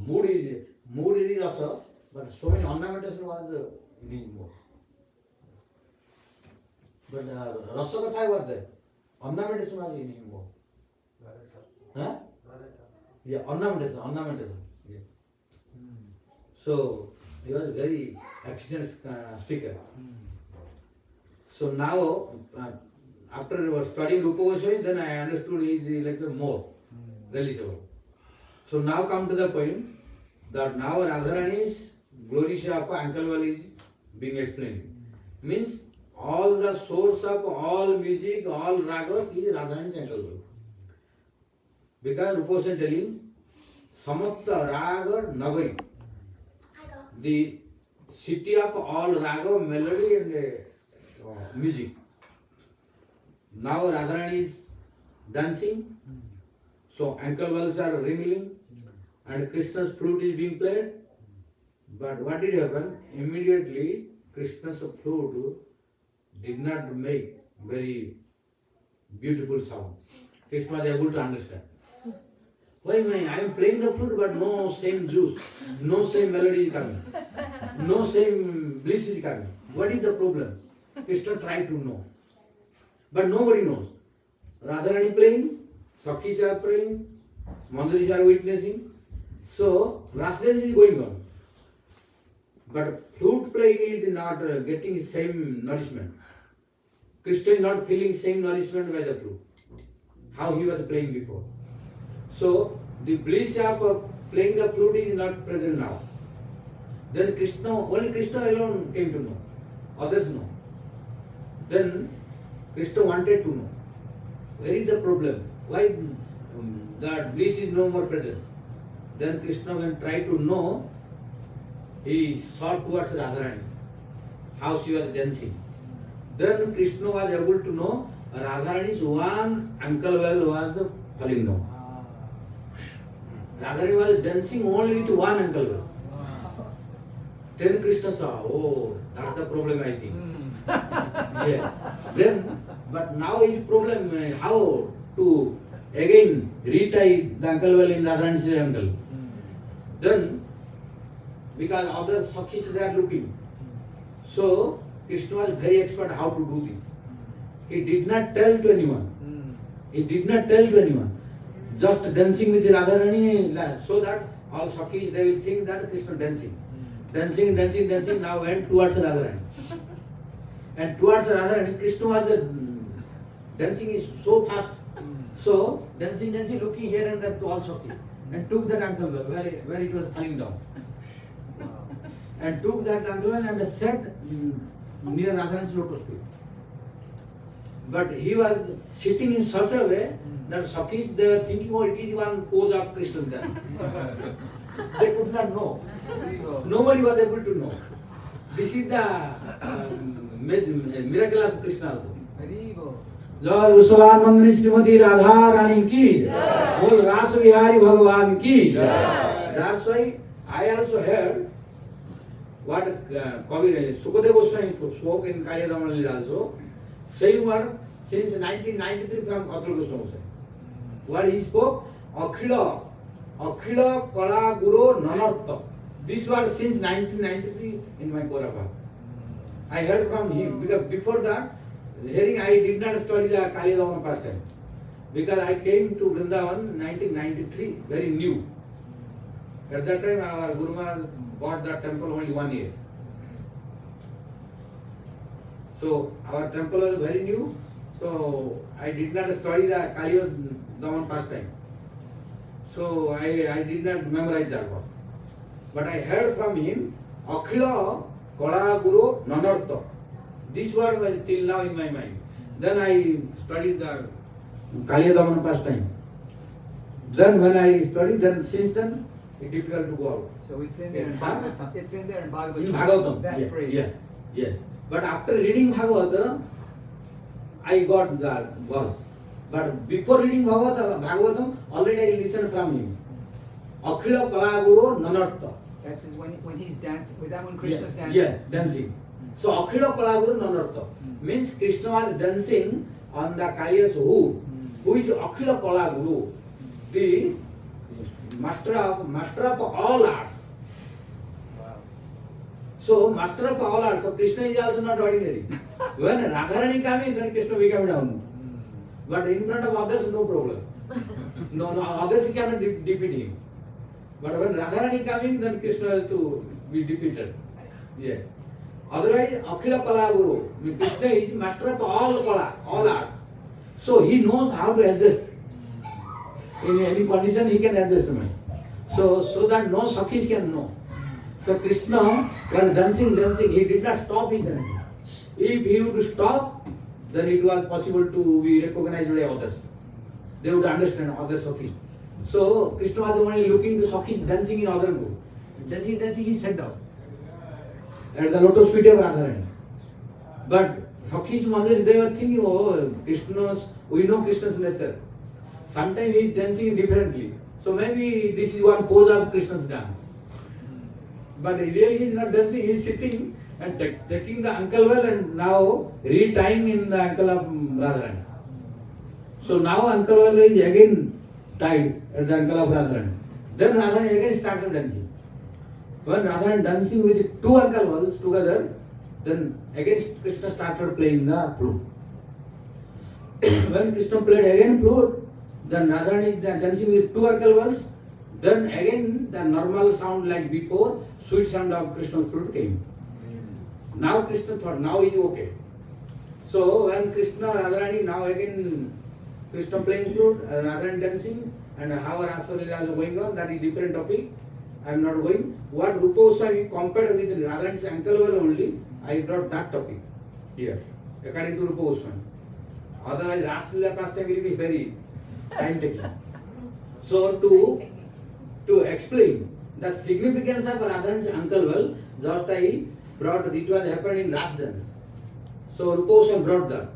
mood is also, but so many ornamentation was in his mouth. But Rasakatha was there. Ornamentation was in his mouth. Yeah, ornamentation. Yeah. So He was a very efficient speaker. So now, after studying Rupa Goswami, then I understood he is like more realizable. So now come to the point that now Radharani's glory of Ankle is being explained. Means all the source of all music, all ragas is Radharani's Ankle. Because Rupa was telling, Samapta Raga Nagari, the city of all raga, melody and music. Now Radharani is dancing, so ankle bells are ringing, and Krishna's flute is being played. But what did happen? Immediately, Krishna's flute did not make very beautiful sound. Krishna was able to understand. Why I am playing the flute, but no same juice, no same melody is coming, no same bliss is coming. What is the problem? Krishna tried to know, but nobody knows. Radharani playing, Sakhis are playing, Mandaris are witnessing. So Rasdance is going on, but flute playing is not getting same nourishment. Krishna is not feeling same nourishment by the flute, how he was playing before. So the bliss of playing the flute is not present now. Then Krishna, only Krishna alone came to know. Others know. Then Krishna wanted to know. Where is the problem? Why that bliss is no more present? Then Krishna, when tried to know, he sought towards Radharani, how she was dancing. Then Krishna was able to know Radharani's one ankle well was falling down. Radharani was dancing only with one ankle well. Then Krishna saw, oh, that's the problem I think. Yeah. Then, but now his problem, how to again retie the ankle well in Radharani's ankle. Then, because other Sakhis they are looking. So, Krishna was very expert how to do this. He did not tell to anyone. He did not tell to anyone. Just dancing with Radharani, so that all Sakhis they will think that Krishna dancing. Dancing, now went towards Radharani. And towards Radharani, Krishna was dancing is so fast. So, dancing, looking here and there to all Sakhis. And took that ankle well, where it was falling down. And took that ankle well and sat near Radharani's lotus feet. But he was sitting in such a way that Sakhis they were thinking, oh, it is one pose of Krishna dance. They could not know. Nobody was able to know. This is the miracle of Krishna also. Jai Vishwanandani Srimati Radha Rani ki, Bol Rasa Vihari Bhagavan ki. That's why I also heard what Kavi Sukadeva Goswami spoke in Kalyadama Lila also. Same word since 1993 from Kathal Goswami. What he spoke? Akhila Kala Guru Nanartha. This was since 1993 in my Korabha. I heard from him because before that, hearing I did not study the Kalyadama pastime. Because I came to Vrindavan in 1993, very new. At that time, our Guru Maharaj bought that temple only 1 year. So, our temple was very new. So, I did not study the Kalyadama pastime. So, I did not memorize that one. But I heard from him, Akhila Kala Guru Nanartha. This word was till now in my mind. Then I studied the Kalyadama pastime. Then when I studied, then since then, it's difficult to go out. So it's in there in Bhagavatam. It's in there in Bhagavatam. In Bhagavatam, That yes, phrase. yes. But after reading Bhagavatam, I got that verse. But before reading Bhagavatam, already I listened from him. Akhila Kala Guru Nanartha. That's his, when he's dancing. Was that when Krishna's dancing? Yeah, dancing. So Akhila Kala Guru Nanartha means Krishna was dancing on the Kaliya's hood. Who is Akhila Kala Guru? The master of all arts. Wow. So master of all arts. So Krishna is also not ordinary. When Radharani came, then Krishna became down. But in front of others, no problem. No, others cannot defeat him. But when Radharani coming, then Krishna has to be defeated. Yeah. Otherwise, Akhila Kala Guru, Krishna is master of all Kala, all arts. So he knows how to adjust. In any condition he can adjust. So that no Sakhis can know. So Krishna was dancing, he did not stop his dancing. If he would stop, then it was possible to be recognized by others. They would understand other Sakhis. So Krishna was only looking to Sakhis dancing in other mood. Dancing, he sat down at the lotus feet of Radharani. But Sakhis mothers, they were thinking, oh, we know Krishna's nature. Sometimes he is dancing differently. So maybe this is one pose of Krishna's dance. But really he is not dancing, he is sitting and taking the ankle well and now retying in the ankle of Radharani. So now ankle well is again tied at the ankle of Radharani. Then Radharani again started dancing. When Radharani dancing with two ankle wells together, then again Krishna started playing the flute. When Krishna played again flute, then Radharani is dancing with two ankle wells. Then again the normal sound like before, sweet sound of Krishna's flute came. Now Krishna thought, now is okay. So when Krishna, Radharani, now again Krishna playing flute, Radharani dancing, and how Rasa Leela is going on, that is different topic. I am not going. What Rupa Goswami compared with Radharani's ankle well only, I brought that topic here, according to Rupa Goswami. Otherwise Rasa Leela pastime will be very time taking. So to explain the significance of Radharani's ankle well, just I brought, it was happened in last dance. So Rupa Goswami brought that.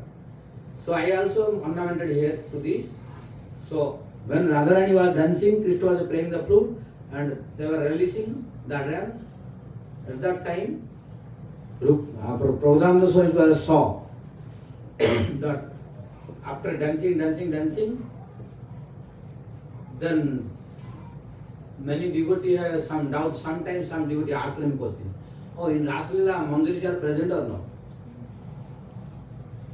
So I also ornamented here to this. So when Radharani was dancing, Krishna was playing the flute and they were releasing the dance. At that time, Prabhupada Swami saw that after dancing, then many devotees have some doubt. Sometimes some devotee ask them question. Oh, in Rasalila, Mandirs are present or no?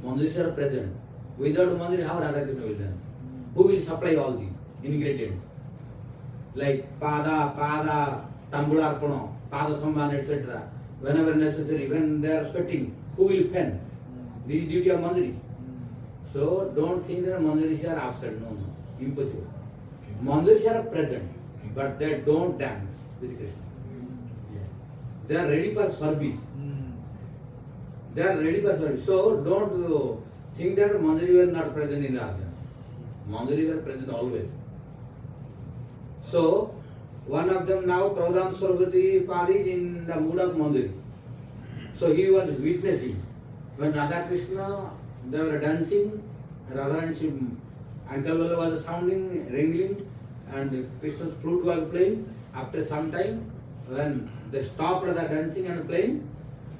Mandirs are present. Without Mandir, how Radha Krishna will dance? Who will supply all these ingredients? Like Pada, Tambularpano, Pada Samman, etc. Whenever necessary, when they are sweating, who will pen? This is duty of Mandiris. So don't think that Mandiris are absent. No, impossible. Mandiris are present, but they don't dance with Krishna. They are ready for service. So don't think that Mandiris were not present in Rasa. Mandiris were present always. So one of them now, Pradhan Sarvati Padi, is in the mood of Mandir. So he was witnessing when Radha Krishna, they were dancing, Radharani's ankle was sounding, ringing, and Krishna's flute was playing. After some time, when they stopped the dancing and playing,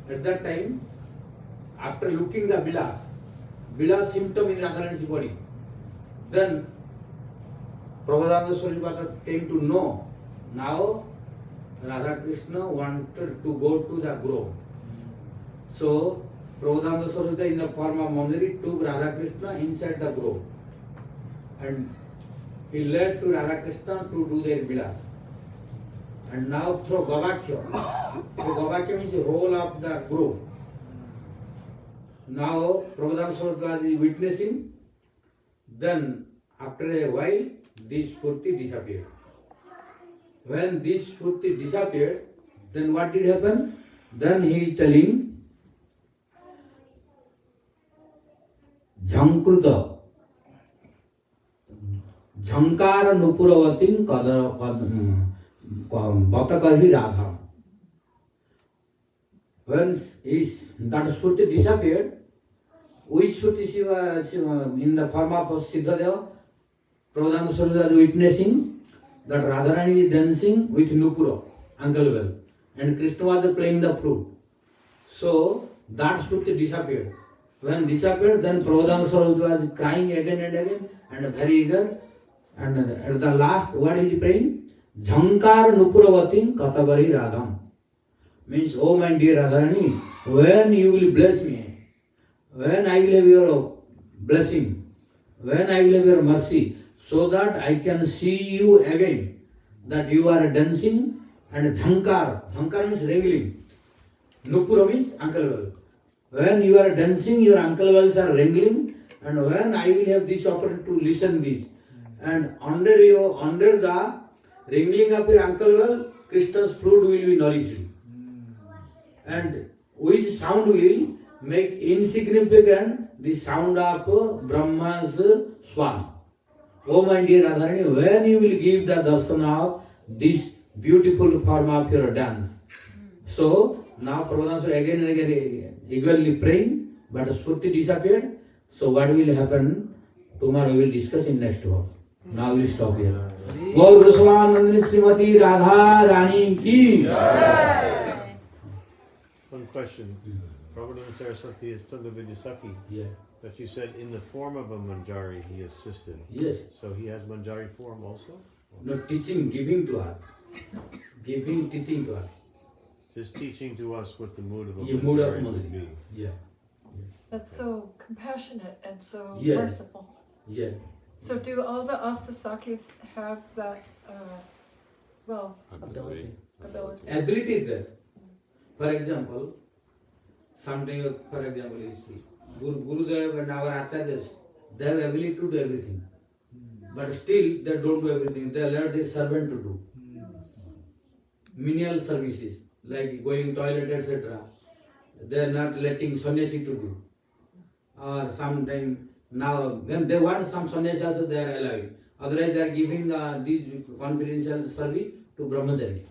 at that time, after looking the Bilas symptom in Radharani's body, then Prabhupada Swami came to know. Now Radha Krishna wanted to go to the grove. So Prabhupada Swami in the form of Mandiri took Radha Krishna inside the grove. And he led to Radha Krishna to do their Bilas. And now through Gavakya means the whole of the grove. Now Prabhupada Swami is witnessing. Then after a while, this Spurti disappeared. When this Spurti disappeared, then what did happen? Then he is telling, Jhankruta, Jhankara Nupuravatim Bhatakarhi Radha. When that Spurti disappeared, which Spurti was in the form of Siddhadeva, Prabhupada Swami was witnessing that Radharani is dancing with Nupura, ankle well, and Krishna was playing the flute. So that Spurti disappeared. When disappeared, then Prabhupada Swami was crying again and very eager. And at the last, what is he praying? Jhankar Nupuravatim Katavari Radham. Means, oh my dear Radharani, when you will bless me, when I will have your blessing, when I will have your mercy, so that I can see you again, that you are dancing And Jhankar means wrangling. Nupura means ankle well. When you are dancing, your ankle wells are wrangling, and when I will have this opportunity to listen this, and under the wrangling of your ankle well, Krishna's fruit will be nourished. And which sound will make insignificant the sound of Brahma's swan. Oh my dear Radharani, when you will give the darshan of this beautiful form of your dance. So now Prabhupada again and again eagerly praying, but Spurti disappeared. So what will happen? Tomorrow we will discuss in next verse. Now we will stop here. Gaur Goswanandani Srimati Radha Rani ki. One question. Prabhupada Saraswati is Tunga Vidyasaki, Yeah. but you said in the form of a manjari he assisted. Yes. So he has manjari form also? No, teaching, giving to us. Giving, teaching to us. Just teaching to us what the mood of a Yeah, mood of manjari would Madhuri. be. Yeah. That's so compassionate and so Yeah. merciful. Yeah. So do all the Astasakis have that, ability? Ability is there. For example, something, for example, you see, Gurudev and our Acharyas, they have ability to do everything. But still, they don't do everything. They allow the servant to do. Menial services, like going toilet, etc. They are not letting sannyasi to do. Or sometime, now, when they want some sannyasi also, they are allowing. Otherwise, they are giving these confidential service to brahmacharis.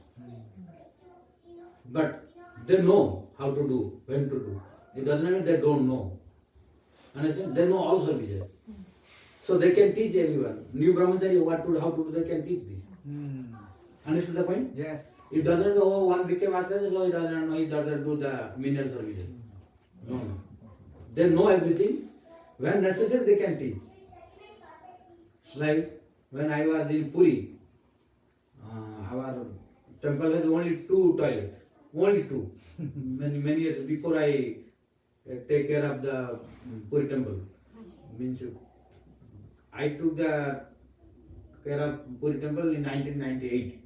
But they know how to do, when to do. It doesn't mean they don't know. Understand? They know all services. So they can teach everyone. New brahmachari, what to do, how to do, they can teach this. Understood the point? Yes. It doesn't know one became acharya, so he doesn't know, he doesn't do the menial services. No. They know everything. When necessary, they can teach. Like when I was in Puri, our temple has only 2 toilets. Only 2. many years before I take care of the Puri temple. Means I took the care of Puri temple in 1998.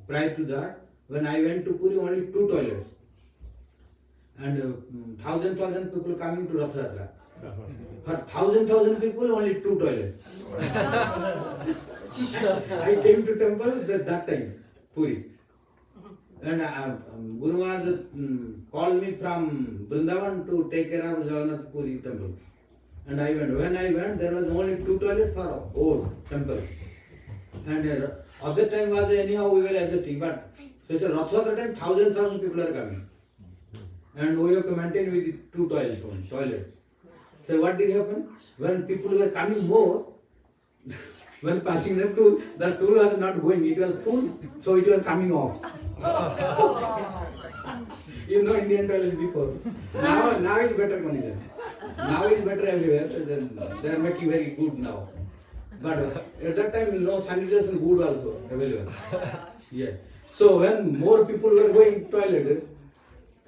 Prior to that, when I went to Puri, only 2 toilets. And thousand people coming to Rath Yatra. For thousand people, only 2 toilets. I came to temple that time, Puri. And Guru Maharaj called me from Vrindavan to take care of Jagannath Puri temple. And I went. When I went, there was only 2 toilets for whole temple. And other time was anyhow we were adjusting. But so it's a Rath Yatra time, thousand people are coming. And we have to maintain with 2 toilets only, toilets. So what did happen? When people were coming more, when passing the stool was not going, it was full, so it was coming off. You know Indian toilets before. Now it's better condition. Now it's better everywhere. They are making very good now. But at that time, no sanitation good also available. Yeah. So when more people were going toilet,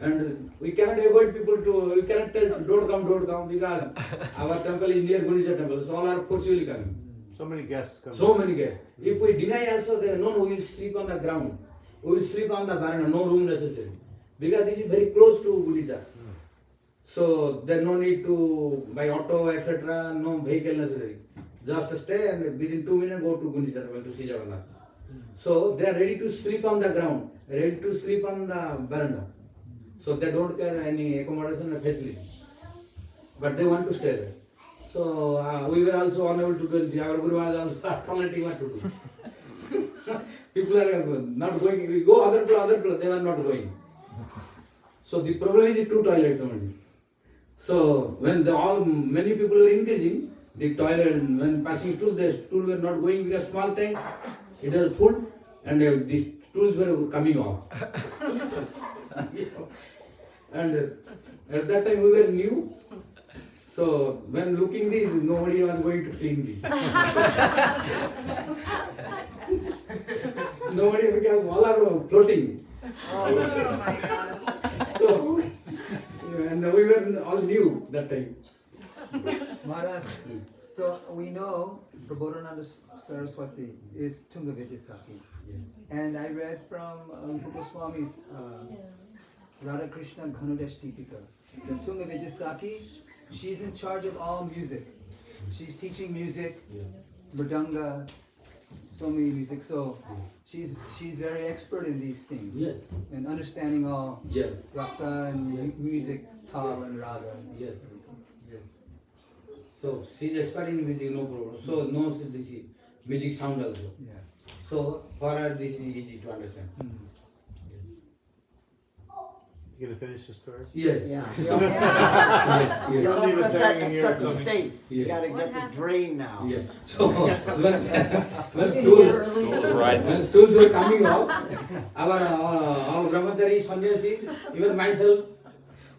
and we cannot avoid people to, we cannot tell don't come because our temple is near Gunisha temple, so all are forcibly coming. So many guests come. So many guests. If we deny also, no, we will sleep on the ground. We will sleep on the veranda, no room necessary. Because this is very close to Gunisha. So there no need to buy auto, etc. No vehicle necessary. Just stay and within 2 minutes go to Gunisha temple to see Jagannath. So they are ready to sleep on the ground, ready to sleep on the veranda. So they don't care any accommodation or facility. But they want to stay there. So we were also unable to do it. Our Guru was also tolerating what to do. People are not going. We go other place, they were not going. So the problem is 2 toilets only. So when many people were increasing, the toilet, when passing stool, the stool were not going because small tank, it was full, and the stools were coming off. And at that time we were new, so when looking this, nobody was going to clean this. Nobody, because all are floating. Oh my God. So, and we were all new that time. Maharaj, so we know Prabodhananda Saraswati is Tunga Vidyasaki. And I read from Goswami's Radha Krishna Ghanudesh Deepika. The Tunga Vijayasaki, she's in charge of all music. She's teaching music, mridanga, so many music. So she's very expert in these things. Yes. And understanding all Yes. rasa and music, tal and raga. Yes. Yes. So she is expert in music, no problem. So knows this music sound also. Yeah. So for her this is easy to understand. You gonna finish the story? Yes. Yeah. Yes. You don't leave us have hanging here. such a state. You Yeah. gotta get the drain now. Yes. So when stools were coming out, our brahmachari sannyasis, even myself,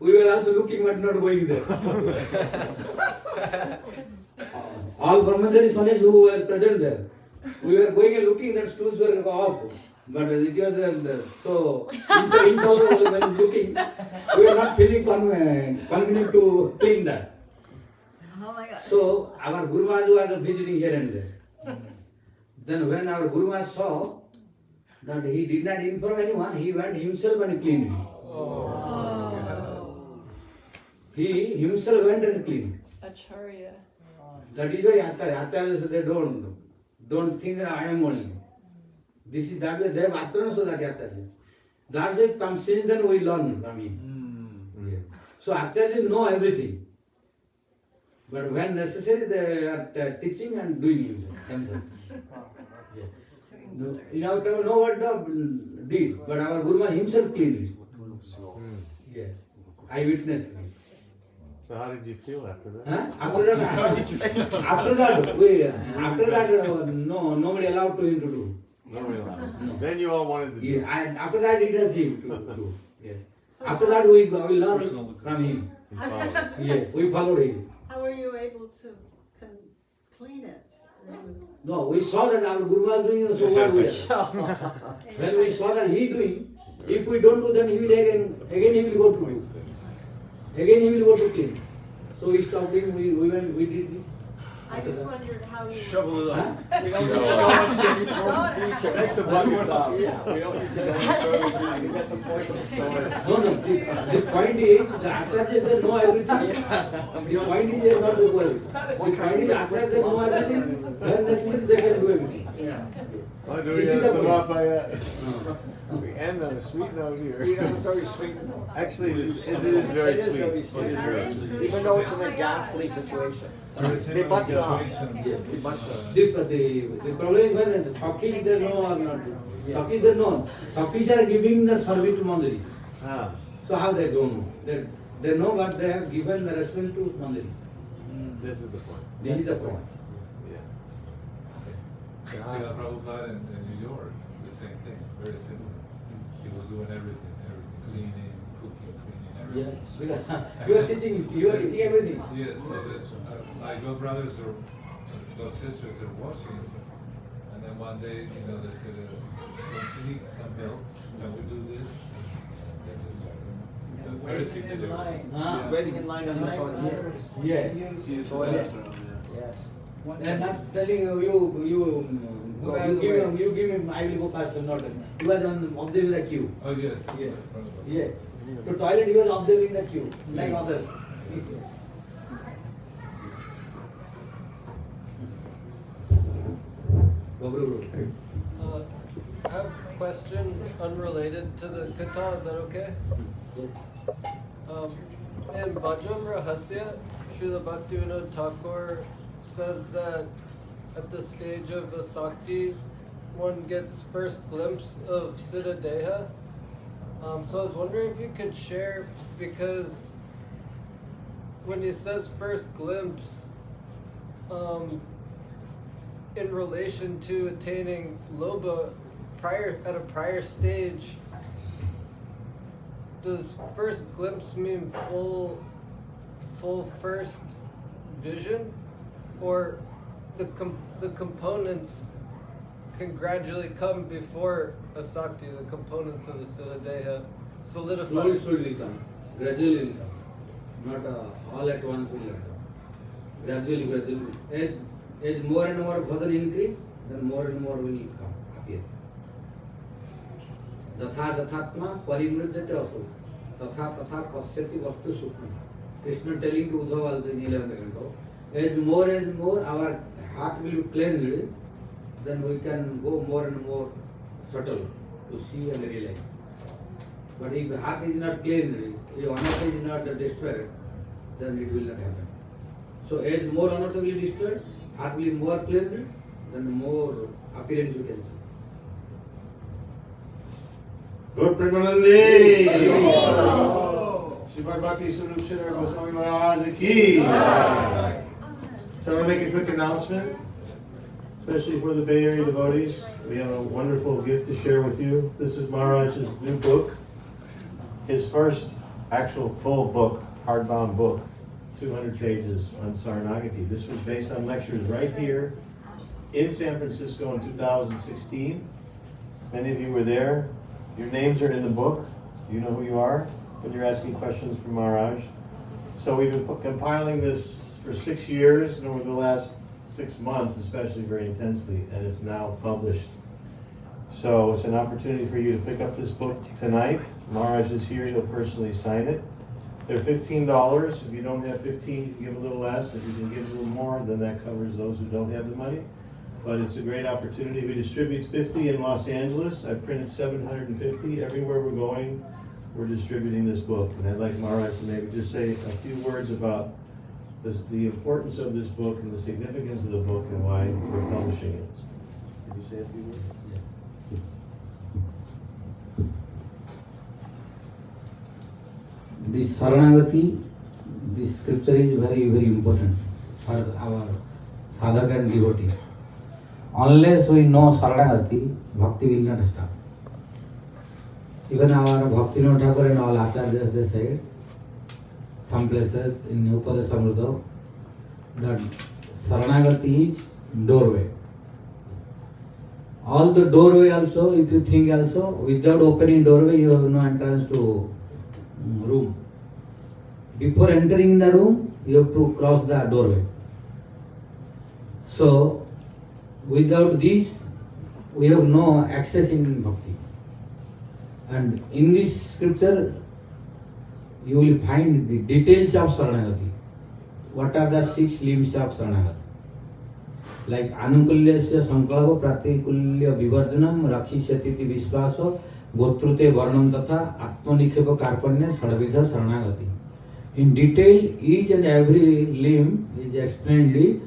we were also looking but not going there. All brahmachari sannyasis who were present there, we were going and looking that stools were off. But it was so intolerable when looking, we were not feeling convenient to clean that. Oh my God. So our Guru Maharaj was visiting here and there. Then when our Guru Maharaj saw that he did not inform anyone, he went himself and cleaned it. He himself went and cleaned. Acharya. That is why Acharyas they don't think that I am only. This is that way they have Acharya, so that Acharya. That way comes since then we learn from him. Yeah. So Acharyas know everything. But when necessary, they are teaching and doing themselves. Yeah. No, in our time, no one did, but our Guru Maharaj himself cleaned it. Yeah. I witnessed it. So how did you feel after that? Huh? After that, no, nobody allowed to him to do. Nobody allowed. Then you all wanted to do Yeah, it. and after that, it was him to do. Yeah. After that, we learned from him. You followed. Yeah, we followed him. How were you able to clean it? It was No, we saw that our Guru was doing, so what we are. When we saw that he doing, if we don't do, then he will again he will go to do. Again he will go to clean. So we stopped him, we went, we did this. I just wondered how you Shovel it up. Huh? We don't need to go into any further detail. Make the bucket up. Yeah, we don't need to go any further detail. You get the point of the story. No, the point is, the Acharyas they know everything. The point is they are not equal. The point is Acharyas they know everything, when necessary they can do everything. Yeah. Oh, do we This is have the some point. up? No. We end on a sweet note You here. know, it's very sweet. Actually, it is very It is sweet. very It sweet. is very sweet. Even though it's in a ghastly situation. They must not. They must not. The problem is when the Sakis they know or not. Sakis they know. Sakis are giving the service to Mandiris. Ah, So how they don't know? They know, but they have given the respect to Mandiris. this is the point. This is the point. Yeah. Srila Prabhupada in New York, the same thing, very similar. He was doing everything, cleaning, cooking, cleaning, everything. Yes, because you are teaching everything. Yes, so that my god brothers or god sisters are watching it. And then one day, they said, don't you need some help? Can we do this? And they started. The first thing they do. Ah. Waiting in line on the toilet. Yeah. Toilet. Yes. And not telling you give him, I will go faster, not. He was observing the queue. Oh, yes. Yeah. Yeah. To toilet, he was observing the queue, like others. I have a question unrelated to the Katha, is that okay? In Bhajam Rahasya, Srila Bhaktivinoda Thakur says that at the stage of a Sakti, one gets first glimpse of Siddha Deha. So I was wondering if you could share, because when he says first glimpse, in relation to attaining Lobha at a prior stage, does first glimpse mean full first vision, or the components can gradually come before a Sakti, the components of the Siddha Deha solidify? Slowly come, gradually will come, not all at once will come. Gradually. As more and more bhajan increase, then more and more will come, appear. Jatha Jathatma Parimrujyate Asu. Tatha Tatha Pasyati Vastu Sukha. Krishna telling to Uddhava also in 11th canto. As more our heart will be cleansed, then we can go more and more subtle to see and realize. But if heart is not cleansed, if anartha is not destroyed, then it will not happen. So as more anartha will be destroyed, heart will be more cleansed, then more appearance you can see. Good Premanandi! Sripad Bhakti Swarup Sridhar Goswami Mahāraja ki! So I want to make a quick announcement, especially for the Bay Area devotees. We have a wonderful gift to share with you. This is Mahāraja's new book, his first actual full book, hardbound book, 200 pages on Saranagati. This was based on lectures right here in San Francisco in 2016. Many of you were there. Your names are in the book. You know who you are when you're asking questions from Maharaj. So we've been compiling this for 6 years, and over the last 6 months, especially very intensely, and it's now published. So it's an opportunity for you to pick up this book tonight. Maharaj is here, he'll personally sign it. They're $15. If you don't have 15, you can give a little less. If you can give a little more, then that covers those who don't have the money. But it's a great opportunity. We distribute 50 in Los Angeles. I printed 750. Everywhere we're going, we're distributing this book. And I'd like Maharaj to maybe just say a few words about the importance of this book and the significance of the book and why we're publishing it. Could you say a few words? This Saranagati, this scripture is very, very important for our sadhaka and devotee. Unless we know Saranagati, bhakti will not start. Even our Bhaktivinoda Thakur and all acharyas, they said, some places in Upadeshamrita, that Saranagati is doorway. All the doorway also, if you think also, without opening doorway, you have no entrance to room. Before entering the room, you have to cross the doorway. So, without this, we have no access in bhakti. And in this scripture, you will find the details of Saranagati. What are the 6 limbs of Saranagati? Like Anukulyasya Sankalapa Pratikulya Vivarjanam Rakhishyatiti Vishvaso Gotrute Varnam Tatha Atmanikhepa Karpanya Sarvidha Saranagati. In detail, each and every limb is explained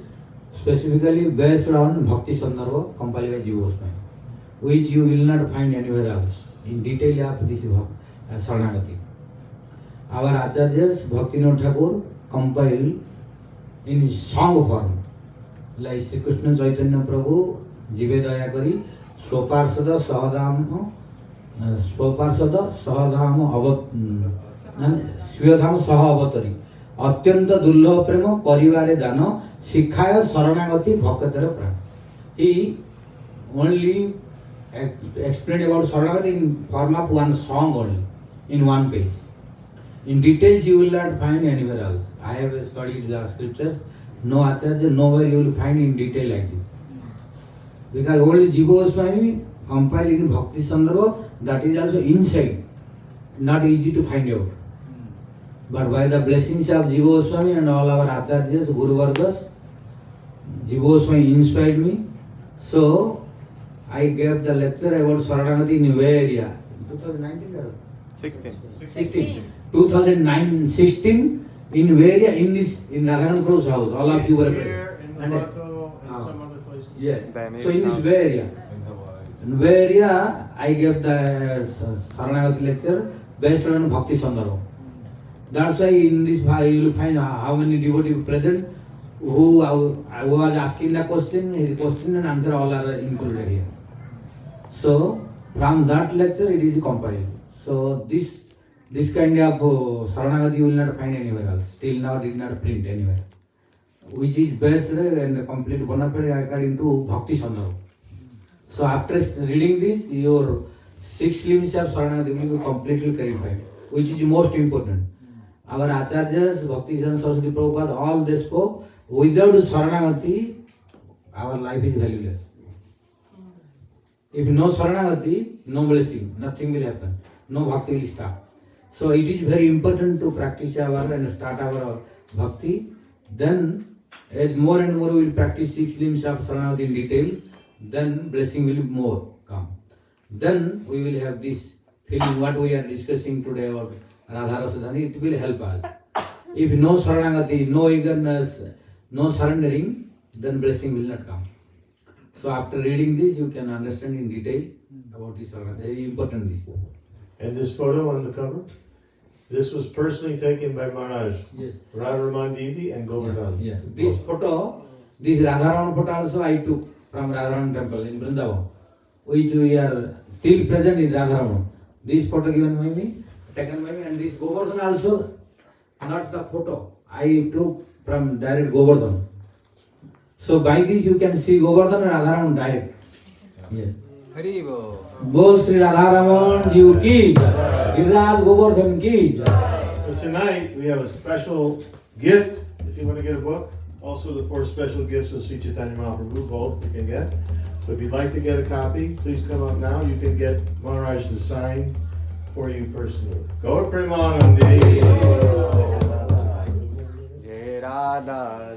specifically based on Bhakti Sandarbha compiled by Jiva Goswami, which you will not find anywhere else. In detail of this Saranagati. Our acharyas, Bhaktivinoda Thakur, compiled in song form. Like Sri Krishna Chaitanya Prabhu, Jive Daya Kari, Swaparsada Sahadam Svyadham Sahavatari. Atyanta Dullabha Prema Karivare Dana Shikhaya Saranagati Bhakatara Prana. He only explained about Saranagati in form of one song only, in one page. In details you will not find anywhere else. I have studied the scriptures. No acharya, nowhere you will find in detail like this. Because only Jiva Goswami compiled in Bhakti Sandarbha, that is also inside, not easy to find out. But by the blessings of Jiva Goswami and all our acharyas, Guru Vargas, Jiva Goswami inspired me. So, I gave the lecture about Saranagati in Bay Area. 2019 or 16. 2016 in Bay Area, in Radhanand Prabhu's house. All of you were Here, in Mato, and some other places. Yeah. So in this Bay Area. In Bay Area, I gave the Saranagati lecture based on Bhakti Sandarbha. That's why in this you will find how many devotees present who was asking the question, his question and answer all are included here. So from that lecture it is compiled. So this kind of Saranagati you will not find anywhere else. Till now did not print anywhere. Which is based and complete bona fide according to Bhakti Sandarbha. So after reading this, your 6 limbs of Saranagati will be completely clarified, which is most important. Our acharyas, Bhakti Saraswati Prabhupada, all they spoke, without Saranagati, our life is valueless. If no Saranagati, no blessing, nothing will happen. No bhakti will start. So it is very important to practice our and start our bhakti. Then, as more and more we will practice 6 limbs of Saranagati in detail, then blessing will more come. Then we will have this feeling what we are discussing today about Radha Rasadhani, it will help us. If no Saranagati, no eagerness, no surrendering, then blessing will not come. So after reading this, you can understand in detail about this Saranagati. Very important this. And this photo on the cover? This was personally taken by Mahāraja. Yes. Radharaman Devi and Govardhan. Yes. This photo, this Radharaman photo also I took from Radharaman temple in Vrindavan, which we are till present in Radharaman. This photo given by me, taken by me, and this Govardhan also, not the photo. I took from direct Govardhan. So by this you can see Govardhan and Radharaman direct. Yes. Haribo. Bol Sri Radharaman Ji ki jai. Giriraj Govardhan ki jai. So tonight we have a special gift. If you want to get a book, also the 4 special gifts of Sri Chaitanya Mahaprabhu, both you can get. So if you'd like to get a copy, please come up now. You can get Mahāraja to sign for you personally. Gaur Premanandi. Jai Radha